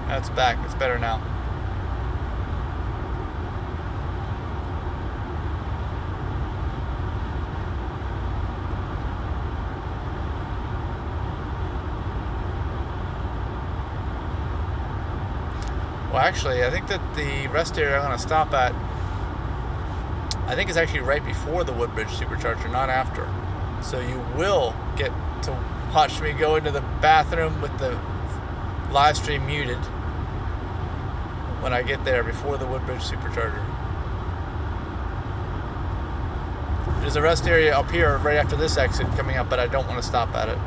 That's back, it's better now. Well, actually, I think that the rest area I'm going to stop at, I think it's actually right before the Woodbridge Supercharger, not after. So you will get to watch me go into the bathroom with the live stream muted when I get there before the Woodbridge Supercharger. There's a rest area up here right after this exit coming up, but I don't want to stop at it.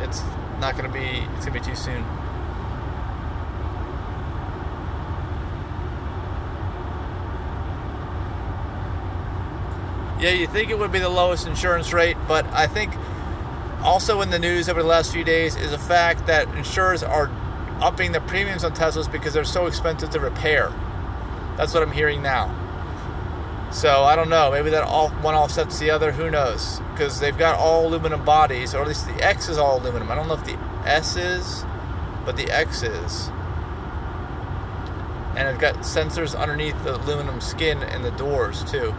It's not going to be, it's going to be too soon. Yeah, you think it would be the lowest insurance rate, but I think also in the news over the last few days is the fact that insurers are upping the premiums on Teslas because they're so expensive to repair. That's what I'm hearing now. So I don't know, maybe that one offsets the other, who knows? Because they've got all aluminum bodies, or at least the X is all aluminum. I don't know if the S is, but the X is. And it's got sensors underneath the aluminum skin in the doors too.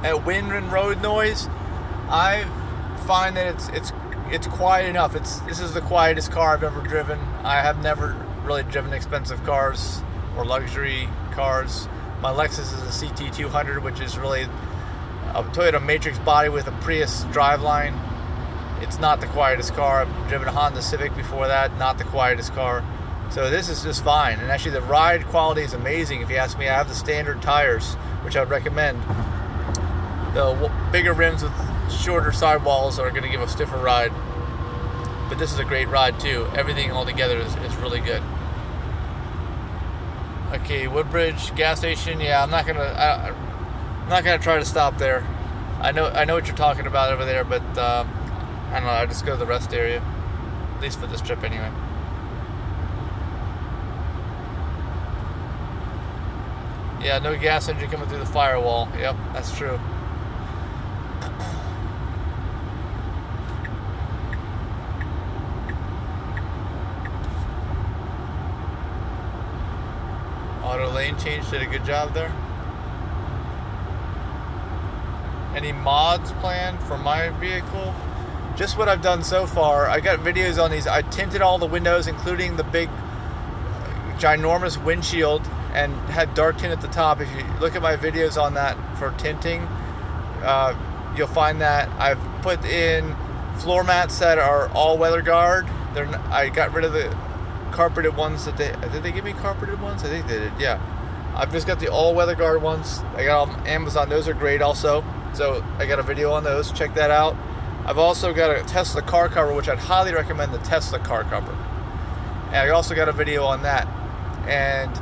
At wind and road noise, I find that it's quiet enough. This is the quietest car I've ever driven. I have never really driven expensive cars or luxury cars. My Lexus is a CT200, which is really a Toyota Matrix body with a Prius driveline. It's not the quietest car. I've driven a Honda Civic before that, not the quietest car. So this is just fine. And actually the ride quality is amazing. If you ask me, I have the standard tires, which I would recommend. The bigger rims with shorter sidewalls are going to give a stiffer ride. But this is a great ride too. Everything all together is really good. Okay, Woodbridge gas station. Yeah, I'm not gonna try to stop there. I know what you're talking about over there, but I don't know. I just go to the rest area, at least for this trip anyway. Yeah, no gas engine coming through the firewall. Yep, that's true. Auto lane change did a good job there. Any mods planned for my vehicle? Just what I've done so far. I got videos on these. I tinted all the windows, including the big, ginormous windshield, and had dark tint at the top. If you look at my videos on that for tinting, you'll find that I've put in floor mats that are all weather guard. I got rid of the carpeted ones that did they give me carpeted ones? I think they did. Yeah, I've just got the all weather guard ones. I got on Amazon. Those are great also. So I got a video on those. Check that out. I've also got a Tesla car cover, which I'd highly recommend, the Tesla car cover. And I also got a video on that. And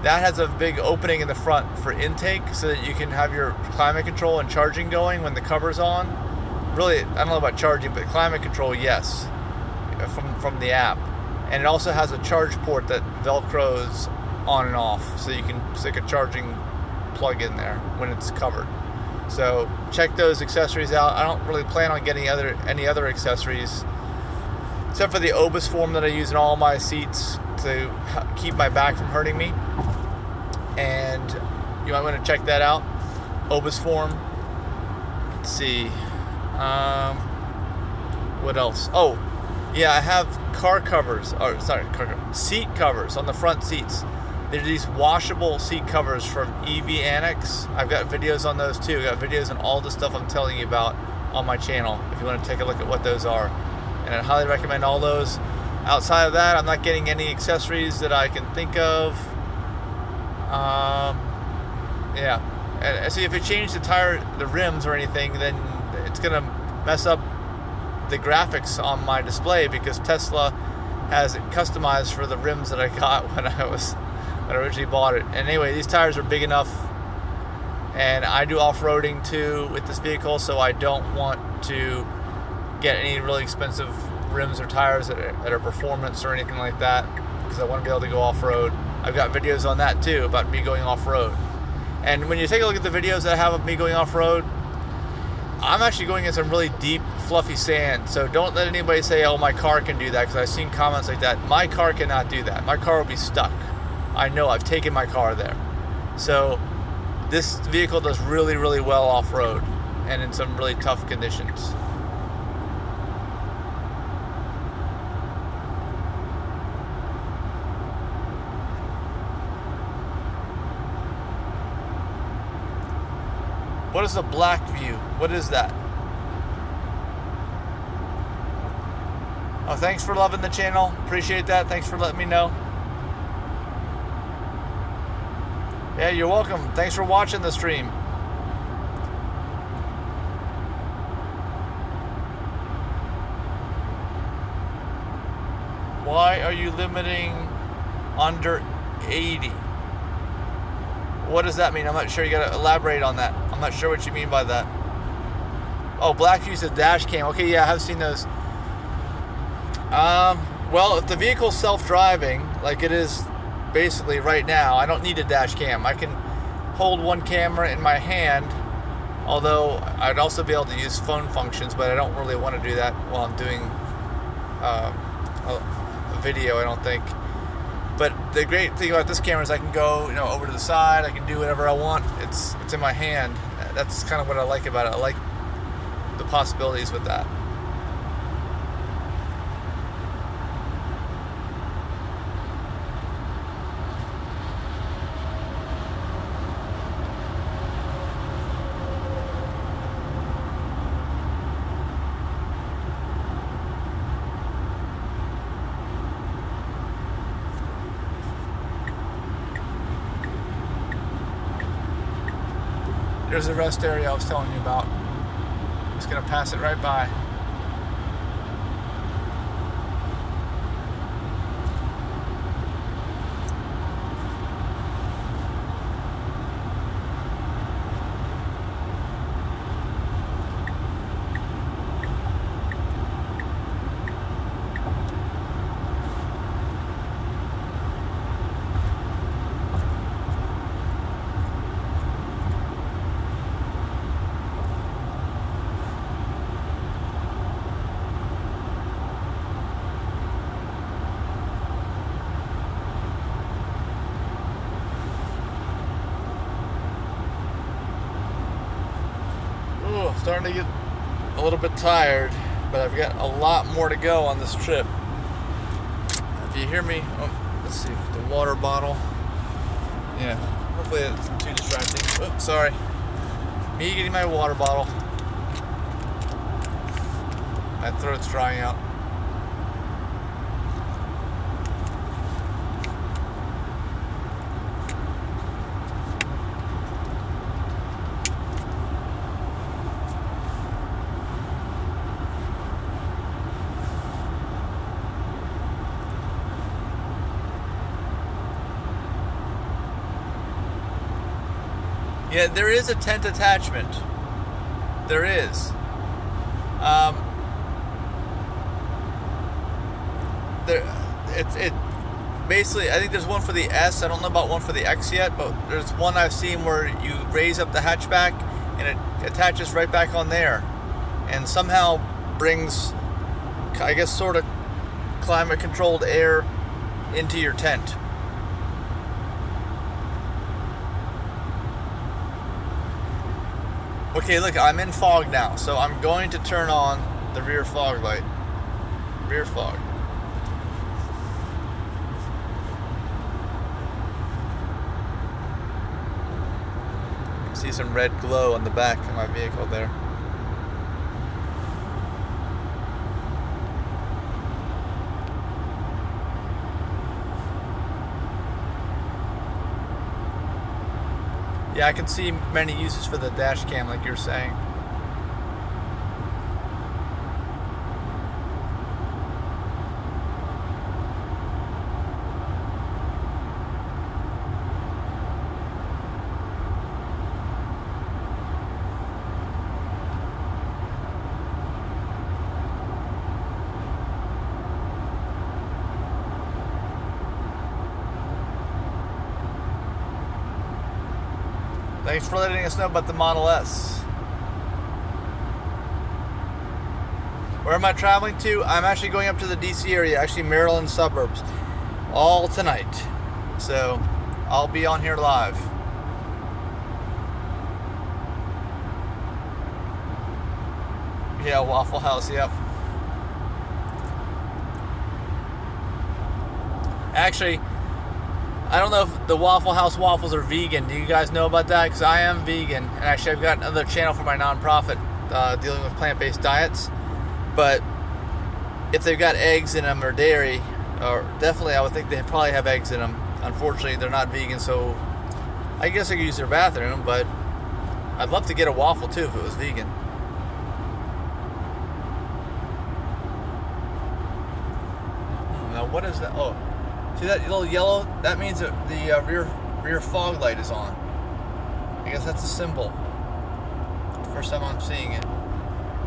that has a big opening in the front for intake so that you can have your climate control and charging going when the cover's on. Really, I don't know about charging, but climate control, yes, from the app. And it also has a charge port that Velcros on and off, so you can stick a charging plug in there when it's covered. So check those accessories out. I don't really plan on getting any other accessories, except for the Obus form that I use in all my seats to keep my back from hurting me. And you might want to check that out. Obus form. Let's see. What else? Oh, yeah, I have seat covers on the front seats. There's these washable seat covers from EV Annex. I've got videos on those too. I've got videos on all the stuff I'm telling you about on my channel if you want to take a look at what those are. And I highly recommend all those. Outside of that, I'm not getting any accessories that I can think of. Yeah. And see, if you change the rims or anything, then it's going to mess up the graphics on my display because Tesla has it customized for the rims that I got when I originally bought it. And anyway, these tires are big enough, and I do off-roading too with this vehicle, so I don't want to get any really expensive rims or tires that are performance or anything like that, because I want to be able to go off-road. I've got videos on that too about me going off-road. And when you take a look at the videos that I have of me going off-road, I'm actually going in some really deep, fluffy sand. So don't let anybody say, oh, my car can do that, because I've seen comments like that. My car cannot do that. My car will be stuck. I know, I've taken my car there. So this vehicle does really, really well off-road and in some really tough conditions. What is the black view? What is that? Oh, thanks for loving the channel. Appreciate that. Thanks for letting me know. Yeah, you're welcome. Thanks for watching the stream. Why are you limiting under 80? What does that mean? I'm not sure. You gotta elaborate on that. I'm not sure what you mean by that. Oh, black use of dash cam. Okay, yeah, I have seen those. Well, if the vehicle's self-driving, like it is basically right now, I don't need a dash cam. I can hold one camera in my hand, although I'd also be able to use phone functions, but I don't really want to do that while I'm doing a video, I don't think. But the great thing about this camera is I can go, over to the side. I can do whatever I want. It's in my hand. That's kind of what I like about it. I like the possibilities with that. There's the rest area I was telling you about. Just gonna pass it right by. Starting to get a little bit tired, but I've got a lot more to go on this trip. If you hear me, let's see, the water bottle. Yeah, hopefully it's too distracting. Oops, sorry. Me getting my water bottle. My throat's drying out. Yeah, there is a tent attachment. There is. It basically, I think there's one for the S. I don't know about one for the X yet, but there's one I've seen where you raise up the hatchback and it attaches right back on there, and somehow brings, I guess, sort of climate-controlled air into your tent. Okay, look, I'm in fog now, so I'm going to turn on the rear fog light. Rear fog. See some red glow on the back of my vehicle there. Yeah, I can see many uses for the dash cam, like you're saying. Thanks for letting us know about the Model S. Where am I traveling to? I'm actually going up to the DC area, actually Maryland suburbs, all tonight. So I'll be on here live. Yeah, Waffle House, yep. Actually, I don't know if the Waffle House waffles are vegan. Do you guys know about that? Because I am vegan. And actually, I've got another channel for my nonprofit dealing with plant-based diets. But if they've got eggs in them or dairy, or definitely I would think they probably have eggs in them. Unfortunately, they're not vegan, so I guess I could use their bathroom, but I'd love to get a waffle too if it was vegan. Now what is that? Oh, see that little yellow? That means that the rear fog light is on. I guess that's a symbol. First time I'm seeing it.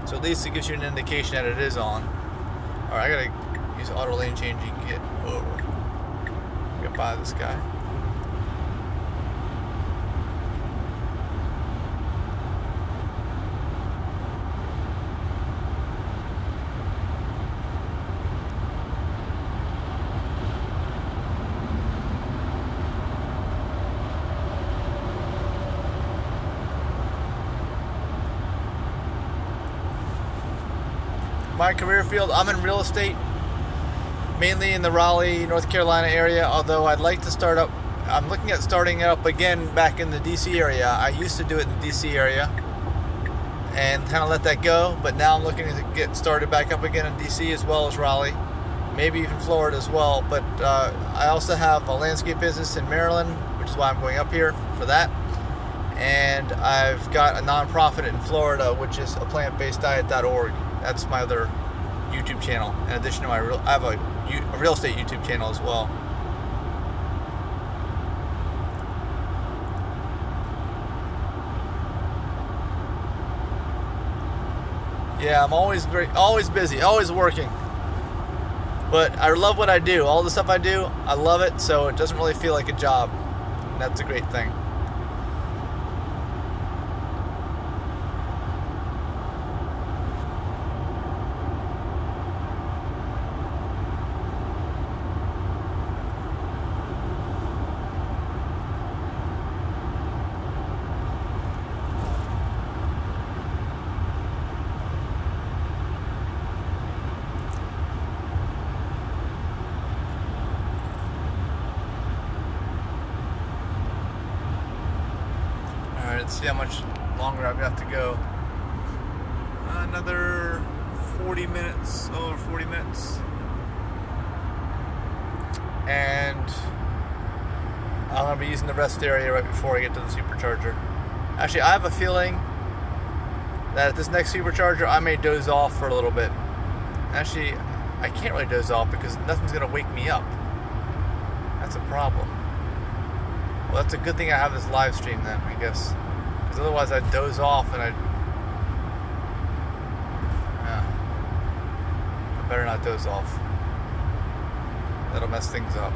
So at least it gives you an indication that it is on. Alright, I gotta use auto lane changing, get over. Get by this guy. My career field, I'm in real estate, mainly in the Raleigh, North Carolina area, although I'd like to start up, I'm looking at starting up again back in the DC area. I used to do it in the DC area and kind of let that go, but now I'm looking to get started back up again in DC as well as Raleigh, maybe even Florida as well. But I also have a landscape business in Maryland, which is why I'm going up here for that. And I've got a nonprofit in Florida, which is a plantbaseddiet.org. That's my other YouTube channel. In addition to I have a real estate YouTube channel as well. Yeah, I'm always busy, always working. But I love what I do. All the stuff I do, I love it, so it doesn't really feel like a job. And that's a great thing. Let's see how much longer I've got to go. Another 40 minutes, over 40 minutes. And I'm going to be using the rest area right before I get to the supercharger. Actually, I have a feeling that at this next supercharger, I may doze off for a little bit. Actually, I can't really doze off because nothing's going to wake me up. That's a problem. Well, that's a good thing I have this live stream then, I guess. Because otherwise I'd doze off and I better not doze off. That'll mess things up.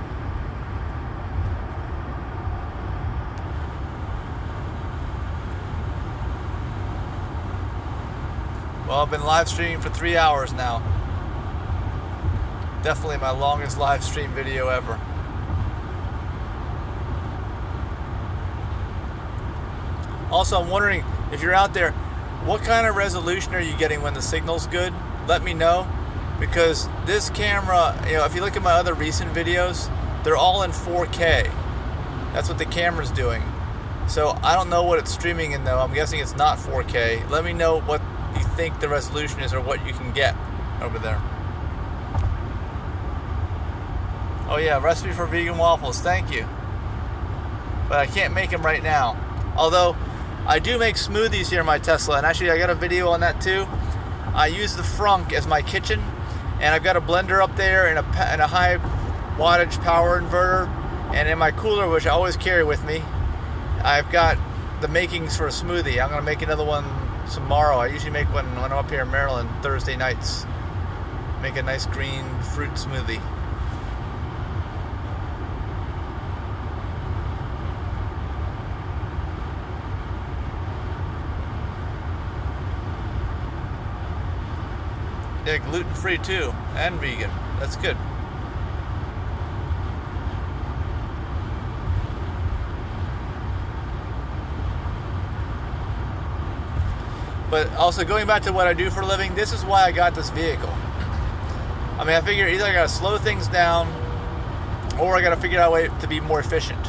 Well, I've been live streaming for 3 hours now. Definitely my longest live stream video ever. Also, I'm wondering if you're out there, what kind of resolution are you getting when the signal's good? Let me know, because this camera, if you look at my other recent videos, they're all in 4K. That's what the camera's doing. So I don't know what it's streaming in though. I'm guessing it's not 4K. Let me know what you think the resolution is or what you can get over there. Oh yeah, recipe for vegan waffles. Thank you. But I can't make them right now. Although I do make smoothies here in my Tesla, and actually I got a video on that too. I use the frunk as my kitchen, and I've got a blender up there and a high wattage power inverter, and in my cooler, which I always carry with me, I've got the makings for a smoothie. I'm gonna make another one tomorrow. I usually make one when I'm up here in Maryland Thursday nights. Make a nice green fruit smoothie. Yeah, gluten-free too, and vegan. That's good. But also going back to what I do for a living, this is why I got this vehicle. I mean, I figure either I gotta slow things down or I gotta figure out a way to be more efficient.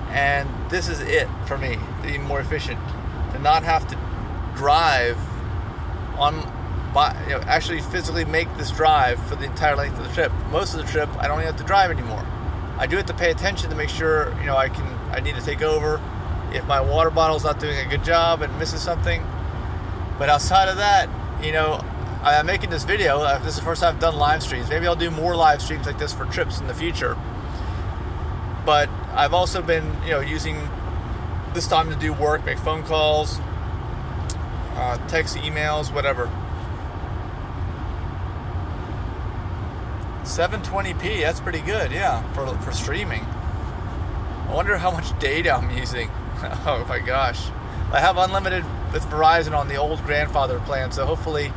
And this is it for me, to be more efficient. To not have to drive actually physically make this drive for the entire length of the trip. Most of the trip, I don't even have to drive anymore. I do have to pay attention to make sure, I need to take over if my water bottle's not doing a good job and misses something. But outside of that, I'm making this video. This is the first time I've done live streams. Maybe I'll do more live streams like this for trips in the future. But I've also been, using this time to do work, make phone calls, text, emails, whatever. 720p, that's pretty good, yeah, for streaming. I wonder how much data I'm using. Oh my gosh. I have unlimited with Verizon on the old grandfather plan, so hopefully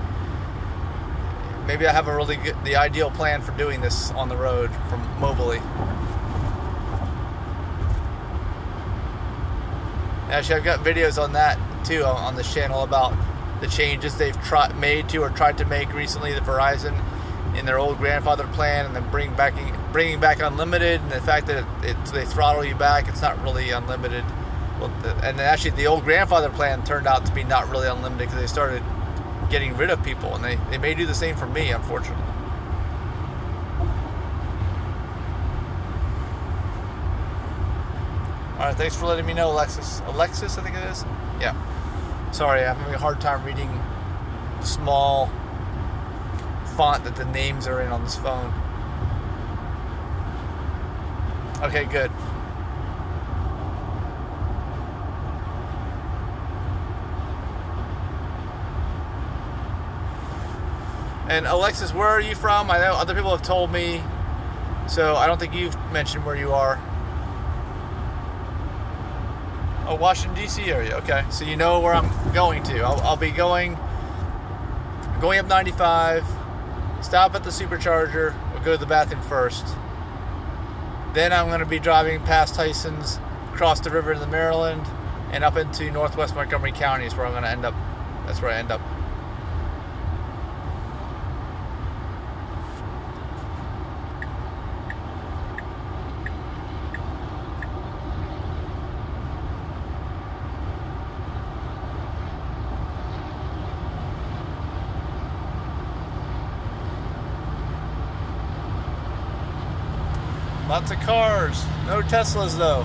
maybe I have the ideal plan for doing this on the road from mobily. Actually, I've got videos on that too on this channel about the changes they've tried to make recently, the Verizon in their old grandfather plan, and then bringing back unlimited, and the fact that they throttle you back. It's not really unlimited. Well, and actually the old grandfather plan turned out to be not really unlimited because they started getting rid of people, and they may do the same for me, unfortunately. Alright, thanks for letting me know, Alexis. Alexis, I think it is? Yeah. Sorry, I'm having a hard time reading the small font that the names are in on this phone. Okay, good. And Alexis, where are you from? I know other people have told me, so I don't think you've mentioned where you are. Oh, Washington, D.C. area. Okay, so you know where I'm going to. I'll be going up 95, stop at the supercharger. We'll go to the bathroom first. Then I'm going to be driving past Tyson's, across the river into Maryland, and up into northwest Montgomery County is where I'm going to end up. That's where I end up. Lots of cars. No Teslas, though.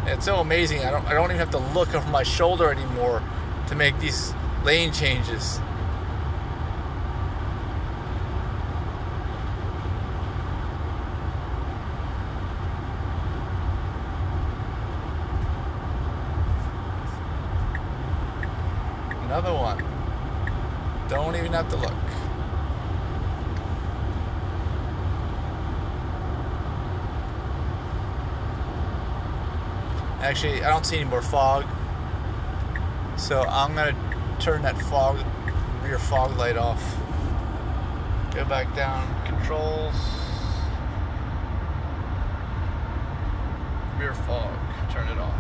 It's so amazing. I don't even have to look over my shoulder anymore to make these lane changes. Another one. Don't even have to look. Actually, I don't see any more fog, so I'm gonna turn that rear fog light off. Go back down, controls, rear fog, turn it off.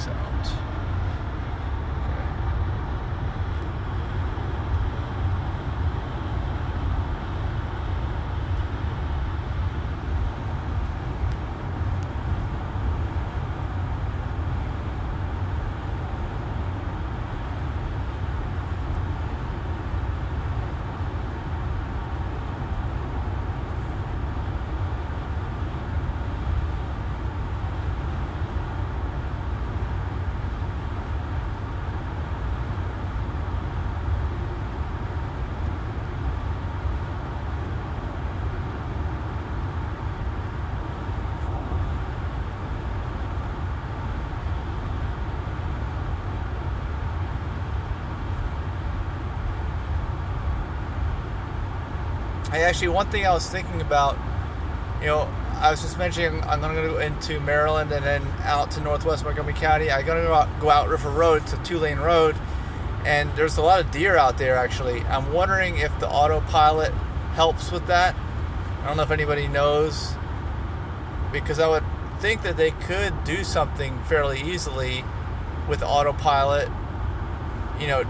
Out. Okay. one thing I was thinking about, you know, I was just mentioning I'm going to go into Maryland and then out to northwest Montgomery County. I'm going to go out River Road. It's a 2-lane road, and there's a lot of deer out there, actually. I'm wondering if the autopilot helps with that. I don't know if anybody knows, because I would think that they could do something fairly easily with autopilot. You know,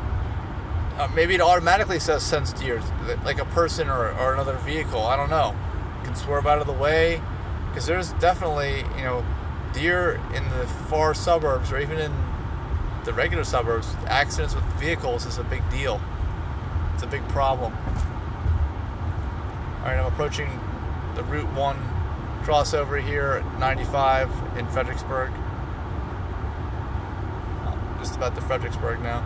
maybe it automatically says sense deer, like a person or another vehicle. I don't know. You can swerve out of the way, because there's definitely, you know, deer in the far suburbs or even in the regular suburbs. Accidents with vehicles is a big deal. It's a big problem. All right, I'm approaching the Route 1 crossover here at 95 in Fredericksburg. Just about to Fredericksburg now.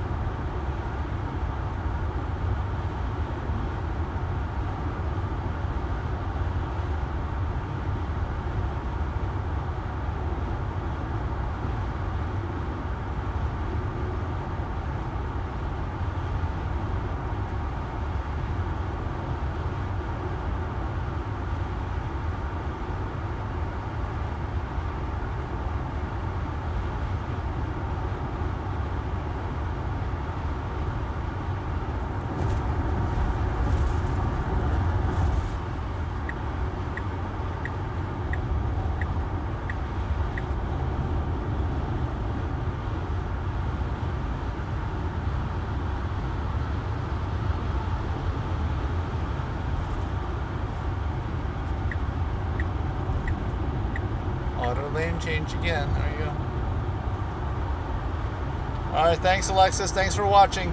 Auto lane change again. There you go. Alright, thanks Alexis. Thanks for watching.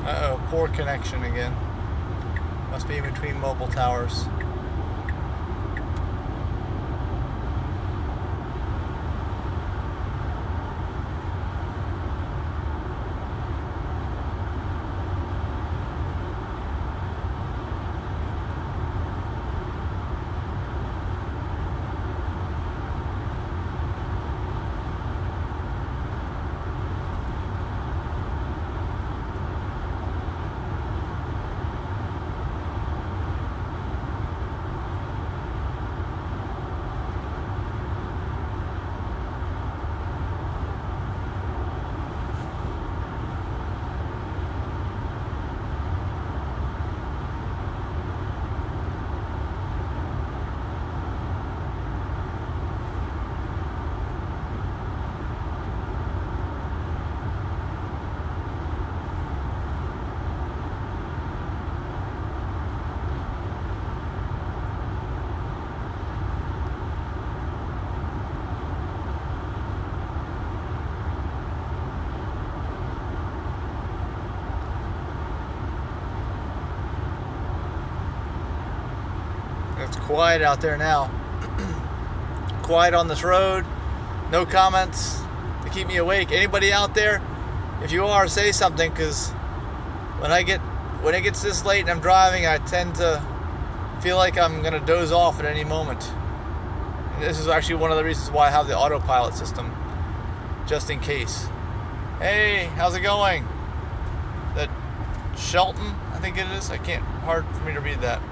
Uh-oh, poor connection again. Must be in between mobile towers. It's quiet out there now. Quiet on this road. No comments to keep me awake. Anybody out there? If you are, say something, because when it gets this late and I'm driving, I tend to feel like I'm gonna doze off at any moment. And this is actually one of the reasons why I have the autopilot system, just in case. Hey, how's it going? That Shelton, I think it is. Hard for me to read that.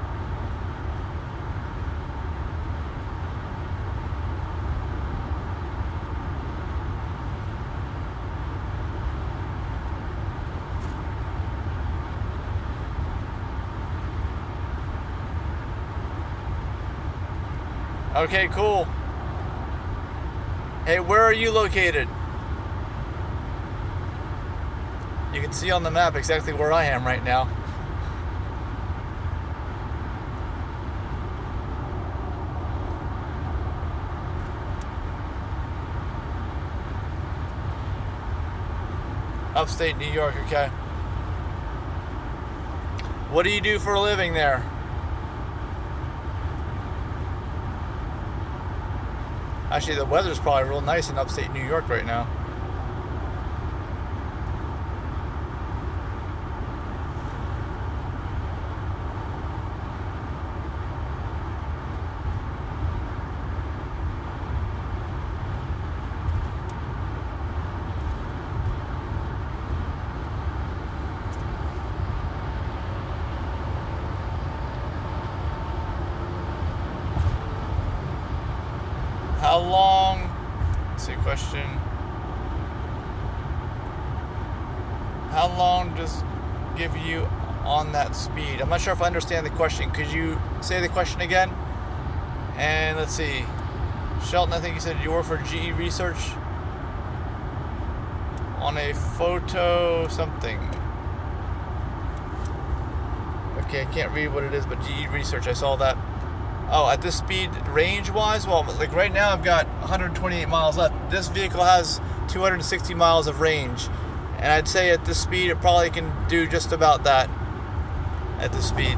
Okay, cool. Hey, where are you located? You can see on the map exactly where I am right now. Upstate New York, okay. What do you do for a living there? Actually, the weather's probably real nice in upstate New York right now. How long? Let's see, question. How long does give you on that speed? I'm not sure if I understand the question. Could you say the question again? And let's see. Shelton, I think you said you work for GE Research on a photo something. Okay, I can't read what it is, but GE Research, I saw that. Oh, at this speed, range-wise, well, like right now I've got 128 miles left. This vehicle has 260 miles of range. And I'd say at this speed, it probably can do just about that at this speed.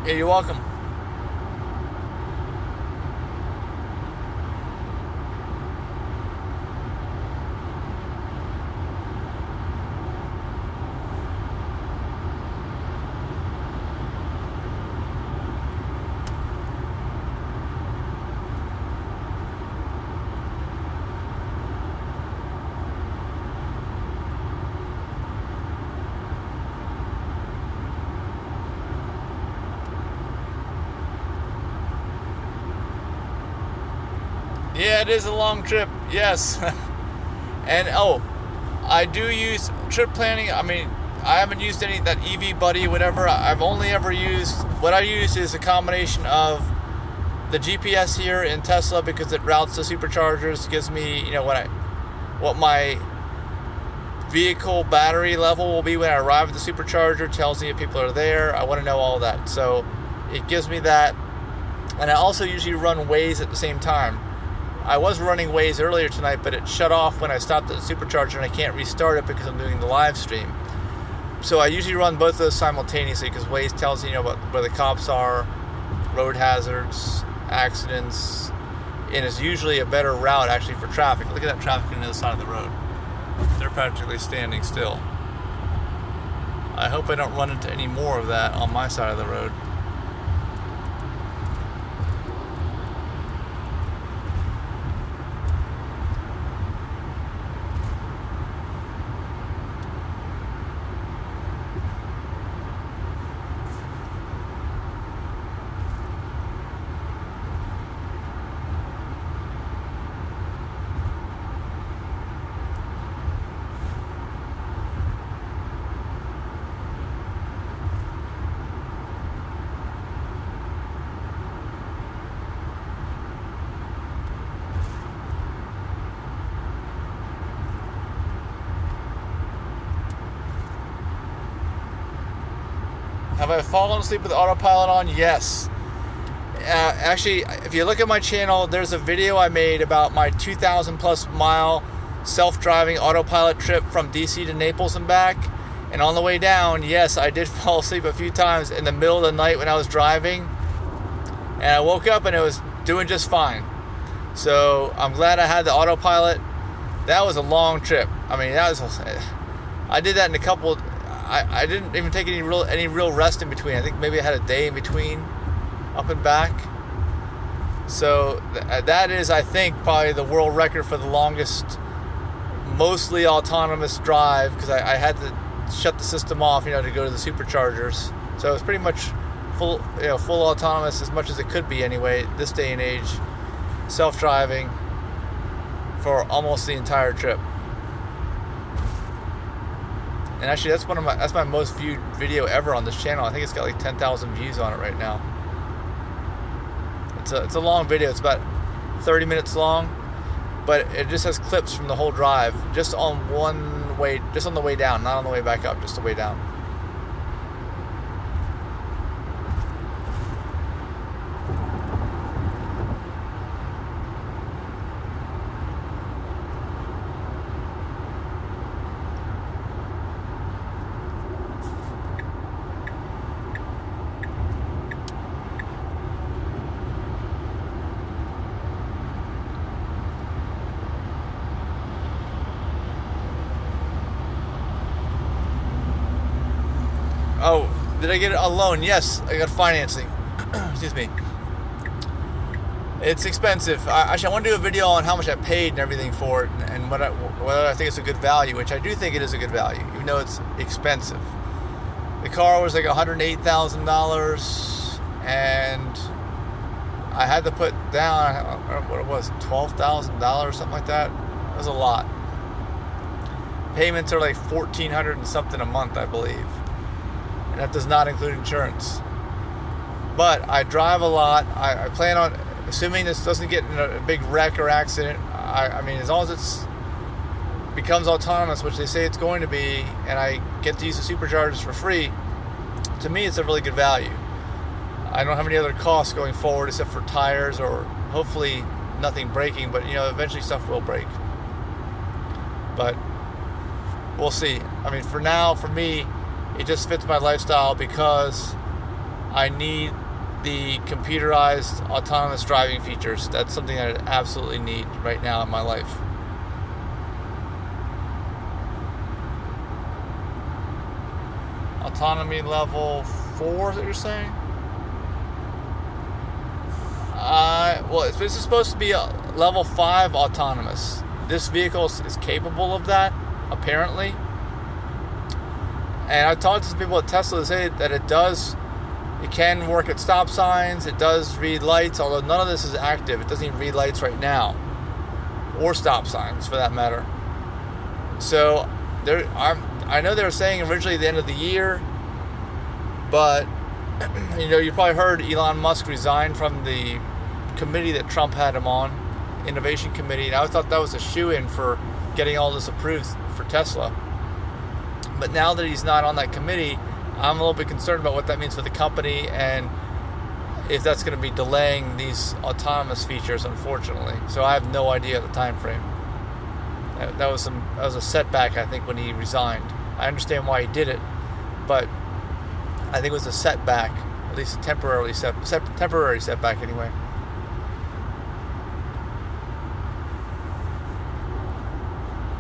Hey, you're welcome. Yeah, it is a long trip, yes. And oh, I do use trip planning. I mean, I haven't used any that EV Buddy, whatever. I've only ever used, what I use is a combination of the GPS here in Tesla, because it routes the superchargers, gives me, you know, what my vehicle battery level will be when I arrive at the supercharger, tells me if people are there. I want to know all that. So it gives me that. And I also usually run Waze at the same time. I was running Waze earlier tonight, but it shut off when I stopped at the supercharger, and I can't restart it because I'm doing the live stream. So I usually run both of those simultaneously, because Waze tells you, you know, where the cops are, road hazards, accidents, and it's usually a better route actually for traffic. Look at that traffic on the other side of the road. They're practically standing still. I hope I don't run into any more of that on my side of the road. Have I fallen asleep with AutoPilot on? Yes. Actually, if you look at my channel, there's a video I made about my 2,000 plus mile self-driving AutoPilot trip from DC to Naples and back. And on the way down, yes, I did fall asleep a few times in the middle of the night when I was driving. And I woke up and it was doing just fine. So I'm glad I had the AutoPilot. That was a long trip. I mean, I did that in a couple. I didn't even take any real rest in between. I think maybe I had a day in between, up and back. So that is, I think, probably the world record for the longest, mostly autonomous drive, because I had to shut the system off, you know, to go to the superchargers. So it was pretty much full autonomous as much as it could be anyway, this day and age. Self-driving for almost the entire trip. And actually, that's my most viewed video ever on this channel. I think it's got like 10,000 views on it right now. It's a long video. It's about 30 minutes long, but it just has clips from the whole drive, just on the way down, not on the way back up, just the way down. Oh, did I get a loan? Yes, I got financing. Excuse me. It's expensive. Actually, I want to do a video on how much I paid and everything for it, and whether I think it's a good value, which I do think it is a good value, even though it's expensive. The car was like $108,000, and I had to put down, I don't know what it was, $12,000, something like that. It was a lot. Payments are like $1,400 and something a month, I believe. And that does not include insurance. But I drive a lot. I plan on, assuming this doesn't get in a big wreck or accident, I mean, as long as it's becomes autonomous, which they say it's going to be, and I get to use the superchargers for free, to me it's a really good value. I don't have any other costs going forward except for tires, or hopefully nothing breaking, but you know, eventually stuff will break. But we'll see. I mean, for now, for me, it just fits my lifestyle because I need the computerized autonomous driving features. That's something that I absolutely need right now in my life. Autonomy level 4 is what you're saying? Well, this is supposed to be a level 5 autonomous. This vehicle is capable of that, apparently. And I've talked to some people at Tesla that say that it can work at stop signs, it does read lights, although none of this is active. It doesn't even read lights right now, or stop signs for that matter. So I know they were saying originally the end of the year, but you know, you probably heard Elon Musk resign from the committee that Trump had him on, Innovation Committee, and I thought that was a shoo-in for getting all this approved for Tesla. But now that he's not on that committee, I'm a little bit concerned about what that means for the company and if that's going to be delaying these autonomous features, unfortunately. So I have no idea the time frame. That was a setback, I think, when he resigned. I understand why he did it, but I think it was a setback, at least a temporary setback anyway.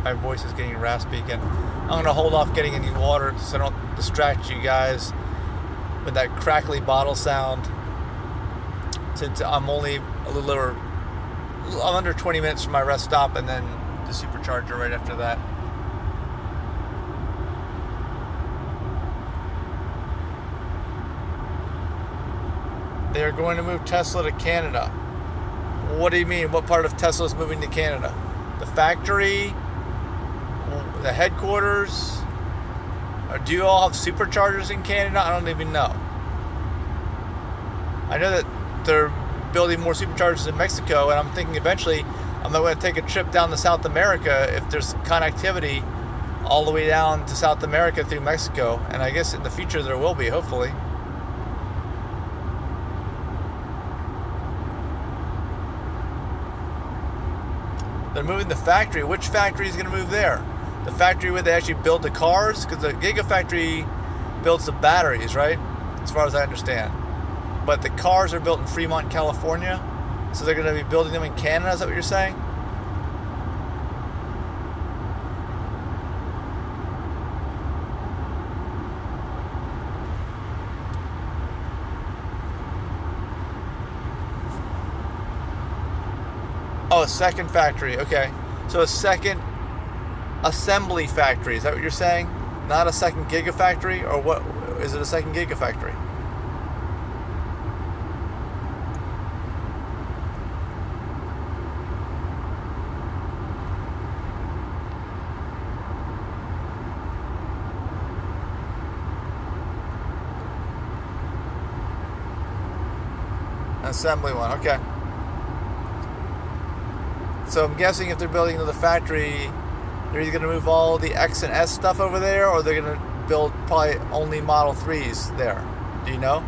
My voice is getting raspy again. I'm going to hold off getting any water so I don't distract you guys with that crackly bottle sound, since I'm only I'm under 20 minutes from my rest stop, and then the supercharger right after that. They are going to move Tesla to Canada. What do you mean? What part of Tesla is moving to Canada? The factory? The headquarters? Or do you all have superchargers in Canada? I don't even know. I know that they're building more superchargers in Mexico, and I'm thinking eventually I'm going to take a trip down to South America if there's connectivity all the way down to South America through Mexico. And I guess in the future there will be, hopefully. They're moving the factory. Which factory is going to move there? The factory where they actually build the cars? Because the Gigafactory builds the batteries, right? As far as I understand. But the cars are built in Fremont, California. So they're going to be building them in Canada, is that what you're saying? Oh, a second factory. Okay. So a second assembly factory. Is that what you're saying? Not a second Gigafactory? Or what? Is it a second Gigafactory? assembly one. Okay. So I'm guessing if they're building to the factory, they're either going to move all the X and S stuff over there, or they're going to build probably only Model 3s there. Do you know?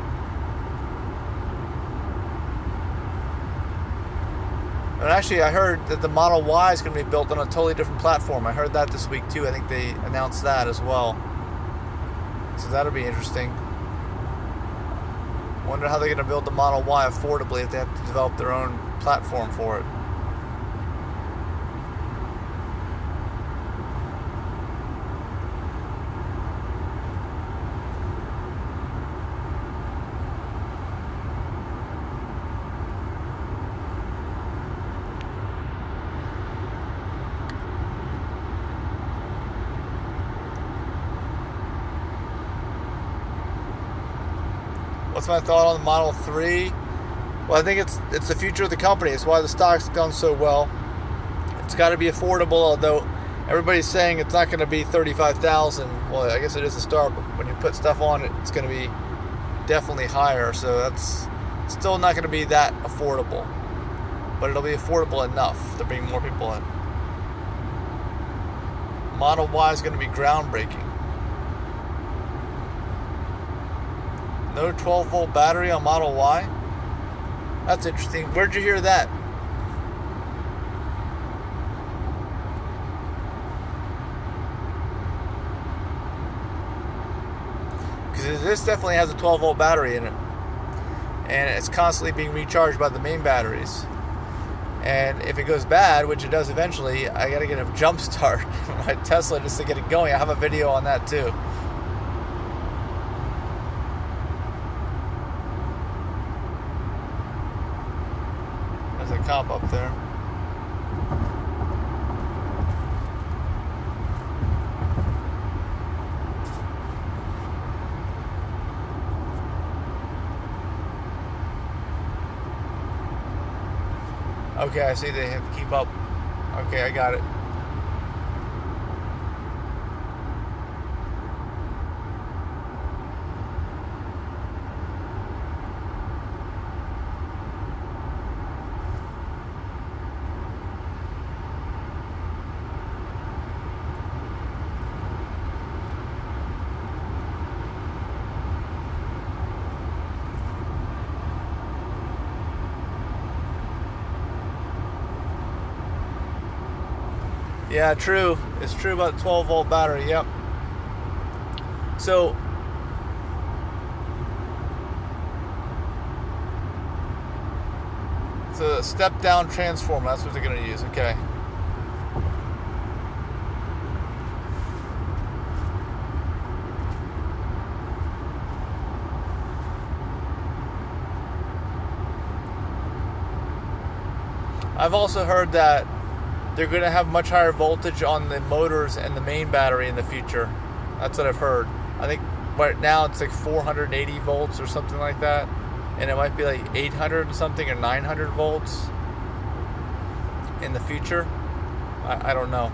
And actually, I heard that the Model Y is going to be built on a totally different platform. I heard that this week too. I think they announced that as well. So that'll be interesting. Wonder how they're going to build the Model Y affordably if they have to develop their own platform for it. What's my thought on the Model 3? Well, I think it's the future of the company. It's why the stock's done so well. It's got to be affordable, although everybody's saying it's not going to be $35,000. Well, I guess it is a start, but when you put stuff on it, it's going to be definitely higher. So that's still not going to be that affordable, but it'll be affordable enough to bring more people in. Model Y is going to be groundbreaking. No 12-volt battery on Model Y? That's interesting. Where'd you hear that? Because this definitely has a 12-volt battery in it. And it's constantly being recharged by the main batteries. And if it goes bad, which it does eventually, I gotta get a jump start my Tesla just to get it going. I have a video on that too. There's a cop up there. Okay, I see they have to keep up. Okay, I got it. Yeah, true. It's true about the 12-volt battery. Yep. So, it's a step-down transformer. That's what they're going to use. Okay. I've also heard that they're going to have much higher voltage on the motors and the main battery in the future. That's what I've heard. I think right now it's like 480 volts or something like that. And it might be like 800 something or 900 volts in the future. I don't know.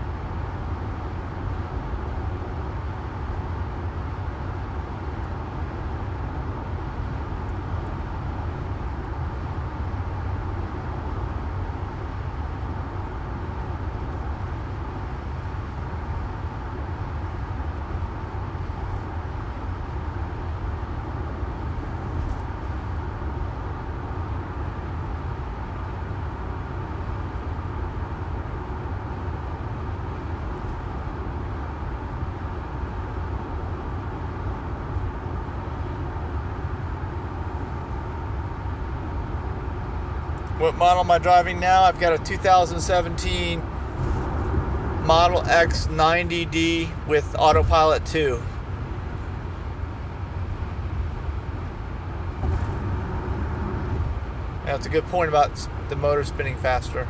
What model am I driving now? I've got a 2017 Model X 90D with AutoPilot 2. Yeah, that's a good point about the motor spinning faster.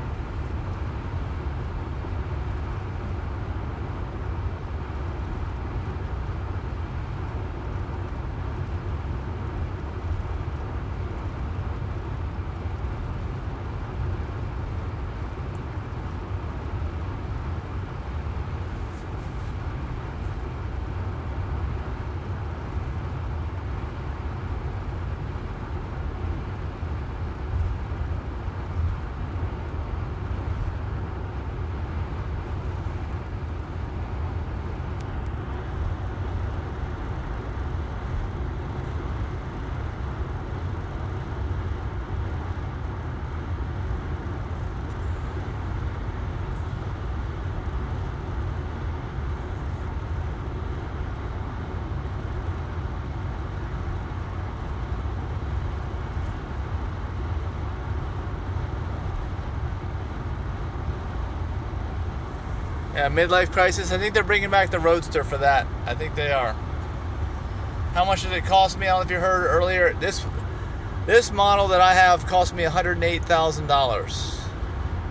Yeah, midlife crisis. I think they're bringing back the Roadster for that. I think they are. How much did it cost me? I don't know if you heard earlier. This model that I have cost me $108,000.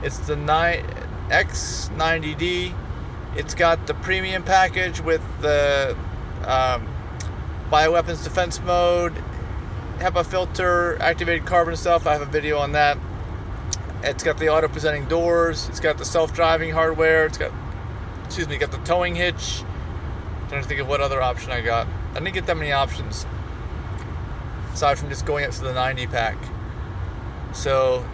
It's the X90D. It's got the premium package with the bioweapons defense mode, HEPA filter, activated carbon stuff. I have a video on that. It's got the auto presenting doors. It's got the self-driving hardware. It's got, got the towing hitch. I'm trying to think of what other option I got. I didn't get that many options aside from just going up to the 90 pack. So,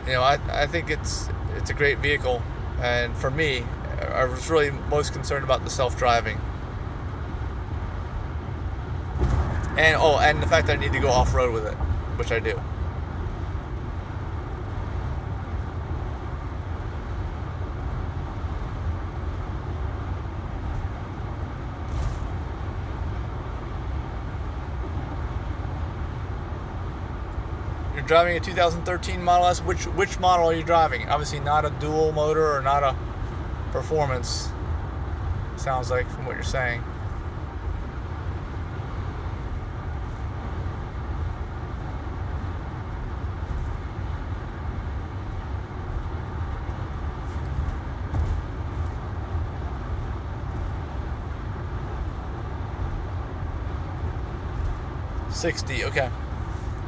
you know, I think it's a great vehicle. And for me, I was really most concerned about the self-driving. And the fact that I need to go off-road with it, which I do. You're driving a 2013 Model S. Which model are you driving? Obviously not a dual motor or not a performance. Sounds like from what you're saying. '60, okay.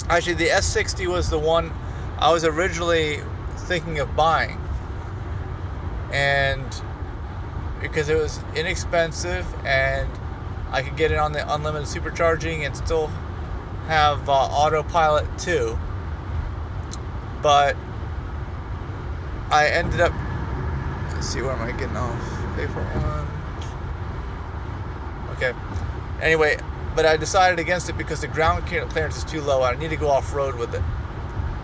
Actually, the S60 was the one I was originally thinking of buying. And because it was inexpensive and I could get it on the unlimited supercharging and still have AutoPilot too. But I ended up, let's see, where am I getting off? Pay for one. Okay. Anyway, but I decided against it because the ground clearance is too low. I need to go off-road with it.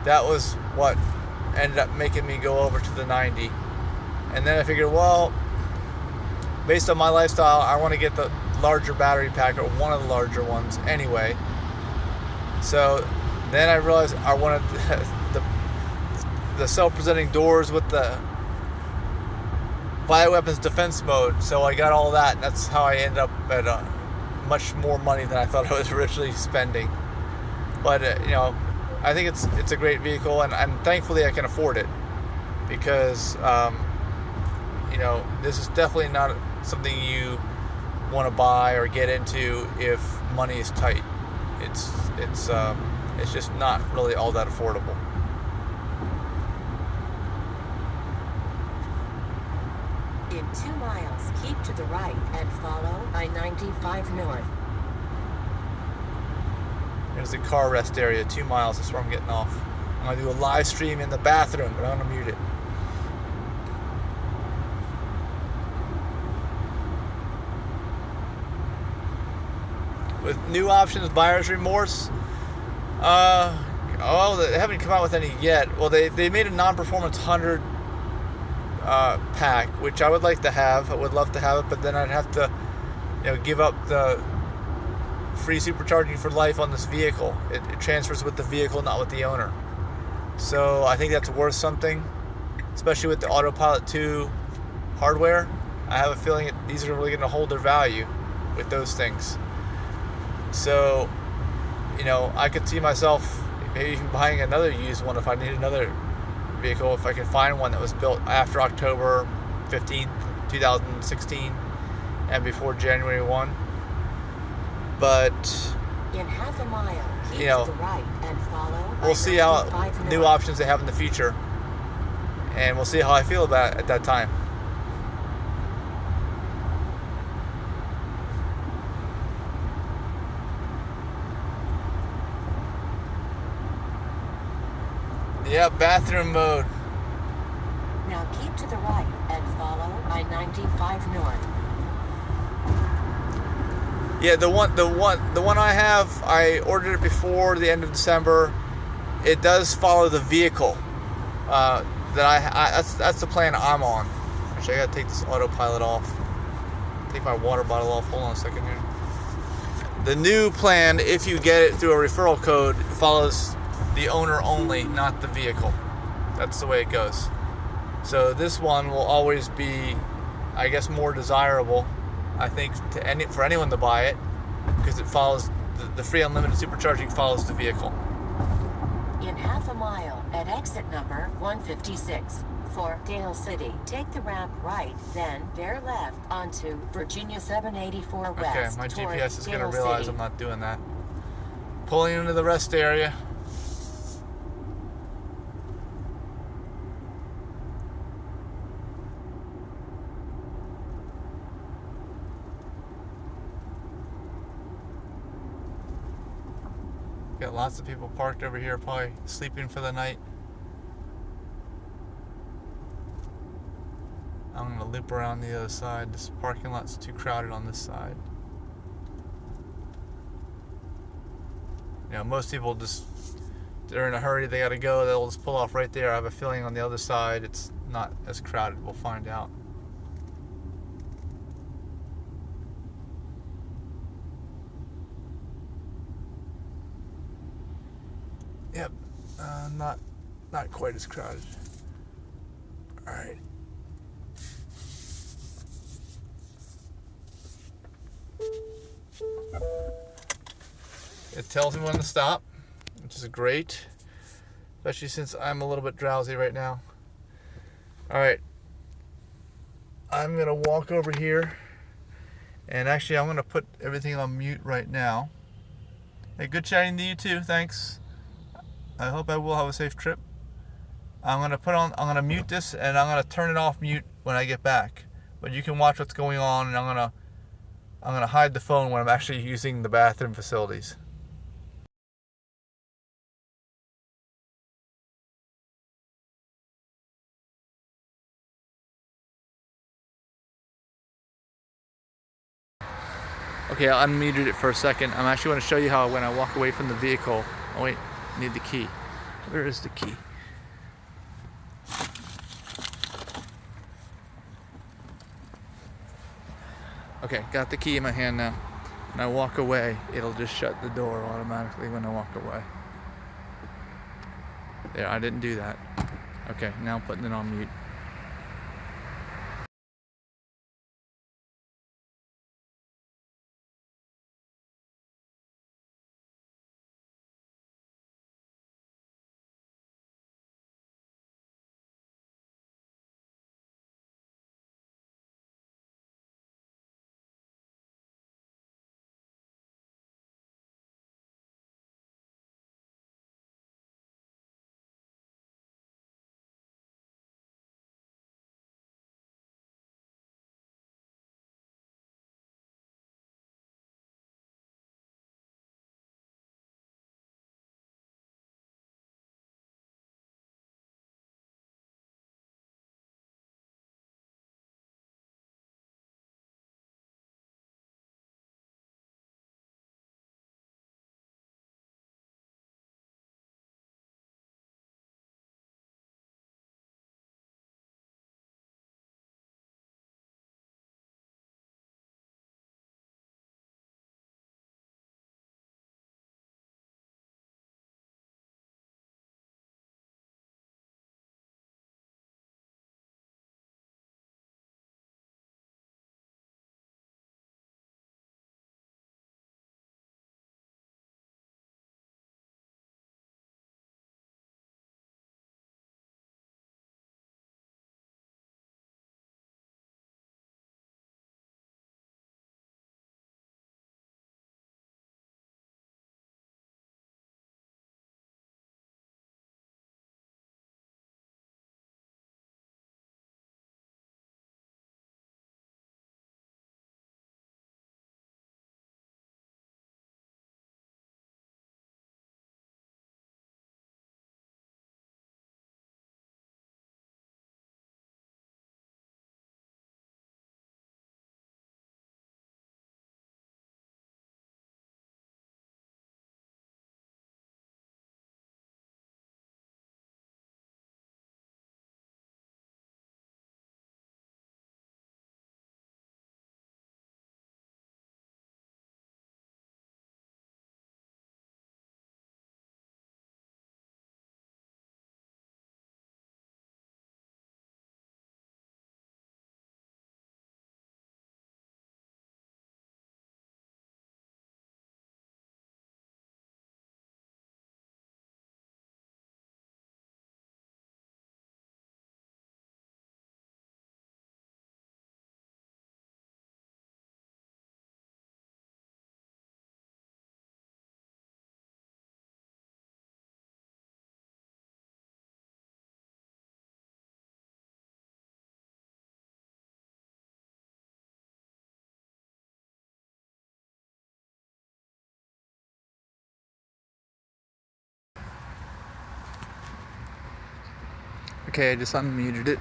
That was what ended up making me go over to the 90. And then I figured, well, based on my lifestyle, I want to get the larger battery pack, or one of the larger ones anyway. So then I realized I wanted the self-presenting doors with the bioweapons defense mode. So I got all that, and that's how I ended up at much more money than I thought I was originally spending. But you know, I think it's a great vehicle, and thankfully I can afford it, because you know, this is definitely not something you want to buy or get into if money is tight. It's just not really all that affordable. In 2 miles, keep to the right and follow I-95 north. There's the car rest area, 2 miles. That's where I'm getting off. I'm going to do a live stream in the bathroom, but I'm going to mute it. With new options, buyer's remorse. They haven't come out with any yet. Well, they made a non-performance 100 pack, which I would like to have. I would love to have it, but then I'd have to, you know, give up the free supercharging for life on this vehicle. It transfers with the vehicle, not with the owner. So I think that's worth something, especially with the AutoPilot 2 hardware. I have a feeling these are really going to hold their value with those things. So, you know, I could see myself maybe even buying another used one if I need another vehicle, if I can find one that was built after October 15th, 2016 and before January 1. But in half a mile, keep you know, to the right and follow. we'll see how new options they have in the future, and we'll see how I feel about it at that time. Yeah, bathroom mode. Now keep to the right and follow I-95 north. Yeah, the one I have, I ordered it before the end of December. It does follow the vehicle. That's the plan I'm on. Actually, I gotta take this AutoPilot off. Take my water bottle off. Hold on a second here. The new plan, if you get it through a referral code, follows the owner only, not the vehicle. That's the way it goes. So this one will always be, I guess, more desirable, I think, for anyone to buy it, because it follows the free unlimited supercharging follows the vehicle. In half a mile at exit number 156 for Dale City, take the ramp right, then bear left onto Virginia 784 West. Okay, my GPS is going to realize City. I'm not doing that. Pulling into the rest area. Got lots of people parked over here, probably sleeping for the night. I'm going to loop around the other side. This parking lot's too crowded on this side. You know, most people they're in a hurry, they got to go, they'll just pull off right there. I have a feeling on the other side it's not as crowded. We'll find out. Yep, not quite as crowded. All right. It tells me when to stop, which is great, especially since I'm a little bit drowsy right now. All right, I'm gonna walk over here, and actually I'm gonna put everything on mute right now. Hey, good chatting to you too. Thanks. I hope I will have a safe trip. I'm gonna mute this, and I'm gonna turn it off mute when I get back. But you can watch what's going on, and I'm gonna hide the phone when I'm actually using the bathroom facilities. Okay, I unmuted it for a second. I'm actually going to show you how when I walk away from the vehicle. Oh wait, I need the key. Where is the key? Okay, got the key in my hand now. When I walk away, it'll just shut the door automatically when I walk away. There, I didn't do that. Okay, now I'm putting it on mute. Okay, I just unmuted it.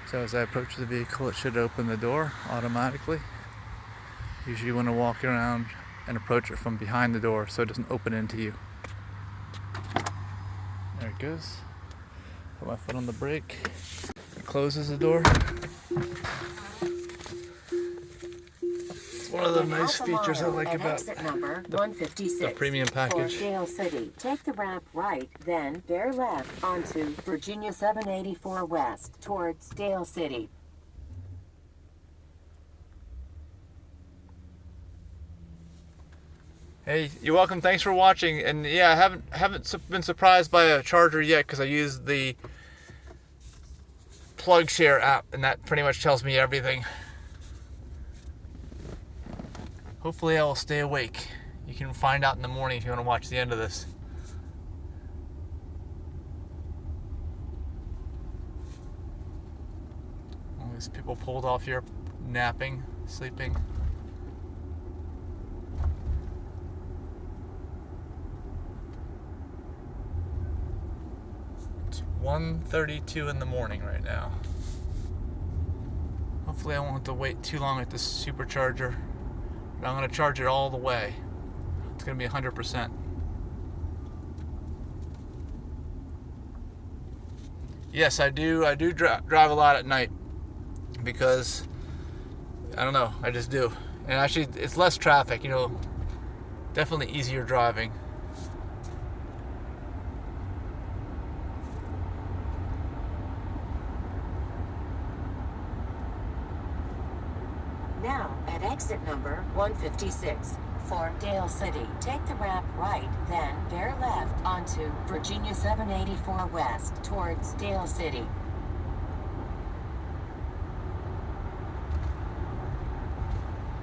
So as I approach the vehicle, it should open the door automatically. Usually you want to walk around and approach it from behind the door so it doesn't open into you. There it goes. Put my foot on the brake. It closes the door. It's one of the nice features I like about the premium package. For Dale City, take the ramp right, then bear left onto Virginia 784 West towards Dale City. Hey, you're welcome. Thanks for watching. And yeah, I haven't been surprised by a charger yet because I use the PlugShare app, and that pretty much tells me everything. Hopefully I will stay awake. You can find out in the morning if you want to watch the end of this. All these people pulled off here napping, sleeping. It's 1:32 in the morning right now. Hopefully I won't have to wait too long at this supercharger. But I'm going to charge it all the way. It's going to be 100%. Yes, I do drive a lot at night because I don't know, I just do. And actually it's less traffic, you know, definitely easier driving. Now, at exit number 156 for Dale City, take the ramp right, then bear left onto Virginia 784 West towards Dale City.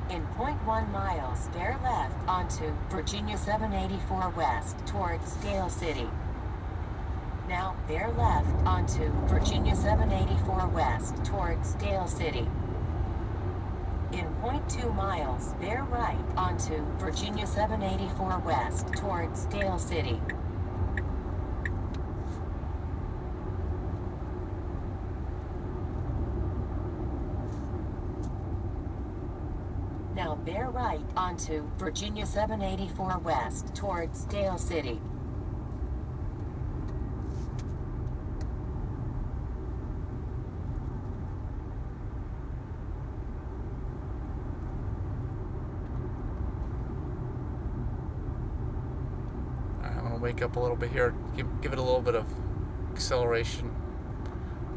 In 0.1 miles, bear left onto Virginia 784 West towards Dale City. Now, bear left onto Virginia 784 West towards Dale City. In 0.2 miles, bear right onto Virginia 784 West towards Dale City. Now bear right onto Virginia 784 West towards Dale City. Wake up a little bit here, give it a little bit of acceleration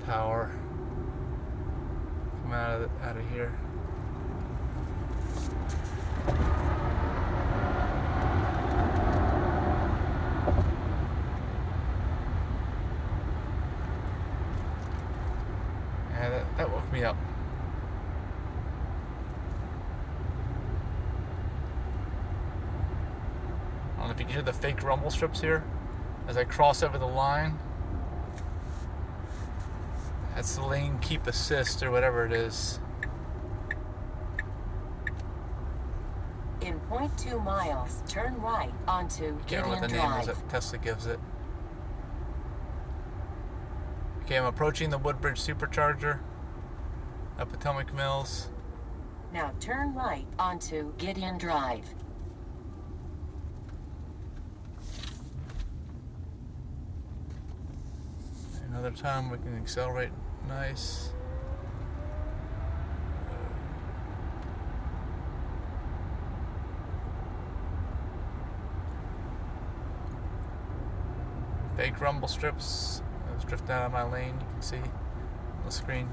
power. Come out of here. Yeah, that woke me up. I don't know if you can hear the fake rumble strips here as I cross over the line. That's the lane keep assist or whatever it is. In 0.2 miles, turn right onto Can't remember what the name is that Tesla gives it. Okay, I'm approaching the Woodbridge Supercharger at Potomac Mills. Now turn right onto Gideon Drive. Another time we can accelerate nice. Fake rumble strips. I was drifting out of my lane, you can see on the screen.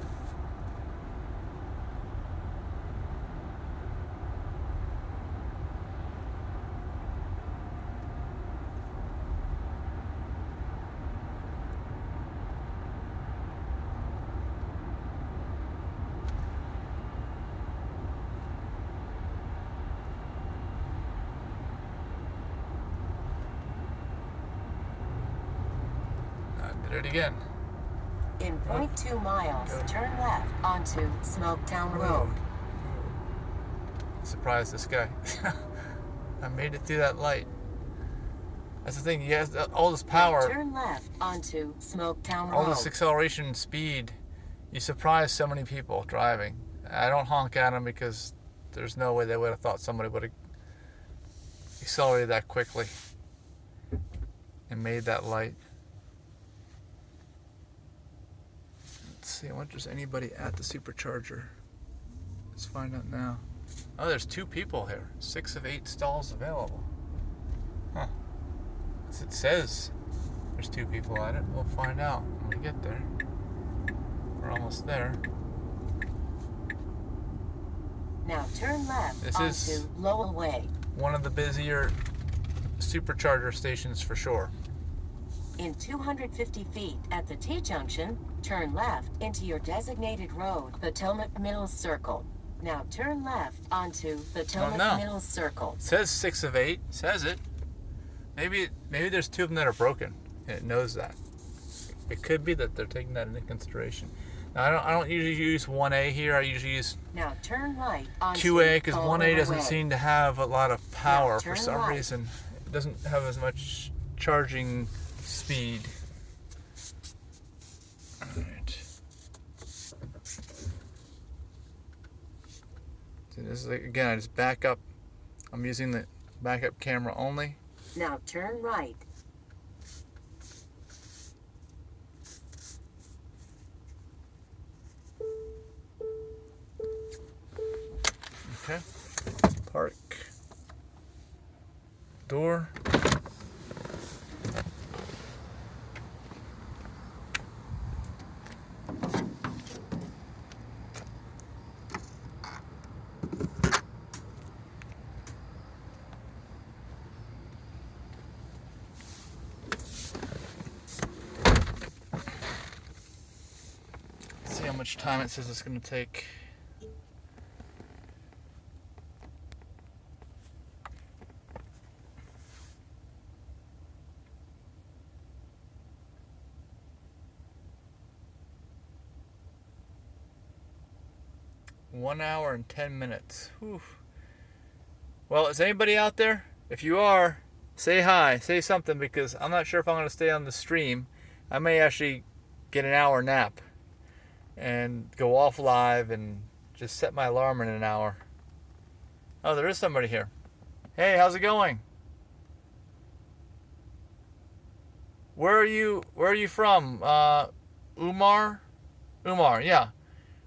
Do it again. In 0.2 miles, turn left onto Smoketown Road. Surprise this guy. I made it through that light. That's the thing, he has all this power. Now turn left onto Smoketown Road. All this acceleration speed. You surprise so many people driving. I don't honk at them because there's no way they would have thought somebody would have accelerated that quickly and made that light. Let's see, I wonder if there's anybody at the supercharger. Let's find out now. Oh, there's 2 people here. 6 of 8 stalls available. Huh. It says there's 2 people at it. We'll find out when we get there. We're almost there. Now turn left This is onto Lowell Way. One of the busier supercharger stations for sure. In 250 feet at the T-junction, turn left into your designated road, Potomac Mills Circle. Now turn left onto Potomac Mills Circle. It says 6 of 8. Says it. Maybe there's 2 of them that are broken, and it knows that. It could be that they're taking that into consideration. Now, I don't usually use 1A here. I usually use now turn right onto 2A because 1A doesn't seem to have a lot of power for some right. reason. It doesn't have as much charging speed. All right. So this is again. I just back up. I'm using the backup camera only. Now turn right. Okay. Park. Door. See how much time it says it's going to take. One hour and 10 minutes. Whew. Well, is anybody out there? If you are, say hi, say something, because I'm not sure if I'm going to stay on the stream. I may actually get an hour nap and go off live and just set my alarm in an hour. Oh, there is somebody here. Hey, how's it going? Where are you from? Umar? Umar, yeah.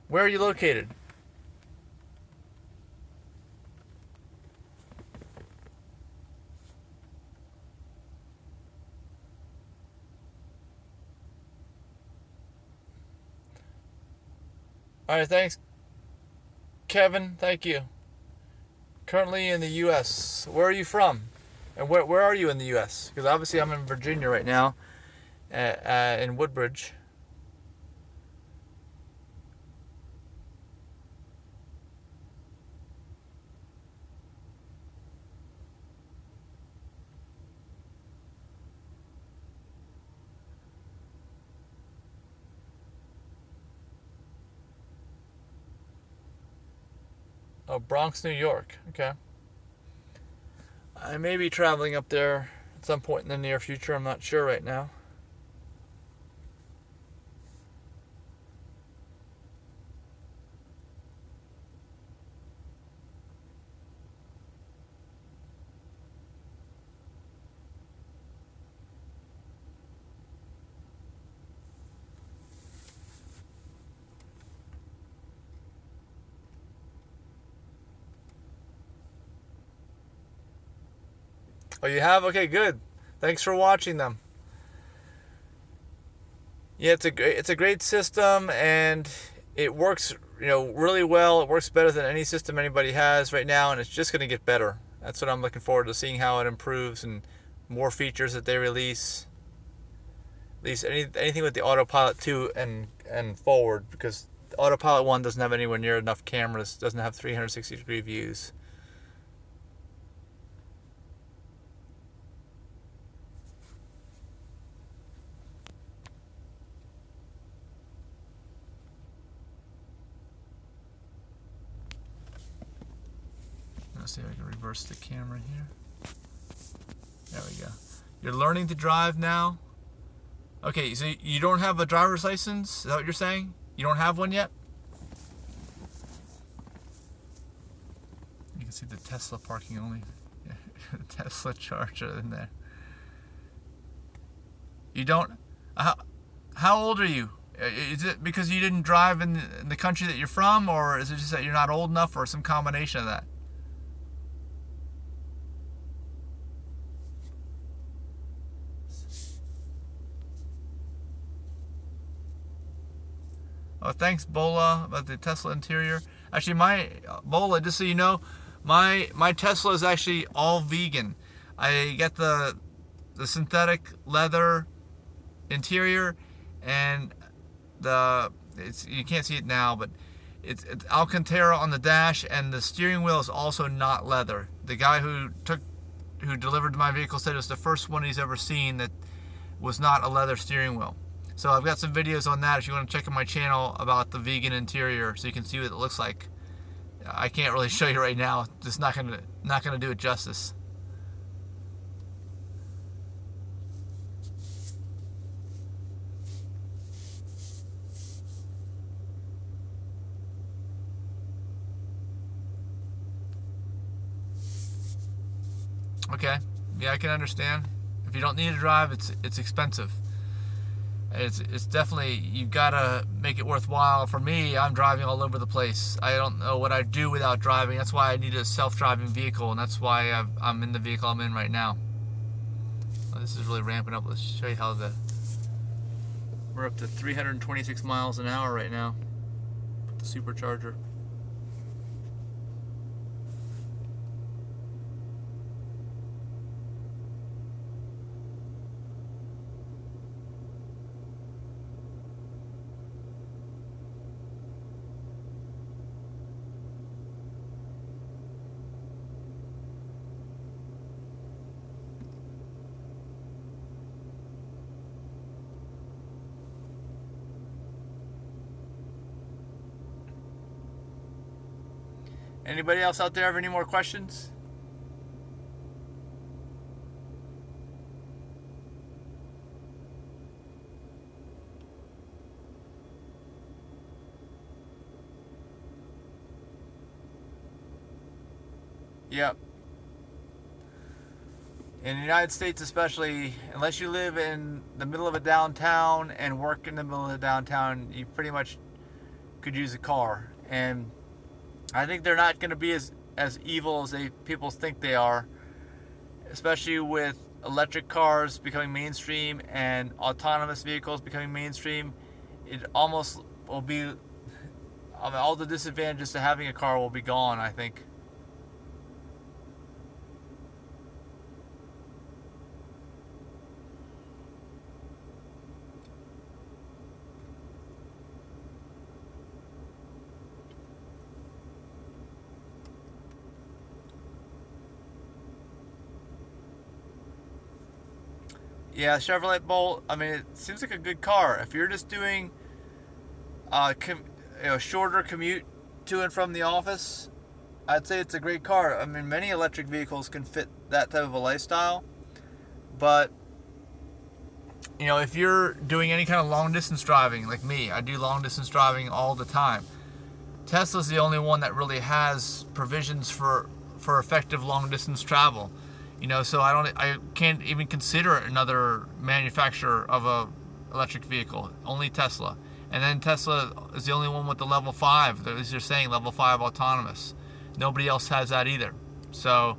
Where are you located? All right, thanks, Kevin. Thank you. Currently in the U.S. Where are you from? And where are you in the U.S.? Because obviously I'm in Virginia right now, in Woodbridge. Oh, Bronx, New York. Okay. I may be traveling up there at some point in the near future. I'm not sure right now. Oh, you have? Okay, good. Thanks for watching them. Yeah, it's a great system, and it works, really well. It works better than any system anybody has right now, and it's just going to get better. That's what I'm looking forward to, seeing how it improves and more features that they release. At least anything with the AutoPilot 2 and forward, because the AutoPilot 1 doesn't have anywhere near enough cameras, doesn't have 360-degree views. Let's see if I can reverse the camera here. There we go. You're learning to drive now? Okay, so you don't have a driver's license? Is that what you're saying? You don't have one yet? You can see the Tesla parking only. Tesla charger in there. You don't... How old are you? Is it because you didn't drive in the country that you're from, or is it just that you're not old enough, or some combination of that? Oh, thanks, Bola, about the Tesla interior. Actually, my Bola, just so you know, my Tesla is actually all vegan. I get the synthetic leather interior, and you can't see it now, but it's Alcantara on the dash, and the steering wheel is also not leather. The guy who delivered my vehicle said it was the first one he's ever seen that was not a leather steering wheel. So I've got some videos on that if you want to check out my channel about the vegan interior, so you can see what it looks like. I can't really show you right now. Just not gonna do it justice. Okay, yeah, I can understand. If you don't need to drive, it's expensive. It's definitely, you've got to make it worthwhile. For me, I'm driving all over the place. I don't know what I'd do without driving. That's why I need a self-driving vehicle, and that's why I'm in the vehicle I'm in right now. Oh, this is really ramping up. Let's show you how we're up to 326 miles an hour right now with the supercharger. Anybody else out there have any more questions? Yep. In the United States especially, unless you live in the middle of a downtown and work in the middle of the downtown, you pretty much could use a car. And I think they're not going to be as evil as people think they are, especially with electric cars becoming mainstream and autonomous vehicles becoming mainstream. It almost will be, I mean, all the disadvantages to having a car will be gone, I think. Yeah, Chevrolet Bolt, I mean, it seems like a good car. If you're just doing a shorter commute to and from the office, I'd say it's a great car. I mean, many electric vehicles can fit that type of a lifestyle. But, you know, if you're doing any kind of long distance driving, like me, I do long distance driving all the time. Tesla's the only one that really has provisions for effective long distance travel. You know, so I can't even consider another manufacturer of a electric vehicle. Only Tesla. And then Tesla is the only one with the level 5. As you're saying, level 5 autonomous. Nobody else has that either. So,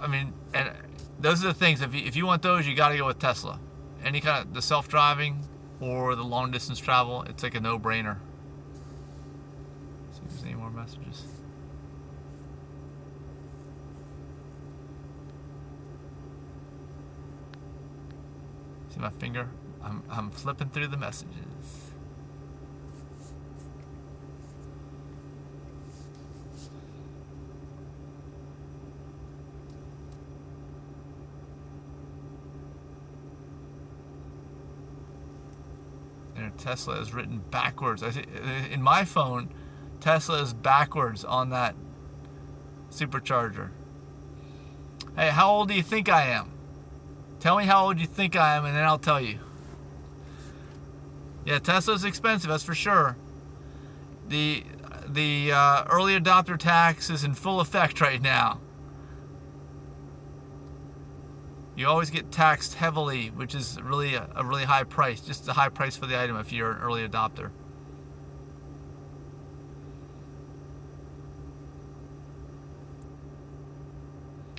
I mean, and those are the things. If you want those, you got to go with Tesla. Any kind of the self-driving or the long distance travel, it's like a no-brainer. See if there's any more messages. See my finger? I'm flipping through the messages. And Tesla is written backwards. I think in my phone, Tesla is backwards on that supercharger. Hey, how old do you think I am? Tell me how old you think I am, and then I'll tell you. Yeah, Tesla's expensive, that's for sure. The early adopter tax is in full effect right now. You always get taxed heavily, which is really a really high price, just a high price for the item if you're an early adopter.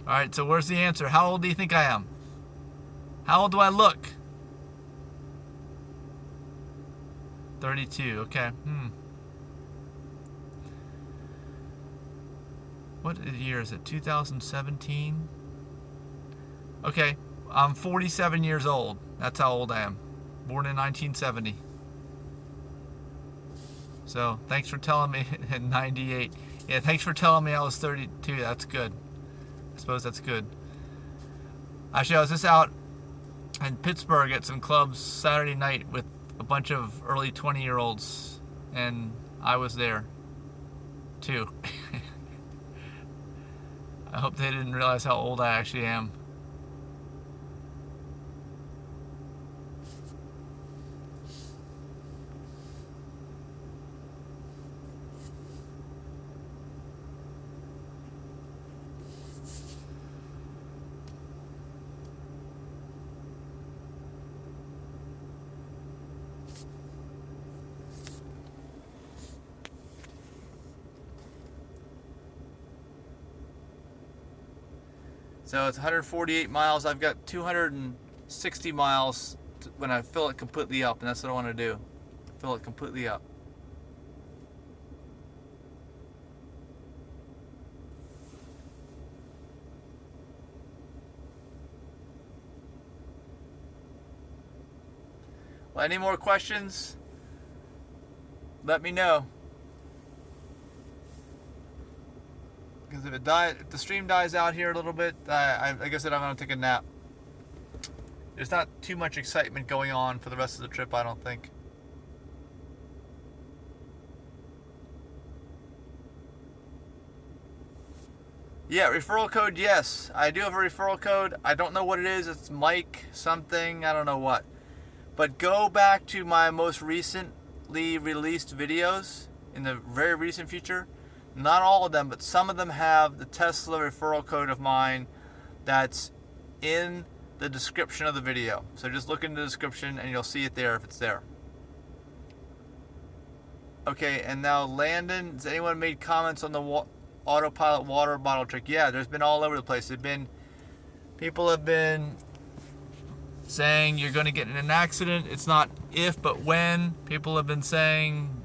All right, so where's the answer? How old do you think I am? How old do I look? 32, okay. What year is it? 2017? Okay, I'm 47 years old. That's how old I am. Born in 1970. So, thanks for telling me in 98. Yeah, thanks for telling me I was 32. That's good. I suppose that's good. Actually, I was just out in Pittsburgh at some clubs Saturday night with a bunch of early 20-year-olds, and I was there too. I hope they didn't realize how old I actually am. So it's 148 miles. I've got 260 miles when I fill it completely up, and that's what I want to do. Fill it completely up. Well, any more questions? Let me know. Because if the stream dies out here a little bit, like I said, I'm going to take a nap. There's not too much excitement going on for the rest of the trip, I don't think. Yeah, referral code, yes. I do have a referral code. I don't know what it is. It's Mike something. I don't know what. But go back to my most recently released videos in the very recent future. Not all of them, but some of them have the Tesla referral code of mine that's in the description of the video. So just look in the description and you'll see it there if it's there. Okay, and now Landon, has anyone made comments on the AutoPilot water bottle trick? Yeah, there's been all over the place. People have been saying you're going to get in an accident. It's not if, but when. People have been saying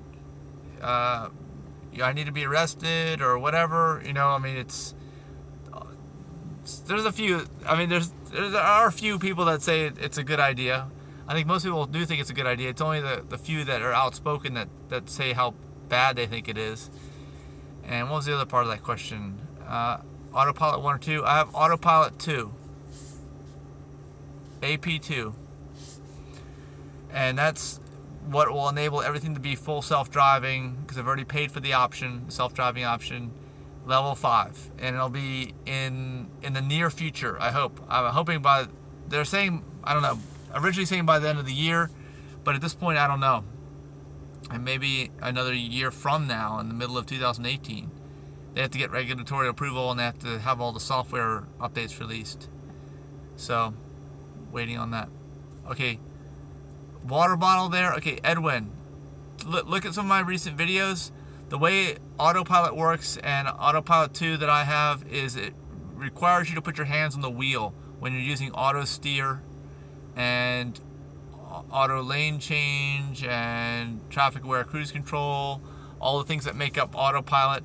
I need to be arrested or whatever. You know, I mean, there's a few. I mean, there are a few people that say it's a good idea. I think most people do think it's a good idea. It's only the few that are outspoken that say how bad they think it is. And what was the other part of that question? AutoPilot 1 or 2? I have AutoPilot 2. AP2. And that's what will enable everything to be full self-driving, because I've already paid for the option, self-driving option, level 5. And it'll be in the near future, I hope. I'm hoping they're saying, I don't know, originally saying by the end of the year, but at this point, I don't know. And maybe another year from now, in the middle of 2018. They have to get regulatory approval and they have to have all the software updates released. So, waiting on that. Okay. Water bottle there. Okay, Edwin. Look at some of my recent videos. The way AutoPilot works and AutoPilot 2 that I have is it requires you to put your hands on the wheel when you're using auto steer and auto lane change and traffic aware cruise control, all the things that make up AutoPilot.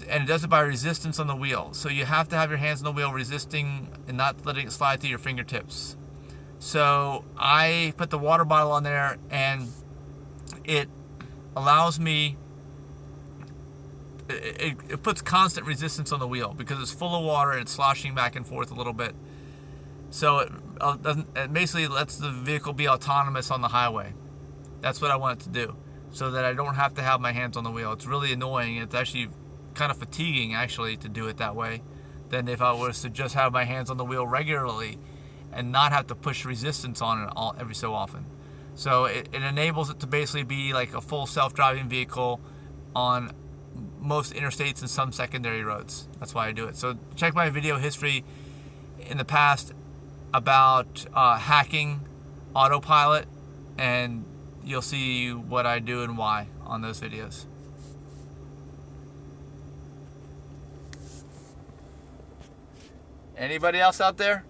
And it does it by resistance on the wheel. So you have to have your hands on the wheel resisting and not letting it slide through your fingertips. So I put the water bottle on there and it allows me, it puts constant resistance on the wheel because it's full of water and it's sloshing back and forth a little bit. So it basically lets the vehicle be autonomous on the highway. That's what I want it to do, so that I don't have to have my hands on the wheel. It's really annoying. It's actually kind of fatiguing actually to do it that way than if I was to just have my hands on the wheel regularly and not have to push resistance on it every so often. So it enables it to basically be like a full self-driving vehicle on most interstates and some secondary roads. That's why I do it. So check my video history in the past about hacking AutoPilot, and you'll see what I do and why on those videos. Anybody else out there?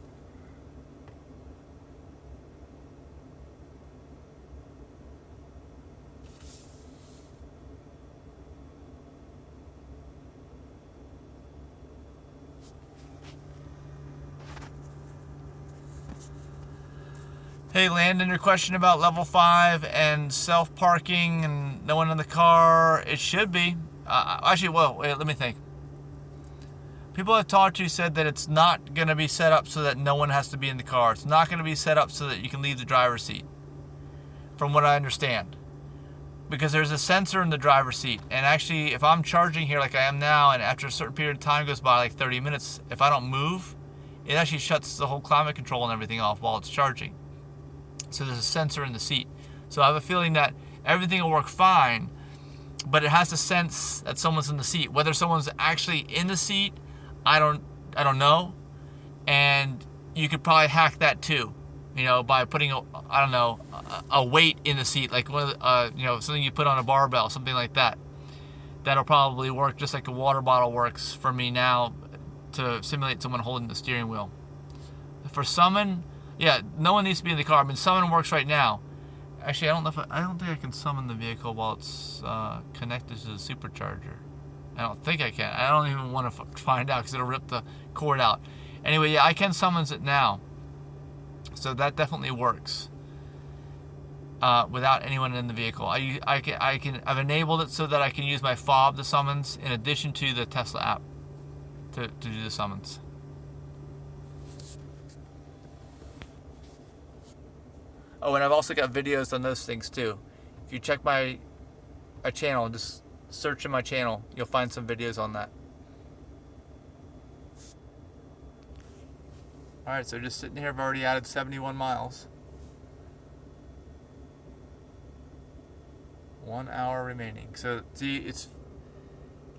Hey Landon, your question about level 5 and self-parking and no one in the car, it should be. Actually, well, wait, let me think. People I've talked to said that it's not going to be set up so that no one has to be in the car. It's not going to be set up so that you can leave the driver's seat, from what I understand. Because there's a sensor in the driver's seat. And actually, if I'm charging here like I am now, and after a certain period of time goes by, like 30 minutes, if I don't move, it actually shuts the whole climate control and everything off while it's charging. So there's a sensor in the seat. So I have a feeling that everything will work fine, but it has to sense that someone's in the seat. Whether someone's actually in the seat, I don't know. And you could probably hack that too, you know, by putting a weight in the seat, like one of the, something you put on a barbell, something like that. That'll probably work just like a water bottle works for me now to simulate someone holding the steering wheel. For summon, yeah, no one needs to be in the car. I mean, summon works right now. Actually, I don't think I can summon the vehicle while it's connected to the supercharger. I don't think I can. I don't even want to find out because it'll rip the cord out. Anyway, yeah, I can summons it now. So that definitely works without anyone in the vehicle. I've enabled it so that I can use my fob to summons in addition to the Tesla app to do the summons. Oh, and I've also got videos on those things too. If you check my channel, just search in my channel, you'll find some videos on that. Alright, so just sitting here, I've already added 71 miles. 1 hour remaining. So see, it's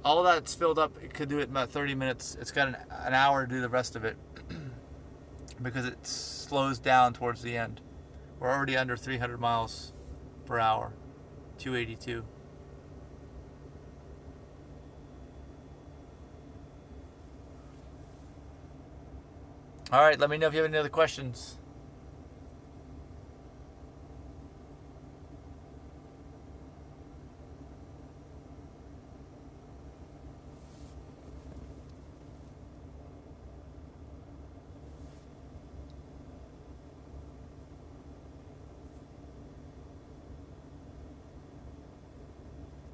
all of that's filled up. It could do it in about 30 minutes. It's got an hour to do the rest of it because it slows down towards the end. We're already under 300 miles per hour, 282. All right, let me know if you have any other questions.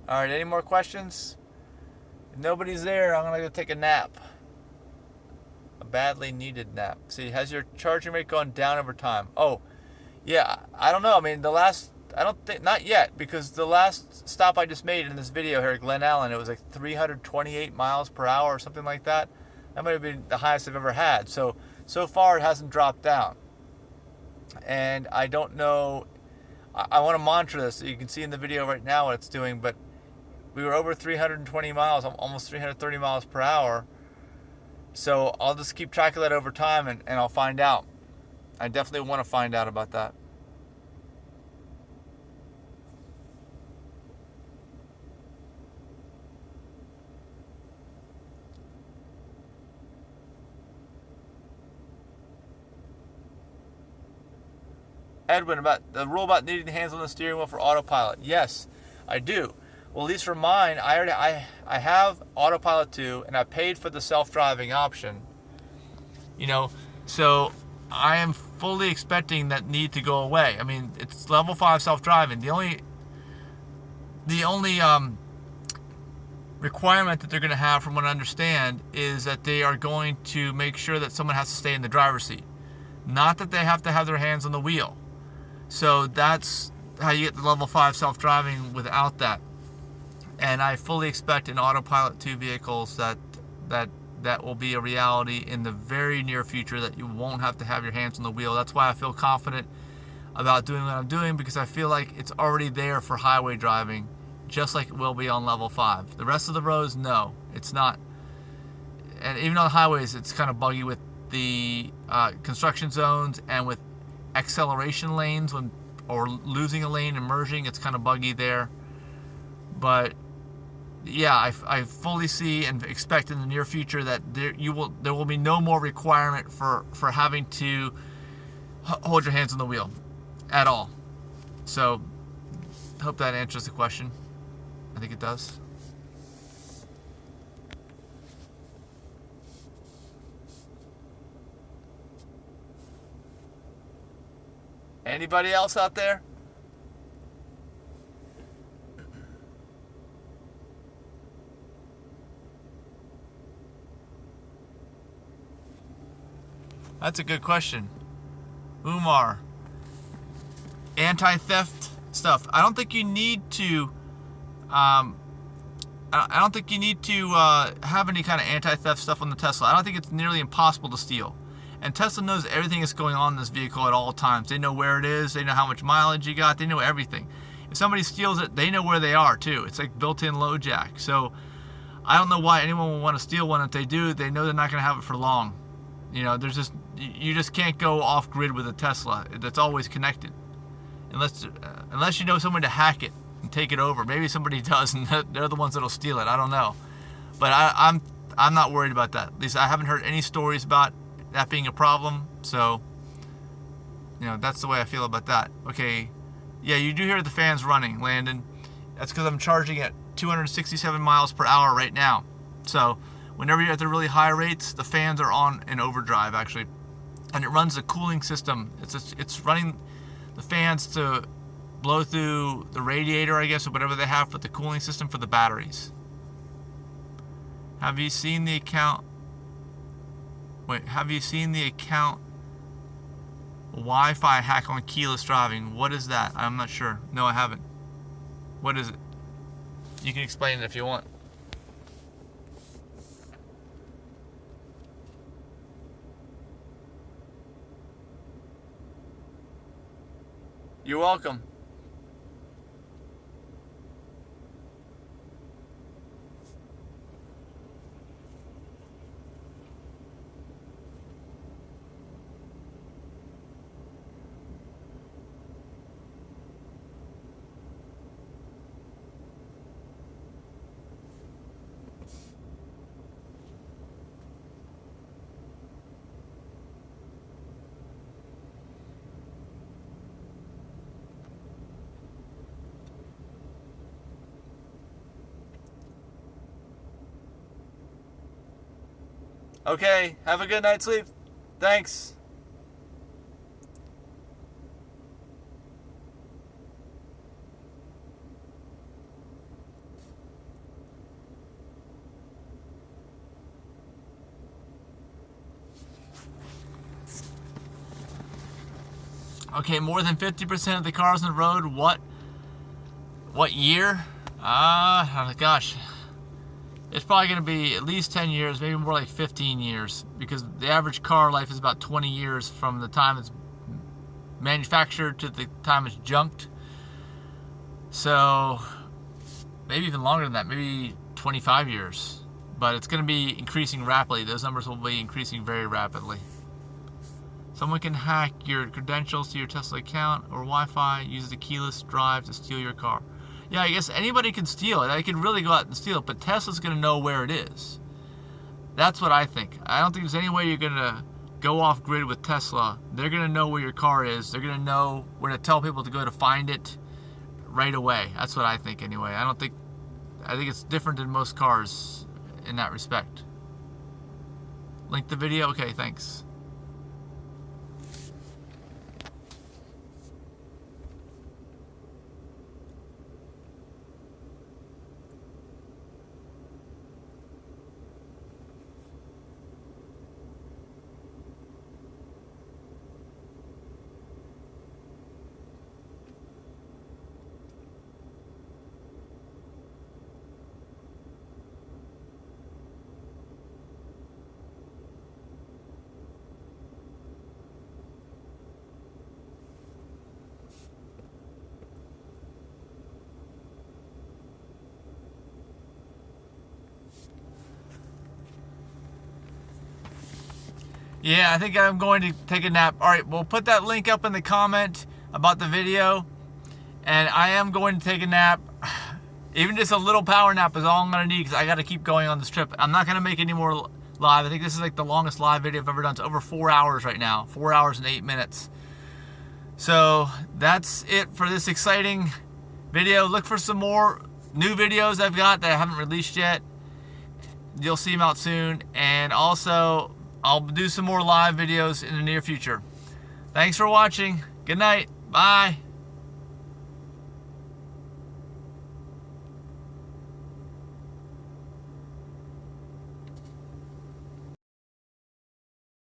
All right, any more questions? If nobody's there, I'm gonna go take a nap. A badly needed nap. See, has your charging rate gone down over time? Oh, yeah, I don't know. I mean, not yet, because the last stop I just made in this video here at Glen Allen, it was like 328 miles per hour or something like that. That might have been the highest I've ever had. So far it hasn't dropped down. And I don't know, I want to monitor this. So you can see in the video right now what it's doing, but we were over 320 miles, almost 330 miles per hour. So I'll just keep track of that over time and I'll find out. I definitely want to find out about that. Edwin, about the rule about needing hands on the steering wheel for AutoPilot. Yes, I do. Well, at least for mine, I have AutoPilot 2, and I paid for the self-driving option. So I am fully expecting that need to go away. I mean, it's level 5 self-driving. The only requirement that they're going to have, from what I understand, is that they are going to make sure that someone has to stay in the driver's seat. Not that they have to have their hands on the wheel. So that's how you get the level 5 self-driving without that. And I fully expect in AutoPilot 2 vehicles that will be a reality in the very near future, that you won't have to have your hands on the wheel. That's why I feel confident about doing what I'm doing, because I feel like it's already there for highway driving, just like it will be on level 5. The rest of the roads, no, it's not. And even on highways, it's kind of buggy with the construction zones and with acceleration lanes, or losing a lane and merging. It's kind of buggy there. But yeah, I fully see and expect in the near future that there will be no more requirement for having to hold your hands on the wheel at all. So hope that answers the question. I think it does. Anybody else out there? That's a good question. Umar. Anti-theft stuff. I don't think you need to I don't think you need to have any kind of anti-theft stuff on the Tesla. I don't think it's nearly impossible to steal. And Tesla knows everything that's going on in this vehicle at all times. They know where it is. They know how much mileage you got. They know everything. If somebody steals it, they know where they are too. It's like built-in load jack. So I don't know why anyone would want to steal one. If they do, they know they're not going to have it for long. You know, you just can't go off-grid with a Tesla. That's always connected. Unless you know someone to hack it and take it over. Maybe somebody does, and they're the ones that'll steal it. I don't know. But I'm not worried about that. At least I haven't heard any stories about that being a problem. So, you know, that's the way I feel about that. Okay, yeah, you do hear the fans running, Landon. That's because I'm charging at 267 miles per hour right now. So whenever you're at the really high rates, the fans are on in overdrive, actually. And it runs the cooling system. It's running the fans to blow through the radiator, I guess, or whatever they have for the cooling system for the batteries. Have you seen the account? Wait, have you seen the account Wi-Fi hack on keyless driving? What is that? I'm not sure. No, I haven't. What is it? You can explain it if you want. You're welcome. Okay, have a good night's sleep. Thanks. Okay, more than 50% of the cars on the road. What year? Gosh. It's probably going to be at least 10 years, maybe more like 15 years, because the average car life is about 20 years from the time it's manufactured to the time it's junked. So maybe even longer than that, maybe 25 years. But it's going to be increasing rapidly. Those numbers will be increasing very rapidly. Someone can hack your credentials to your Tesla account or Wi-Fi, use the keyless drive to steal your car. Yeah, I guess anybody can steal it. They can really go out and steal it, but Tesla's going to know where it is. That's what I think. I don't think there's any way you're going to go off grid with Tesla. They're going to know where your car is. They're going to know where to tell people to go to find it right away. That's what I think anyway. I think it's different than most cars in that respect. Link the video? Okay, thanks. Yeah, I think I'm going to take a nap. All right, we'll put that link up in the comment about the video. And I am going to take a nap. Even just a little power nap is all I'm going to need because I got to keep going on this trip. I'm not going to make any more live. I think this is like the longest live video I've ever done. It's over 4 hours right now. 4 hours and 8 minutes. So that's it for this exciting video. Look for some more new videos I've got that I haven't released yet. You'll see them out soon. And also, I'll do some more live videos in the near future. Thanks for watching. Good night. Bye.